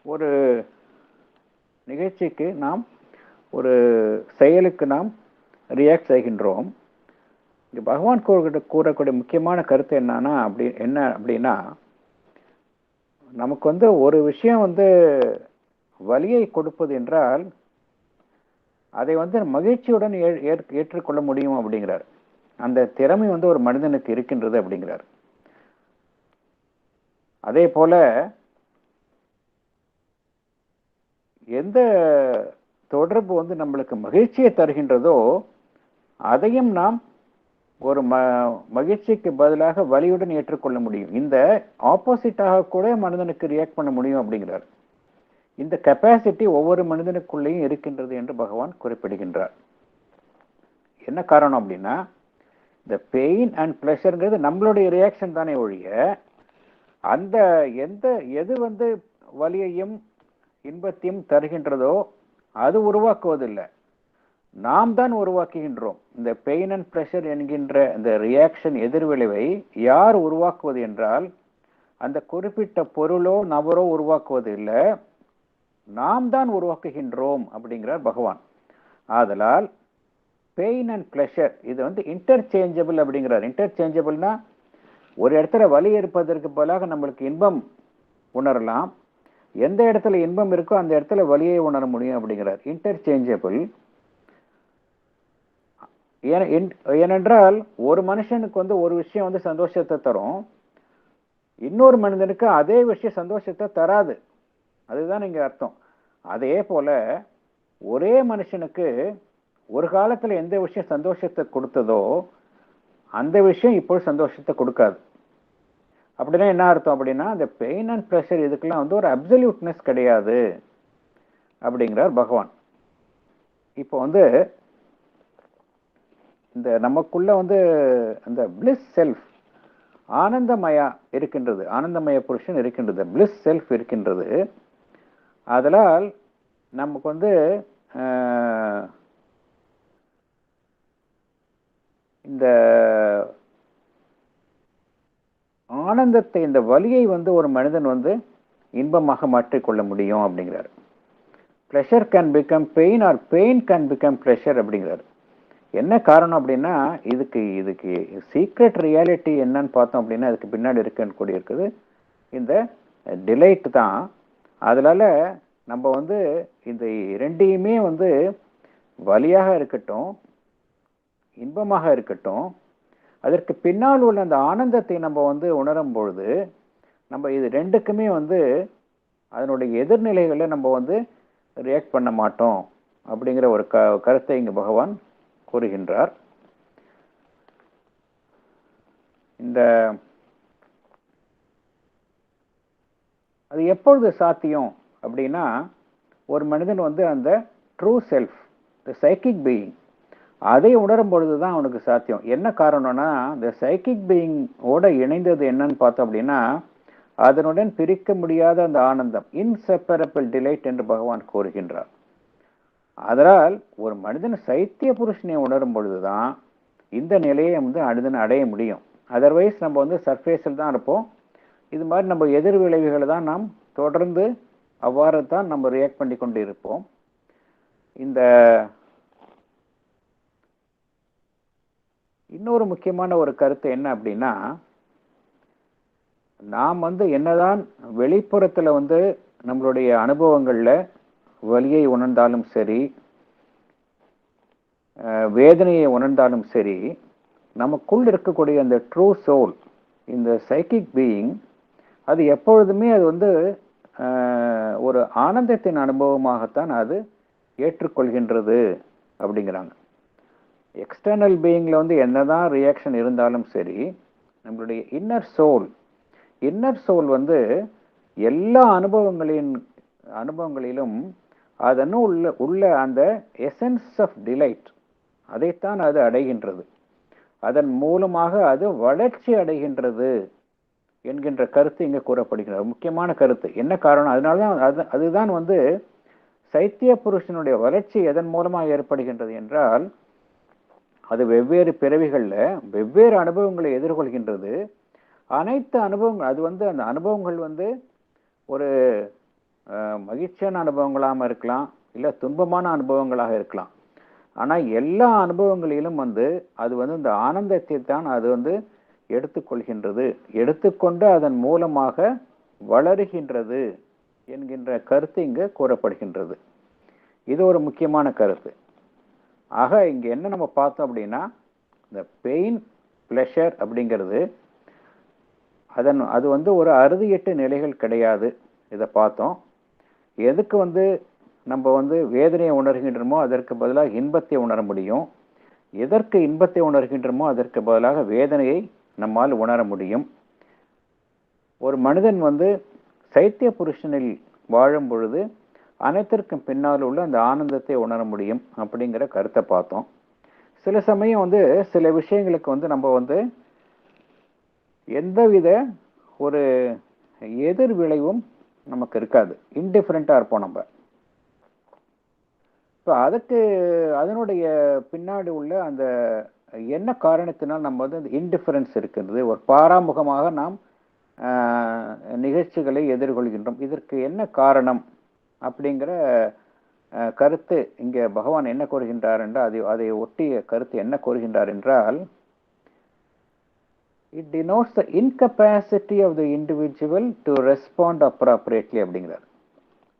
Speaker 3: ஒரு நிகழ்ச்சிக்கு நாம் ஒரு செயலுக்கு நாம் ரியாக்ட் செய்கின்றோம். பகவான் கூறக்கூடிய முக்கியமான கருத்து என்ன அப்படின்னா, நமக்கு வந்து ஒரு விஷயம் வந்து வலியை கொடுப்பது என்றால் அதை வந்து மகிழ்ச்சியுடன் ஏற்றுக்கொள்ள முடியும் அப்படிங்கிறார். அந்த திறமை வந்து ஒரு மனிதனுக்கு இருக்கின்றது அப்படிங்கிறார். அதே போல எந்த தொடர்பு வந்து நம்மளுக்கு மகிழ்ச்சியை தருகின்றதோ அதையும் நாம் ஒரு மகிழ்ச்சிக்கு பதிலாக வலியுடன் ஏற்றுக்கொள்ள முடியும். இந்த ஆப்போசிட்டாக கூட மனிதனுக்கு ரியாக்ட் பண்ண முடியும் அப்படிங்கிறார். இந்த கெப்பாசிட்டி ஒவ்வொரு மனிதனுக்குள்ளேயும் இருக்கின்றது என்று பகவான் குறிப்பிடுகின்றார். என்ன காரணம் அப்படின்னா, இந்த பெயின் அண்ட் பிளஷர்ங்கிறது நம்மளுடைய ரியாக்ஷன் தானே ஒழிய, அந்த எது வந்து வலியையும் இன்பத்தையும் தருகின்றதோ அது உருவாக்குவதில்லை, நாம் தான் உருவாக்குகின்றோம். இந்த பெயின் அண்ட் பிளஷர் என்கின்ற இந்த ரியாக்ஷன் எதிர்விளைவை யார் உருவாக்குவது என்றால், அந்த குறிப்பிட்ட பொருளோ நபரோ உருவாக்குவது இல்லை, நாம் தான் உருவாக்குகின்றோம் அப்படிங்கிறார் பகவான். ஆதலால் பெயின் அண்ட் பிளஷர் இது வந்து இன்டர்சேஞ்சபிள் அப்படிங்கிறார். இன்டர்சேஞ்சபிள்னா ஒரு இடத்துல வலி இருப்பதற்கு பதிலாக நம்மளுக்கு இன்பம் உணரலாம், எந்த இடத்துல இன்பம் இருக்கோ அந்த இடத்துல வலியை உணர முடியும் அப்படிங்கிறார். இன்டர்சேஞ்சபிள். ஏனென்றால் ஒரு மனுஷனுக்கு வந்து ஒரு விஷயம் வந்து சந்தோஷத்தை தரும், இன்னொரு மனிதனுக்கு அதே விஷயம் சந்தோஷத்தை தராது. அதுதான் இங்க அர்த்தம். அதே போல ஒரே மனுஷனுக்கு ஒரு காலத்துல எந்த விஷயம் சந்தோஷத்தை கொடுத்ததோ அந்த விஷயம் இப்போ சந்தோஷத்தை கொடுக்காது. அப்படின்னா என்ன அர்த்தம் அப்படின்னா, இந்த பெயின் அண்ட் ப்ரெஷர் இதுக்கெல்லாம் வந்து ஒரு அப்சல்யூட்னஸ் கிடையாது அப்படிங்கிறார் பகவான். இப்போ வந்து இந்த நமக்குள்ள வந்து இந்த பிளிஸ் செல்ஃப், ஆனந்தமயா இருக்கின்றது, ஆனந்தமய புருஷன் இருக்கின்றது, பிளிஸ் செல்ஃப் இருக்கின்றது. அதனால் நமக்கு வந்து இந்த ஆனந்தத்தை, இந்த வலியை வந்து ஒரு மனிதன் வந்து இன்பமாக மாற்றிக்கொள்ள முடியும் அப்படிங்கிறார். Pleasure can become pain R pain can become pleasure அப்படிங்கிறார். என்ன காரணம் அப்படின்னா இதுக்கு சீக்ரெட் ரியாலிட்டி என்னன்னு பார்த்தோம் அப்படின்னா அதுக்கு பின்னாடி இருக்கக்கூடிய இருக்குது இந்த டிலைட் தான். அதனால நம்ம வந்து இந்த இரண்டையுமே வந்து வலியாக இருக்கட்டும் இன்பமாக இருக்கட்டும் அதற்கு பின்னால் உள்ள அந்த ஆனந்தத்தை நம்ம வந்து உணரும் பொழுது நம்ம இது ரெண்டுக்குமே வந்து அதனுடைய எதிர்நிலைகளை நம்ம வந்து ரியாக்ட் பண்ண மாட்டோம் அப்படிங்கிற ஒரு கருத்தை இங்கு பகவான் கூறுகின்றார். இந்த அது எப்பொழுது சாத்தியம் அப்படின்னா ஒரு மனிதன் வந்து அந்த ட்ரூ செல்ஃப் த சைக்கிக் பீயிங் அதை உணரும் பொழுது தான் அவனுக்கு சாத்தியம். என்ன காரணம்னா இந்த சைக்கிக் பீயிங் ஓட இணைந்தது என்னன்னு பார்த்தோம் அப்படின்னா அதனுடன் பிரிக்க முடியாத அந்த ஆனந்தம் இன்செப்பரபிள் டிலைட் என்று பகவான் கூறுகின்றார். அதனால் ஒரு மனிதன் சைத்திய புருஷனை உணரும் பொழுதுதான் இந்த நிலையை வந்து மனிதன் அடைய முடியும். அதர்வைஸ் நம்ம வந்து சர்ஃபேஸில் தான் இருப்போம். இது மாதிரி நம்ம எதிர் விளைவுகளை தான் நாம் தொடர்ந்து அவ்வாறு தான் நம்ம ரியாக்ட் பண்ணி கொண்டு இருப்போம். இந்த இன்னொரு முக்கியமான ஒரு கருத்து என்ன அப்படின்னா நாம் வந்து என்னதான் வெளிப்புறத்துல வந்து நம்மளுடைய அனுபவங்கள்ல வலியை உணர்ந்தாலும் சரி வேதனையை உணர்ந்தாலும் சரி நமக்குள் இருக்கக்கூடிய அந்த ட்ரூ சோல் இந்த சைக்கிக் பீயிங் அது எப்பொழுதுமே அது வந்து ஒரு ஆனந்தத்தின் அனுபவமாகத்தான் அது ஏற்றுக்கொள்கின்றது அப்படிங்கிறாங்க. எக்ஸ்டர்னல் பீயிங்ல வந்து என்னதான் ரியாக்ஷன் இருந்தாலும் சரி நம்மளுடைய இன்னர் சோல் வந்து எல்லா அனுபவங்களிலும் அதனும் உள்ள அந்த எசன்ஸ் ஆஃப் டிலைட் அதைத்தான் அது அடைகின்றது. அதன் மூலமாக அது வளர்ச்சி அடைகின்றது என்கின்ற கருத்து இங்கே கூறப்படுகிறது. முக்கியமான கருத்து. என்ன காரணம்? அதனால்தான் அதுதான் வந்து சைத்திய புருஷனுடைய வளர்ச்சி எதன் மூலமாக ஏற்படுகின்றது என்றால் அது வெவ்வேறு பிறவிகளில் வெவ்வேறு அனுபவங்களை எதிர்கொள்கின்றது. அனைத்து அனுபவங்கள் அது வந்து அந்த அனுபவங்கள் வந்து ஒரு மகிழ்ச்சியான அனுபவங்களாக இருக்கலாம் இல்லை துன்பமான அனுபவங்களாக இருக்கலாம். ஆனால் எல்லா அனுபவங்களிலும் வந்து அது வந்து இந்த ஆனந்தத்தை தான் அது வந்து எடுத்துக்கொள்கின்றது, எடுத்துக்கொண்டு அதன் மூலமாக வளருகின்றது என்கின்ற கருத்து இங்கு கூறப்படுகின்றது. இது ஒரு முக்கியமான கருத்து. ஆக இங்க என்ன நம்ம பார்த்தோம் அப்படின்னா இந்த பெயின் பிளஷர் அப்படிங்கிறது அது வந்து ஒரு அறுதியெட்டு நிலைகள் கிடையாது. இதை பார்த்தோம். எதுக்கு வந்து நம்ம வந்து வேதனையை உணர்கின்றோமோ அதற்கு பதிலாக இன்பத்தை உணர முடியும். எதற்கு இன்பத்தை உணர்கின்றோமோ அதற்கு பதிலாக வேதனையை நம்மால் உணர முடியும். ஒரு மனிதன் வந்து சைத்திய புருஷனில் வாழும் பொழுது அனைத்திற்கும் பின்னால் உள்ள அந்த ஆனந்தத்தை உணர முடியும் அப்படிங்கிற கருத்தை பார்த்தோம். சில சமயம் வந்து சில விஷயங்களுக்கு வந்து நம்ம வந்து எந்தவித ஒரு எதிர் விளைவும் நமக்கு இருக்காது, இன்டிஃபரெண்டா இருப்போம் நம்ம. இப்போ அதனுடைய பின்னாடி உள்ள அந்த என்ன காரணத்தினால் நம்ம வந்து இன்டிஃபரன்ஸ் இருக்கிறது, ஒரு பாராமுகமாக நாம் நிகழ்ச்சிகளை எதிர்கொள்கின்றோம். இதற்கு என்ன காரணம் அப்படிங்கிற கருத்து இங்கே பகவான் என்ன கூறுகின்றார் என்றால் அதை ஒட்டிய கருத்து என்ன கூறுகின்றார் என்றால் it denotes the incapacity of the individual to respond appropriately அப்படிங்கிறார்.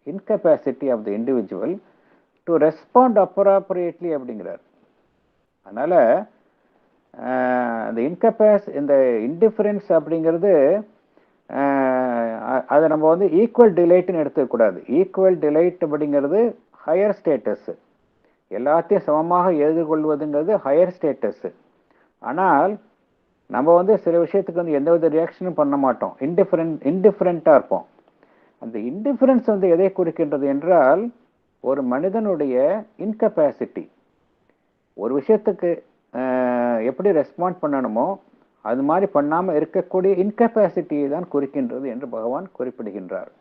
Speaker 3: incapacity of the individual to respond appropriately அப்படிங்கிறார். அதனால இந்த இன்டிஃபரன்ஸ் அப்படிங்கிறது அதை நம்ம வந்து ஈக்குவல் டிலைட்னு எடுத்துக்கூடாது. ஈக்குவல் டிலைட் அப்படிங்கிறது ஹையர் ஸ்டேட்டஸ், எல்லாத்தையும் சமமாக எதிர்கொள்வதுங்கிறது ஹையர் ஸ்டேட்டஸ். ஆனால் நம்ம வந்து சில விஷயத்துக்கு வந்து எந்தவித ரியாக்ஷனும் பண்ண மாட்டோம், இன்டிஃபரெண்ட்டாக இருப்போம். அந்த இன்டிஃபரன்ஸ் வந்து எதை குறிக்கின்றது என்றால் ஒரு மனிதனுடைய இன்கெப்பாசிட்டி, ஒரு விஷயத்துக்கு எப்படி ரெஸ்பாண்ட் பண்ணணுமோ அது மாதிரி பண்ணாமல் இருக்கக்கூடிய இன்கெப்பாசிட்டியை தான் குறிக்கின்றது என்று பகவான் குறிப்பிடுகின்றார்.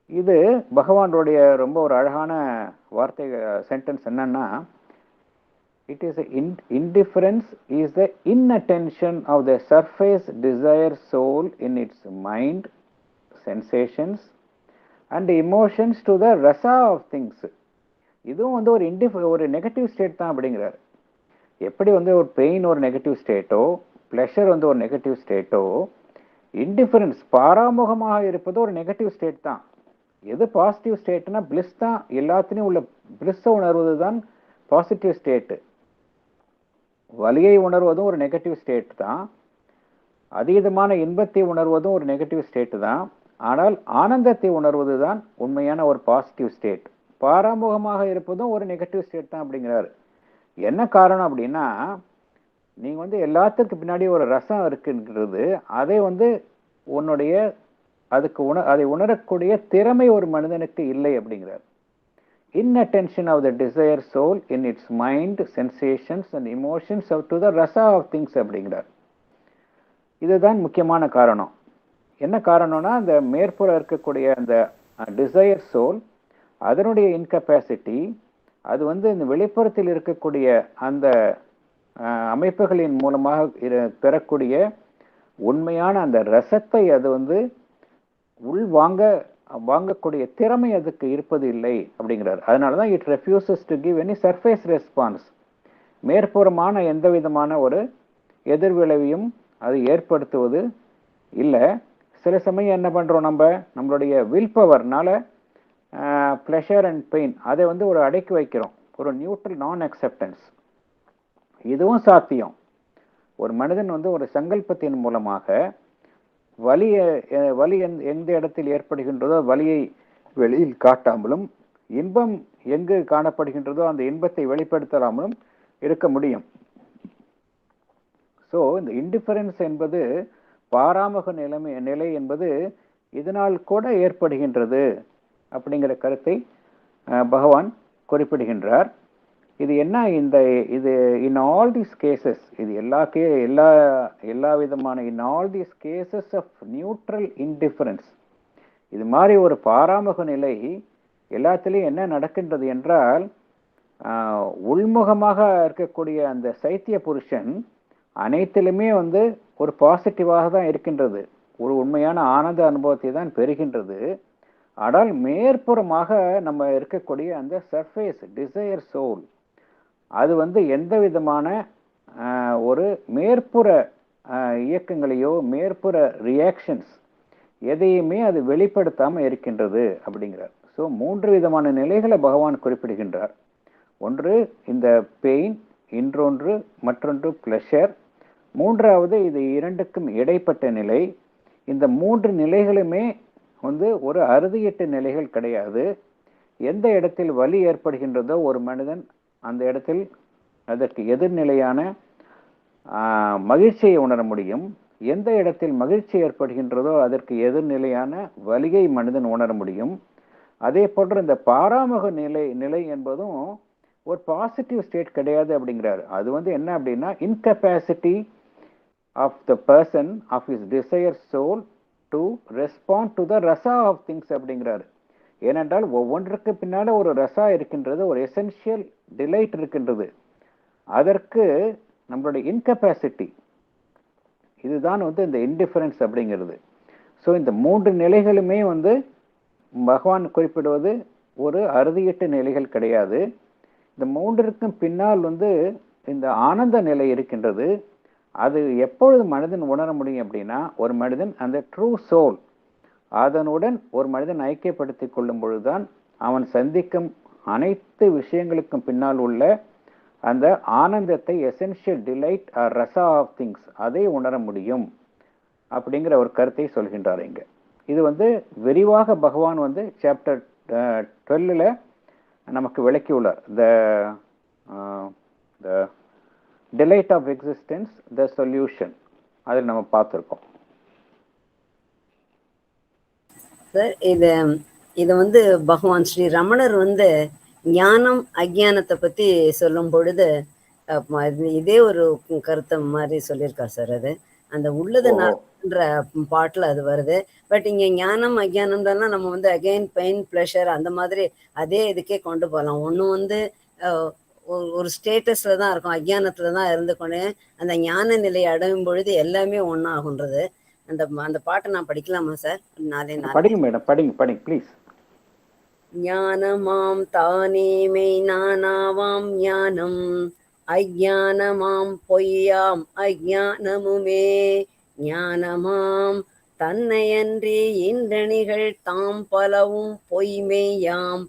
Speaker 3: இது பகவானுடைய ரொம்ப ஒரு அழகான வார்த்தை சென்டென்ஸ் என்னன்னா, it is indifference is the inattention of the surface desire soul in its mind, sensations and emotions to the rasa of things. இதுவும் வந்து ஒரு நெகட்டிவ் ஸ்டேட் தான் அப்படிங்கிறார். எப்படி வந்து ஒரு பெயின் ஒரு நெகட்டிவ் ஸ்டேட்டோ, ப்ளஷர் வந்து ஒரு நெகட்டிவ் ஸ்டேட்டோ, இன்டிஃபரன்ஸ் பாராமுகமாக இருப்பது ஒரு நெகட்டிவ் ஸ்டேட் தான். எது பாசிட்டிவ் ஸ்டேட்னா பிளிஸ் தான். எல்லாத்திலையும் உள்ள பிளிஸ்ஸை உணர்வது தான் பாசிட்டிவ் ஸ்டேட்டு. வலியை உணர்வதும் ஒரு நெகட்டிவ் ஸ்டேட் தான். அதீதமான இன்பத்தை உணர்வதும் ஒரு நெகட்டிவ் ஸ்டேட்டு தான். ஆனால் ஆனந்தத்தை உணர்வது தான் உண்மையான ஒரு பாசிட்டிவ் ஸ்டேட். பாராமுகமாக இருப்பதும் ஒரு நெகட்டிவ் ஸ்டேட் தான் அப்படிங்கிறாரு. என்ன காரணம் அப்படின்னா, நீங்கள் வந்து எல்லாத்துக்கு பின்னாடி ஒரு ரசம் இருக்குங்கிறது, அதை வந்து உன்னுடைய அதை உணரக்கூடிய திறமை ஒரு மனிதனுக்கு இல்லை அப்படிங்கிறார். Inattention of the desire soul in its mind, sensations and emotions to the rasa of things அப்படிங்கிறார். இதுதான் முக்கியமான காரணம். என்ன காரணம்னா, அந்த மேற்புற இருக்கக்கூடிய அந்த டிசையர் சோல், அதனுடைய இன்கெப்பாசிட்டி, அது வந்து இந்த வெளிப்புறத்தில் இருக்கக்கூடிய அந்த அமைப்புகளின் மூலமாக பெறக்கூடிய உண்மையான அந்த ரசத்தை அது வந்து வாங்கக்கூடிய திறமை அதுக்கு இருப்பது இல்லை அப்படிங்கிறார். அதனாலதான் it refuses to give any surface response. மேற்புறமான எந்த விதமான ஒரு எதிர்விளைவையும் அது ஏற்படுத்துவது இல்லை. சில சமயம் என்ன பண்றோம், நம்மளுடைய வில் பவர்னால ப்ளஷர் அண்ட் பெயின் அதை வந்து ஒரு அடக்கி வைக்கிறோம், ஒரு நியூட்ரல் நான் அக்செப்டன்ஸ். இதுவும் சாத்தியம். ஒரு மனிதன் வந்து ஒரு சங்கல்பத்தின் மூலமாக வலி எந்த இடத்தில் ஏற்படுகின்றதோ வலியை வெளியில் காட்டாமலும், இன்பம் எங்கு காணப்படுகின்றதோ அந்த இன்பத்தை வெளிப்படுத்தாமலும் இருக்க முடியும். ஸோ இந்த இன்டிஃபரன்ஸ் என்பது பாராமுக நிலை என்பது இதனால் கூட ஏற்படுகின்றது அப்படிங்கிற கருத்தை பகவான் குறிப்பிடுகின்றார். இது என்ன, இது இன் ஆல் தீஸ் கேசஸ், இது எல்லா விதமான in all these cases of neutral indifference, இது மாதிரி ஒரு பாராமுக நிலை எல்லாத்திலையும் என்ன நடக்கின்றது என்றால், உள்முகமாக இருக்கக்கூடிய அந்த சைத்திய புருஷன் அனைத்திலுமே வந்து ஒரு பாசிட்டிவாக தான் இருக்கின்றது, ஒரு உண்மையான ஆனந்த அனுபவத்தை தான் பெறுகின்றது. ஆனால் மேற்புறமாக நம்ம இருக்கக்கூடிய அந்த சர்ஃபேஸ் டிசையர் சோல், அது வந்து எந்த விதமான ஒரு மேற்புற இயக்கங்களையோ மேற்புற ரியாக்ஷன்ஸ் எதையுமே அது வெளிப்படுத்தாமல் இருக்கின்றது அப்படிங்கிறார். ஸோ 3 விதமான நிலைகளை பகவான் குறிப்பிடுகின்றார். ஒன்று இந்த பெயின், இன்னொன்று மற்றொன்று ப்ளஷர், மூன்றாவது இது இரண்டுக்கும் இடைப்பட்ட நிலை. இந்த 3 நிலைகளுமே வந்து ஒரு அறுதியிட்ட நிலைகள் கிடையாது. எந்த இடத்தில் வலி ஏற்படுகின்றதோ ஒரு மனிதன் அந்த இடத்தில் அதற்கு எதிர்நிலையான மகிழ்ச்சியை உணர முடியும். எந்த இடத்தில் மகிழ்ச்சி ஏற்படுகின்றதோ அதற்கு எதிர்நிலையான வலியை மனிதன் உணர முடியும். அதே போன்று இந்த பாராமுக நிலை என்பதும் ஒரு பாசிட்டிவ் ஸ்டேட் கிடையாது அப்படிங்கிறாரு. அது வந்து என்ன அப்படின்னா, incapacity of the person of his desire soul to respond to the rasa of things அப்படிங்கிறாரு. ஏனென்றால் ஒவ்வொன்றுக்கு பின்னால ஒரு ரசா இருக்கின்றது, ஒரு எசென்ஷியல் டிலைட் இருக்கின்றது. அதற்கு நம்மளுடைய இன்கெப்பாசிட்டி, இதுதான் வந்து இந்த இன்டிஃபரன்ஸ் அப்படிங்கிறது. ஸோ இந்த 3 நிலைகளுமே வந்து பகவான் குறிப்பிடுவது ஒரு அறுதியிட்ட நிலைகள் கிடையாது. இந்த 3ற்கும் பின்னால் வந்து இந்த ஆனந்த நிலை இருக்கின்றது. அது எப்பொழுது மனிதன் உணர முடியும் அப்படின்னா, ஒரு மனிதன் அந்த ட்ரூ சோல் அதனுடன் ஒரு மனிதன் ஐக்கியப்படுத்திக் கொள்ளும் பொழுதுதான் அவன் சந்திக்கும் அனைத்து விஷயங்களுக்கும் பின்னால் உள்ள அந்த ஆனந்தத்தை, essential delight or rasa of things, அதை உணர முடியும் அப்படிங்கிற ஒரு கருத்தை சொல்கின்றார் இங்க. இது வந்து விரிவாக பகவான் வந்து சாப்டர் 12 நமக்கு விளக்கியுள்ளார். The delight of existence, the solution, அதில் நம்ம பார்த்துருக்கோம்.
Speaker 2: சார், இதை வந்து பகவான் ஸ்ரீ ரமணர் வந்து ஞானம் அஜ்ஞானத்தை பற்றி சொல்லும் பொழுது இதே ஒரு கருத்தை மாதிரி சொல்லியிருக்கார் சார். அது அந்த உள்ளது நான்ன்ற பாட்டில் அது வருது. பட் இங்கே ஞானம் அஜ்ஞானம்லாம் நம்ம வந்து அகெயின் பெயின் ப்ளஷர் அந்த மாதிரி அதே இதுக்கே கொண்டு போகலாம். ஒன்றும் வந்து ஒரு ஸ்டேட்டஸில் தான் இருக்கும், அஜ்ஞானத்தில் தான் இருந்து கொண்டு அந்த ஞான நிலையை அடையும் பொழுது எல்லாமே ஒன்றாகுன்றது. அந்த அந்த பாட்டை நான் படிக்கலாமா சார்?
Speaker 3: படிங்க மேடம், படிங்க ப்ளீஸ்.
Speaker 2: ஞானமாம் தானே மெய் நானாவாம் ஞானம், அஜானமாம் பொய்யாம் அஜானமுமே ஞானமாம் தன்னையன்றி இன்றணிகள் தாம் பலவும் பொய்மெய்யாம்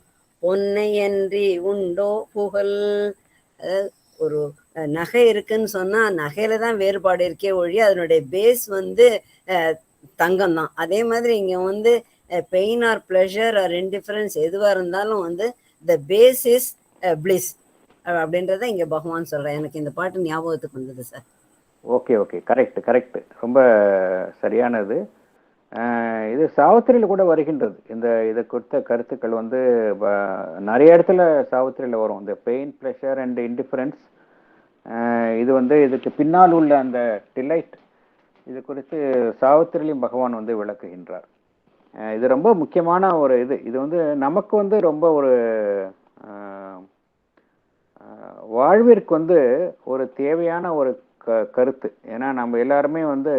Speaker 2: பொன்னையன்றி உண்டோ புகழ். ஒரு நகை இருக்குன்னு சொன்னா நகையில தான் வேறுபாடு இருக்கே ஒழிய அதனுடைய பேஸ் வந்து தங்கம் தான். அதே மாதிரி இங்க வந்து pain or pleasure or indifference எதுவாக இருந்தாலும் வந்து த பேஸ் இஸ் பிளிஸ் அப்படின்றத இங்க பகவான் சொல்றேன். எனக்கு இந்த பாட்டு ஞாபகத்துக்கு வந்தது சார்.
Speaker 3: ஓகே கரெக்ட், ரொம்ப சரியானது. இது சாவித்திரியில் கூட வருகின்றது. இதை கொடுத்த கருத்துக்கள் வந்து நிறைய இடத்துல சாவித்திரியில் வரும். இந்த பெயின், ப்ளஷர் அண்ட் இன்டிஃபரன்ஸ், இது வந்து இதுக்கு பின்னால் உள்ள அந்த டிலைட், இது குறித்து சாவித்திரியிலும் பகவான் வந்து விளக்குகின்றார். இது ரொம்ப முக்கியமான ஒரு இது வந்து நமக்கு வந்து ரொம்ப ஒரு வாழ்விற்கு வந்து ஒரு தேவையான ஒரு கருத்து. ஏன்னா நம்ம எல்லாருமே வந்து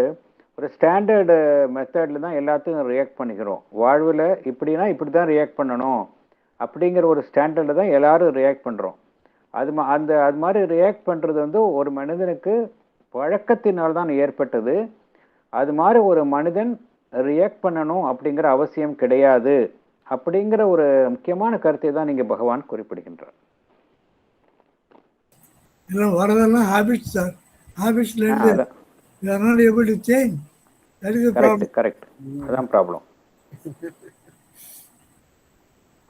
Speaker 3: ஒரு ஸ்டாண்டர்டு மெத்தடில் தான் எல்லாத்தையும் ரியாக்ட் பண்ணிக்கிறோம். வாழ்வில் இப்படின்னா இப்படி தான் ரியாக்ட் பண்ணணும் அப்படிங்கிற ஒரு ஸ்டாண்டர்டில் தான் எல்லாரும் ரியாக்ட் பண்ணுறோம். அது மாதிரி ரியாக்ட் பண்ணுறது வந்து ஒரு மனிதனுக்கு பழக்கத்தினால் தான் ஏற்பட்டது. அது மாதிரி ஒரு மனிதன் ரியாக்ட் பண்ணணும் அப்படிங்கிற அவசியம் கிடையாது அப்படிங்கிற ஒரு முக்கியமான கருத்தை தான் நீங்க பகவான் குறிப்பிடுகின்றார்.
Speaker 5: வரதெல்லாம் ஹாபிட்ஸ் சார். ஹாபிட்ஸ்ல இருந்து we are not able to change. That is the problem.
Speaker 3: Correct.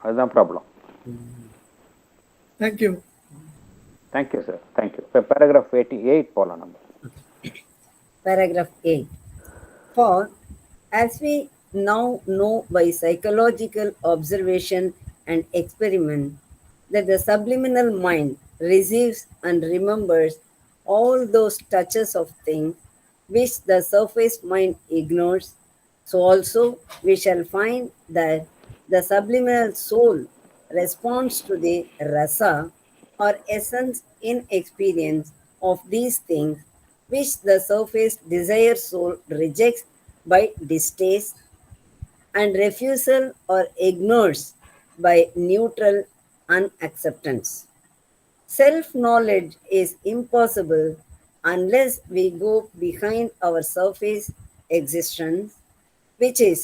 Speaker 3: அதுதான் problem.
Speaker 5: Thank you.
Speaker 3: Thank you sir. Thank you. Paragraph 88 போலாம் நம்ம.
Speaker 2: Paragraph 8. For as we now know by psychological observation and experiment that the subliminal mind receives and remembers all those touches of things which the surface mind ignores, so also we shall find that the subliminal soul responds to the rasa or essence in experience of these things which the surface desire soul rejects by distaste and refusal or ignores by neutral unacceptance. Self-knowledge is impossible unless we go behind our surface existence, which is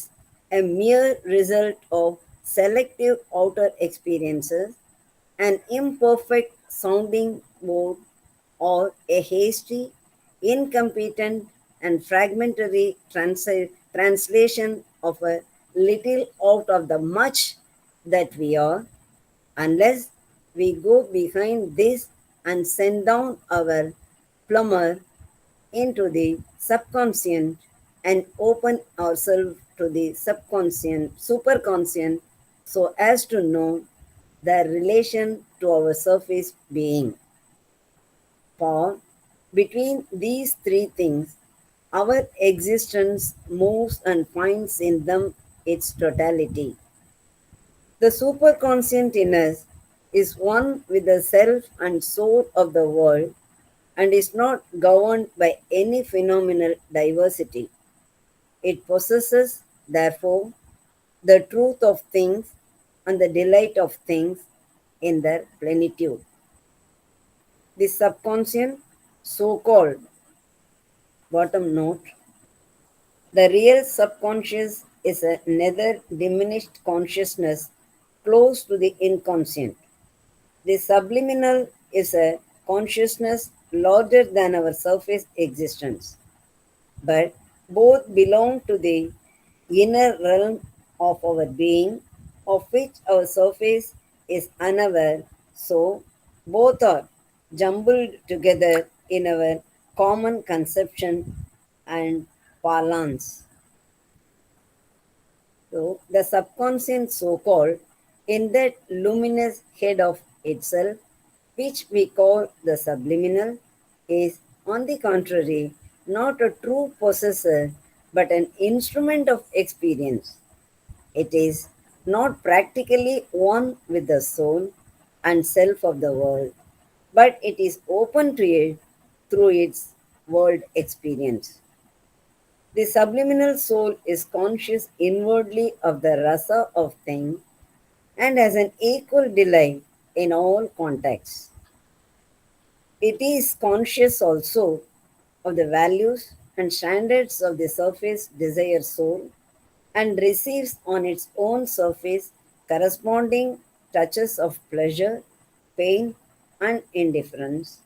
Speaker 2: a mere result of selective outer experiences, an imperfect sounding board, or a hasty, incompetent, and fragmentary translation of a little out of the much that we are, unless we go behind this and send down our plumber into the subconscient and open ourselves to the subconscient, superconscient, so as to know their relation to our surface being. For between these three things, our existence moves and finds in them its totality. The superconscient in us is one with the self and soul of the world and is not governed by any phenomenal diversity. It possesses, therefore, the truth of things and the delight of things in their plenitude. The subconscient, so-called, bottom note, the real subconscious is a nether diminished consciousness close to the inconscient. The subliminal is a consciousness larger than our surface existence. But both belong to the inner realm of our being, of which our surface is unaware, so both are jumbled together in our common conception and parlance. So the subconscient, so-called, in that luminous head of itself, which we call the subliminal, is, on the contrary, not a true possessor, but an instrument of experience. It is not practically one with the soul and self of the world, but it is open to it through its world experience. The subliminal soul is conscious inwardly of the rasa of things and has an equal delight in all contexts. It is conscious also of the values and standards of the surface desire soul and receives on its own surface corresponding touches of pleasure, pain, and indifference,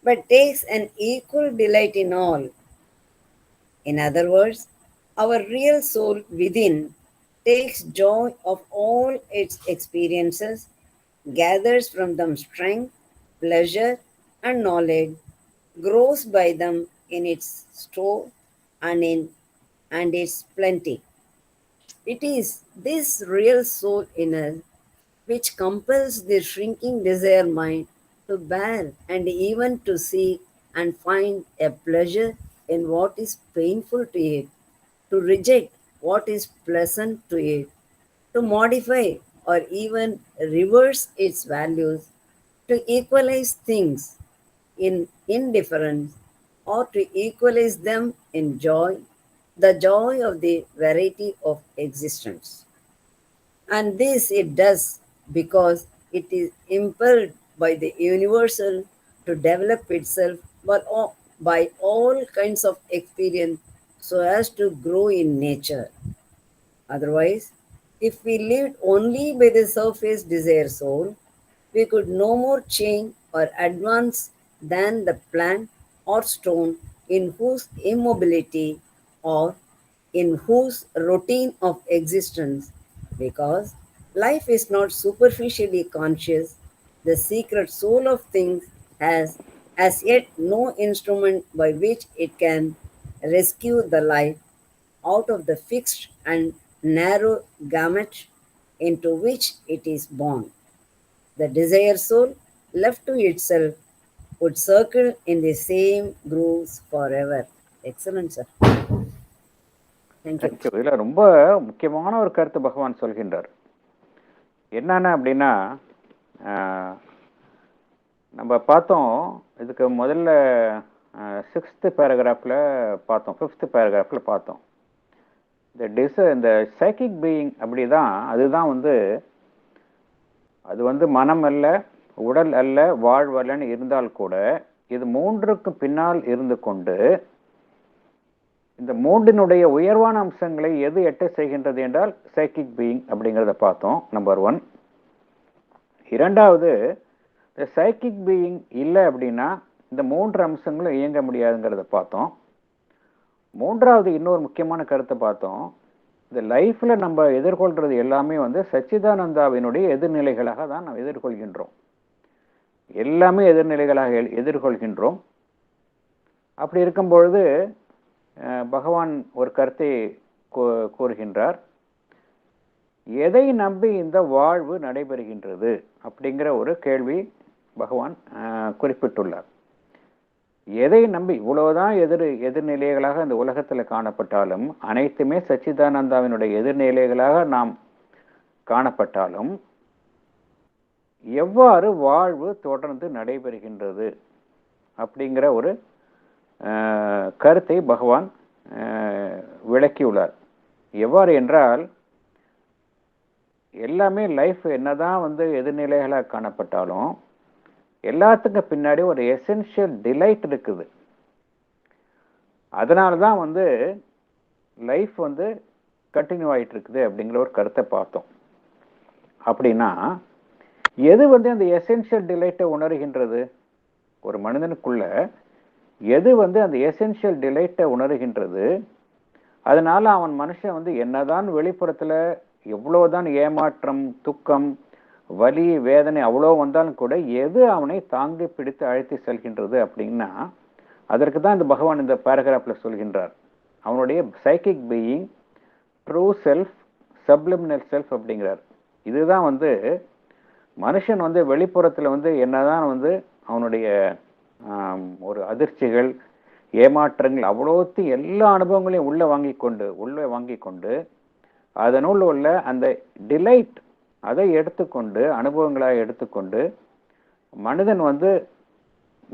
Speaker 2: but takes an equal delight in all. In other words, our real soul within takes joy of all its experiences, gathers from them strength, pleasure, and knowledge, grows by them in its store and its plenty. It is this real soul in us which compels the shrinking desire mind to bear and even to seek and find a pleasure in what is painful to it, to reject what is pleasant to it, to modify or even reverse its values, to equalize things in indifference, or to equalize them in joy, the joy of the variety of existence. And this it does because it is impelled by the universal to develop itself by all kinds of experience so as to grow in nature. Otherwise, if we lived only by the surface desire soul, we could no more change or advance than the plant or stone in whose immobility or in whose routine of existence, because life is not superficially conscious, the secret soul of things has as yet no instrument by which it can rescue the life out of the fixed and narrow gamut into which it is born. The desire soul, left to itself, would circle in the same grooves forever. Excellent, sir. Thank you.
Speaker 3: Thank you. இதில் ரொம்ப முக்கியமான ஒரு கருத்து பகவான் சொல்கின்றார். என்னென்ன அப்படின்னா, நம்ம பார்த்தோம் இதுக்கு முதல்ல 6th பேராகிராஃபில் பார்த்தோம், 5th பேராகிராஃபில் பார்த்தோம். இந்த சைக்கிக் பீயிங் அப்படி தான், அதுதான் அது மனம் அல்ல, உடல் அல்ல, வாழ்வல்லன்னு இருந்தால் கூட இது மூன்றுக்கு பின்னால் இருந்து கொண்டு இந்த மூன்றினுடைய உயர்வான அம்சங்களை எது எட்ட செய்கின்றது என்றால் சைக்கிக் பீயிங் அப்படிங்கிறத பார்த்தோம். நம்பர் 1. இரண்டாவது, இந்த சைக்கிக் பீயிங் இல்லை அப்படின்னா இந்த மூன்று அம்சங்களும் இயங்க முடியாதுங்கிறத பார்த்தோம். மூன்றாவது இன்னொரு முக்கியமான கருத்தை பார்த்தோம். இந்த லைஃப்பில் நம்ம எதிர்கொள்கிறது எல்லாமே சச்சிதானந்தாவினுடைய எதிர்நிலைகளாக தான் நாம் எதிர்கொள்கின்றோம். எல்லாமே எதிர்நிலைகளாக எதிர்கொள்கின்றோம். அப்படி இருக்கும்பொழுது பகவான் ஒரு கருத்தை கூறுகின்றார். எதை நம்பி இந்த வாழ்வு நடைபெறுகின்றது அப்படிங்கிற ஒரு கேள்வி பகவான் குறிப்பிட்டுள்ளார். எதை நம்பி இவ்வளவுதான் எதிர்நிலைகளாக இந்த உலகத்தில் காணப்பட்டாலும், அனைத்துமே சச்சிதானந்தாவினுடைய எதிர்நிலைகளாக நாம் காணப்பட்டாலும், எவ்வாறு வாழ்வு தொடர்ந்து நடைபெறுகின்றது அப்படிங்கிற ஒரு கருத்தை பகவான் விளக்கியுள்ளார். எவ்வாறு என்றால், எல்லாமே லைஃப் என்னதான் எதிர்நிலைகளாக காணப்பட்டாலும் எல்லாத்துக்கும் பின்னாடி ஒரு எசென்ஷியல் டிலைட் இருக்குது. அதனால தான் லைஃப் கண்டினியூ ஆகிட்டு இருக்குது அப்படிங்கிற ஒரு கருத்தை பார்த்தோம். அப்படின்னா எது அந்த எசென்ஷியல் டிலைட்டை உணர்கின்றது? ஒரு மனிதனுக்குள்ள எது அந்த எசென்ஷியல் டிலைட்டை உணர்கின்றது? அதனால அவன் மனுஷன் என்னதான் வெளிப்புறத்தில் எவ்வளவுதான் ஏமாற்றம், துக்கம், வலி, வேதனை அவ்வளோ வந்தாலும் கூட எது அவனை தாங்கி பிடித்து அழைத்து செல்கின்றது அப்படின்னா அதற்கு தான் இந்த பகவான் இந்த பேராகிராஃபில் சொல்கின்றார். அவனுடைய psychic being, true self, subliminal self அப்படிங்கிறார். இதுதான் மனுஷன் வெளிப்புறத்தில் என்னதான் அவனுடைய ஒரு அதிர்ச்சிகள், ஏமாற்றங்கள் அவ்வளோத்தையும் எல்லா அனுபவங்களையும் உள்ளே வாங்கி கொண்டு அதனுள் உள்ள அந்த டிலைட் அதை எடுத்துக்கொண்டு அனுபவங்களாக எடுத்துக்கொண்டு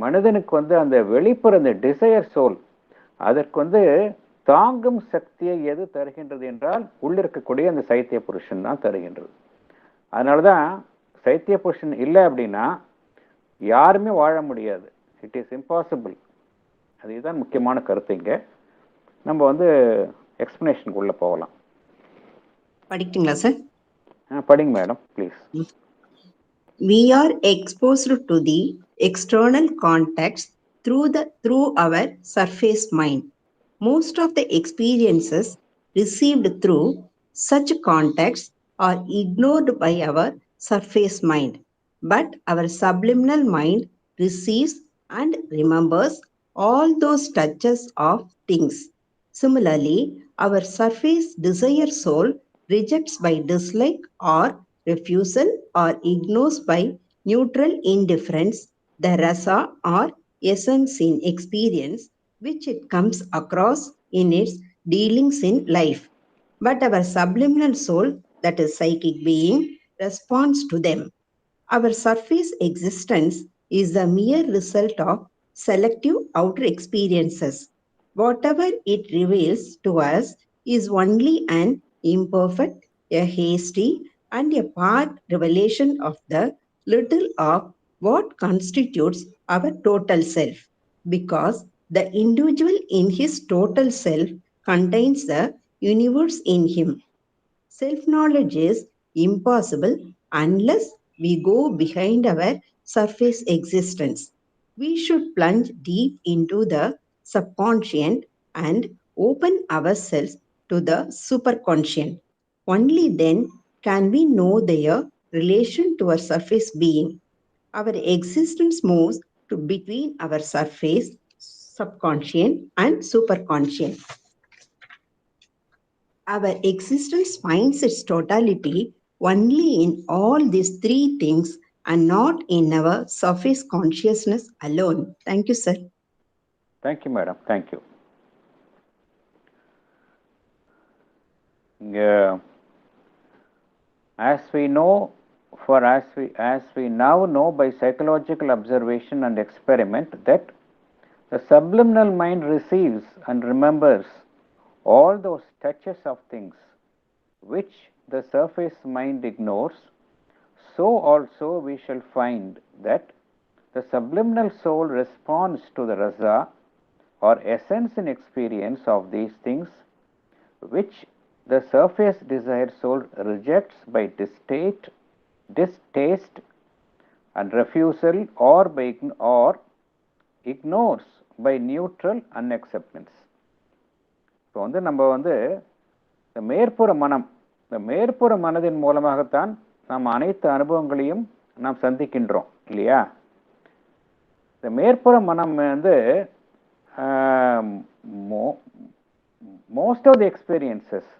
Speaker 3: மனிதனுக்கு அந்த வெளிப்புற அந்த டிசையர் சோல் அதற்கு தாங்கும் சக்தியை எது தருகின்றது என்றால் உள்ளிருக்கக்கூடிய அந்த சைத்திய புருஷன் தான் தருகின்றது. அதனாலதான் சைத்திய புருஷன் இல்லை அப்படின்னா யாருமே வாழ முடியாது. It is impossible. அதுதான் முக்கியமான கருத்து. இங்க நம்ம வந்து எக்ஸ்பிளனேஷனுக்குள்ள போகலாம்.
Speaker 4: படிக்கீங்களா சார்?
Speaker 3: படிங்க madam please.
Speaker 4: We are exposed to the external context through our surface mind. Most of the experiences received through such context are ignored by our surface mind, but our subliminal mind receives and remembers all those touches of things. Similarly, our surface desire soul rejects by dislike or refusal or ignores by neutral indifference the rasa or essence in experience which it comes across in its dealings in life. But our subliminal soul, that is psychic being, responds to them. Our surface existence is the mere result of selective outer experiences. Whatever it reveals to us is only an imperfect, a hasty, and a part revelation of the little of what constitutes our total self, because the individual in his total self contains the universe in him. Self-knowledge is impossible unless we go behind our surface existence. We should plunge deep into the subconscious and open ourselves to the superconscious. Only then can we know their relation to our surface being. Our existence moves between our surface, subconscious, and superconscious. Our existence finds its totality only in all these three things and not in our surface consciousness alone. Thank you, sir.
Speaker 3: Thank you, madam. Thank you. As we now know by psychological observation and experiment that the subliminal mind receives and remembers all those touches of things which the surface mind ignores, so also we shall find that the subliminal soul responds to the rasa or essence in experience of these things which the surface desired soul rejects by distaste and refusal or ignores by neutral unacceptance. இப்போ வந்து நம்ம வந்து இந்த மேற்புற மனதின் மூலமாகத்தான் நாம் அனைத்து அனுபவங்களையும் நாம் சந்திக்கின்றோம் இல்லையா? இந்த மேற்புற மனம் வந்து மோஸ்ட் ஆஃப் தி எக்ஸ்பீரியன்சஸ்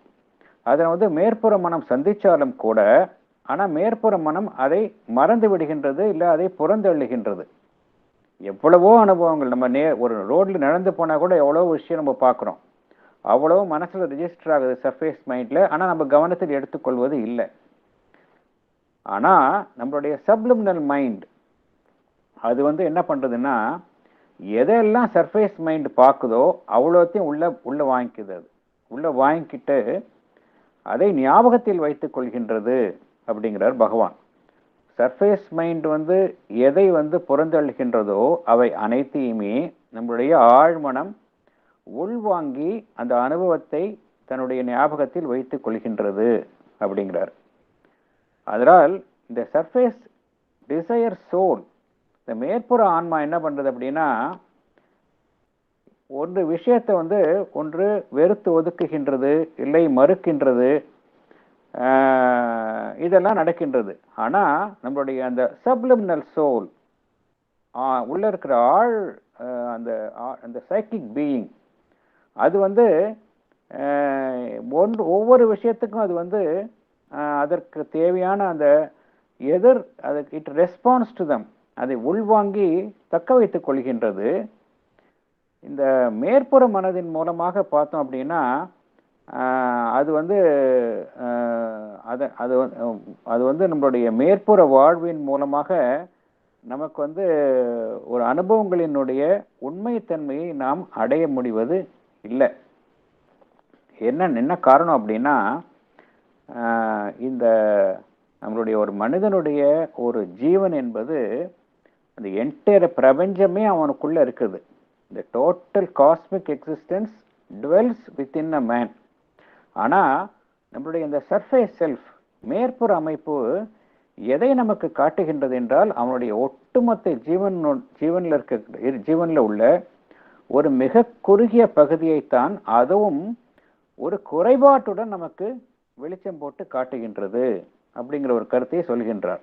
Speaker 3: அதை வந்து மேற்புற மனம் சந்திச்சாலும் கூட ஆனால் மேற்புற மனம் அதை மறந்து விடுகின்றது, இல்லை அதை புறந்தள்ளுகின்றது. எவ்வளவோ அனுபவங்கள் நம்ம ஒரு ரோட்ல நடந்து போனால் கூட எவ்வளோ விஷயம் நம்ம பார்க்குறோம், அவ்வளோ மனசில் ரிஜிஸ்டர் ஆகுது சர்ஃபேஸ் மைண்டில், ஆனால் நம்ம கவனத்தில் எடுத்துக்கொள்வது இல்லை. ஆனால் நம்மளுடைய சப்லிமினல் மைண்ட் அது வந்து என்ன பண்ணுறதுன்னா எதெல்லாம் சர்ஃபேஸ் மைண்ட் பார்க்குதோ அவ்வளோத்தையும் உள்ள வாங்கிக்குது. அது உள்ள வாங்கிக்கிட்டு அதை ஞாபகத்தில் வைத்துக் கொள்கின்றது அப்படிங்கிறார் பகவான். சர்ஃபேஸ் மைண்ட் வந்து எதை வந்து புறந்தள்ளுகின்றதோ அவை அனைத்தையுமே நம்மளுடைய ஆழ்மனம் உள்வாங்கி அந்த அனுபவத்தை தன்னுடைய ஞாபகத்தில் வைத்துக் கொள்கின்றது அப்படிங்கிறார். அதனால் இந்த சர்ஃபேஸ் டிசையர் சோல், இந்த மேற்புற ஆன்மா என்ன பண்றது அப்படின்னா ஒரு விஷயத்தை வந்து ஒன்று வெறுத்து ஒதுக்குகின்றது, இல்லை மறுக்கின்றது, இதெல்லாம் நடக்கின்றது. ஆனா நம்மளுடைய அந்த சப்லிமினல் சோல் உள்ள இருக்கிற அந்த சைக்கிக் பீயிங் அது வந்து ஒவ்வொரு விஷயத்துக்கும் அது வந்து அதற்கு தேவையான அந்த அதுக்கு இட் ரெஸ்பான்ஸ் டு தம், அதை உள்வாங்கி தக்க வைத்துக் கொள்கின்றது. இந்த மேற்புற மனதின் மூலமாக பார்த்தோம் அப்படின்னா அது வந்து அது வந்து நம்மளுடைய மேற்புற வாழ்வின் மூலமாக நமக்கு வந்து ஒரு அனுபவங்களினுடைய உண்மைத்தன்மையை நாம் அடைய முடிவது இல்லை. என்ன காரணம் அப்படின்னா, இந்த நம்மளுடைய ஒரு மனிதனுடைய ஒரு ஜீவன் என்பது அந்த என்டையர் பிரபஞ்சமே அவனுக்குள்ள இருக்குது. இந்த total cosmic existence dwells within a man. ஆனால் நம்மளுடைய இந்த சர்ஃபேஸ் செல்ஃப், மேற்புற அமைப்பு எதை நமக்கு காட்டுகின்றது என்றால், அவனுடைய ஒட்டுமொத்த ஜீவனில் உள்ள ஒரு மிக குறுகிய பகுதியைத்தான், அதுவும் ஒரு குறைபாட்டுடன் நமக்கு வெளிச்சம் போட்டு காட்டுகின்றது அப்படிங்கிற ஒரு கருத்தை சொல்கின்றார்.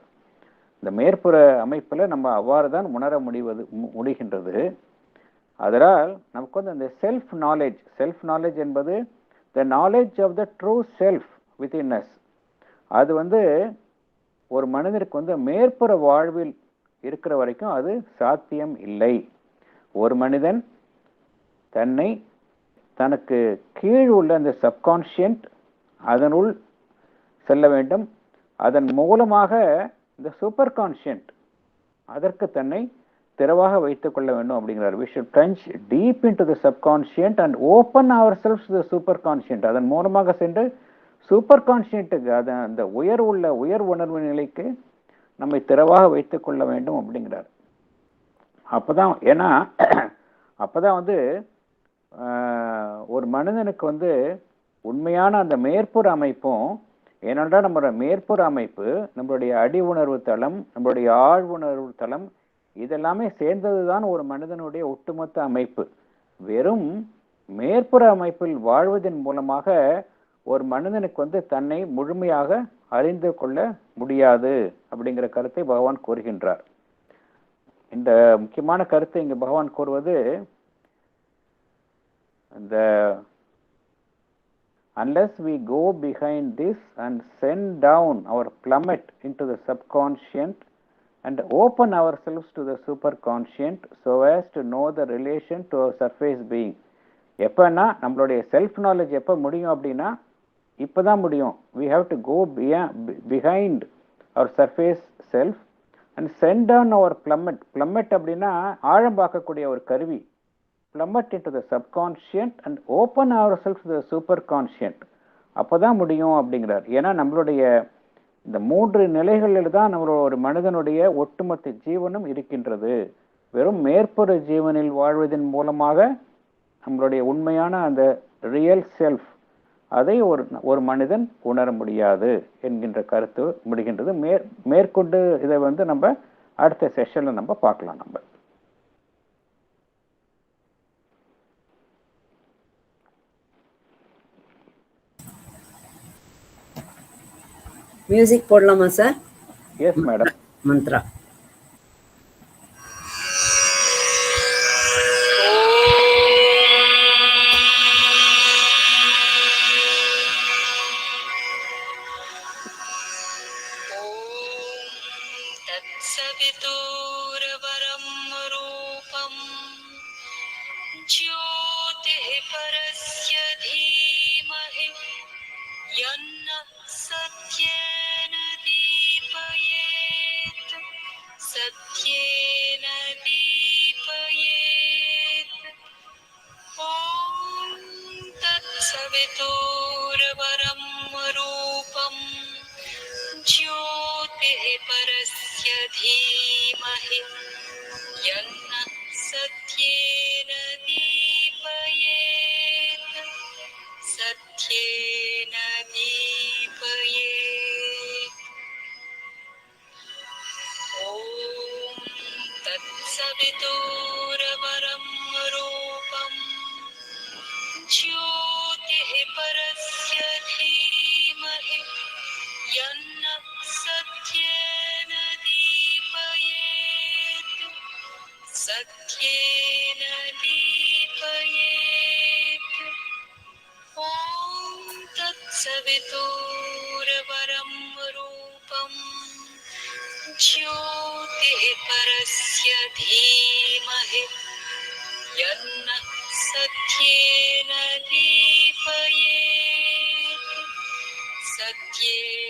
Speaker 3: இந்த மேற்புற அமைப்புல நம்ம அவ்வாறு தான் உணர முடிகின்றது. அதனால் நமக்கு வந்து அந்த செல்ஃப் நாலேஜ் என்பது the knowledge of the true self within us, அது வந்து ஒரு மனிதனுக்கு வந்து மேற்புற வாழ்வில் இருக்கிற வரைக்கும் அது சாத்தியம் இல்லை. ஒரு மனிதன் தனக்கு கீழ் உள்ள அந்த சப்கான்ஷியன்ட் அதனுள் செல்ல வேண்டும். அதன் மூலமாக இந்த சூப்பர் கான்ஷியன்ட் அதற்கு தன்னை திறவாக வைத்துக் கொள்ள வேண்டும் அப்படிங்கிறார். we should plunge deep into the subconscient and open ourselves to the superconscient. அதன் மூலமாக சென்று சூப்பர் கான்ஷியன்ட்டுக்கு, அந்த உயர் உணர்வு நிலைக்கு நம்மை திறவாக வைத்துக் கொள்ள வேண்டும் அப்படிங்கிறார். அப்பதான் ஏன்னா அப்பதான் வந்து ஒரு மனிதனுக்கு வந்து உண்மையான அந்த மேற்புற அமைப்பும், ஏனென்றால் நம்மளோட மேற்புற அமைப்பு நம்மளுடைய அடி உணர்வு தளம், நம்மளுடைய ஆழ் உணர்வு தளம், இதெல்லாமே சேர்ந்ததுதான் ஒரு மனிதனுடைய ஒட்டுமொத்த அமைப்பு. வெறும் மேற்புற அமைப்பில் வாழ்வதன் மூலமாக ஒரு மனிதனுக்கு வந்து தன்னை முழுமையாக அறிந்து கொள்ள முடியாது அப்படிங்கிற கருத்தை பகவான் கூறுகின்றார். இந்த முக்கியமான கருத்தை இங்கு பகவான் கூறுவது, இந்த unless we go behind this and send down our plummet into the subconscient and open ourselves to the superconscient so as to know the relation to our surface being. எப்பன்னா நம்மளுடைய செல்ஃப் நாலேஜ் எப்போ முடியும் அப்படின்னா, இப்போதான் முடியும். we have to go behind our surface self and send down our plummet அப்படின்னா ஆழம் பார்க்கக்கூடிய ஒரு கருவி. plummet into the subconscient and open ourselves to the superconscient. அப்போதான் முடியும் அப்படிங்கிறார். ஏன்னா நம்மளுடைய இந்த 3 நிலைகளில் தான் நம்மளோட ஒரு மனிதனுடைய ஒட்டுமொத்த ஜீவனும் இருக்கின்றது. வெறும் மேற்புற ஜீவனில் வாழ்வதன் மூலமாக நம்மளுடைய உண்மையான அந்த ரியல் செல்ஃப் அதை ஒரு மனிதன் உணர முடியாது என்கின்ற கருத்து முடிகின்றது. மேற்கொண்டு இதை வந்து நம்ம அடுத்த செஷன்ல நம்ம பார்க்கலாம். நம்ம
Speaker 2: மியூசிக் போடலாமா சார்?
Speaker 3: Yes madam.
Speaker 2: மந்த்ரா.
Speaker 9: सत्येन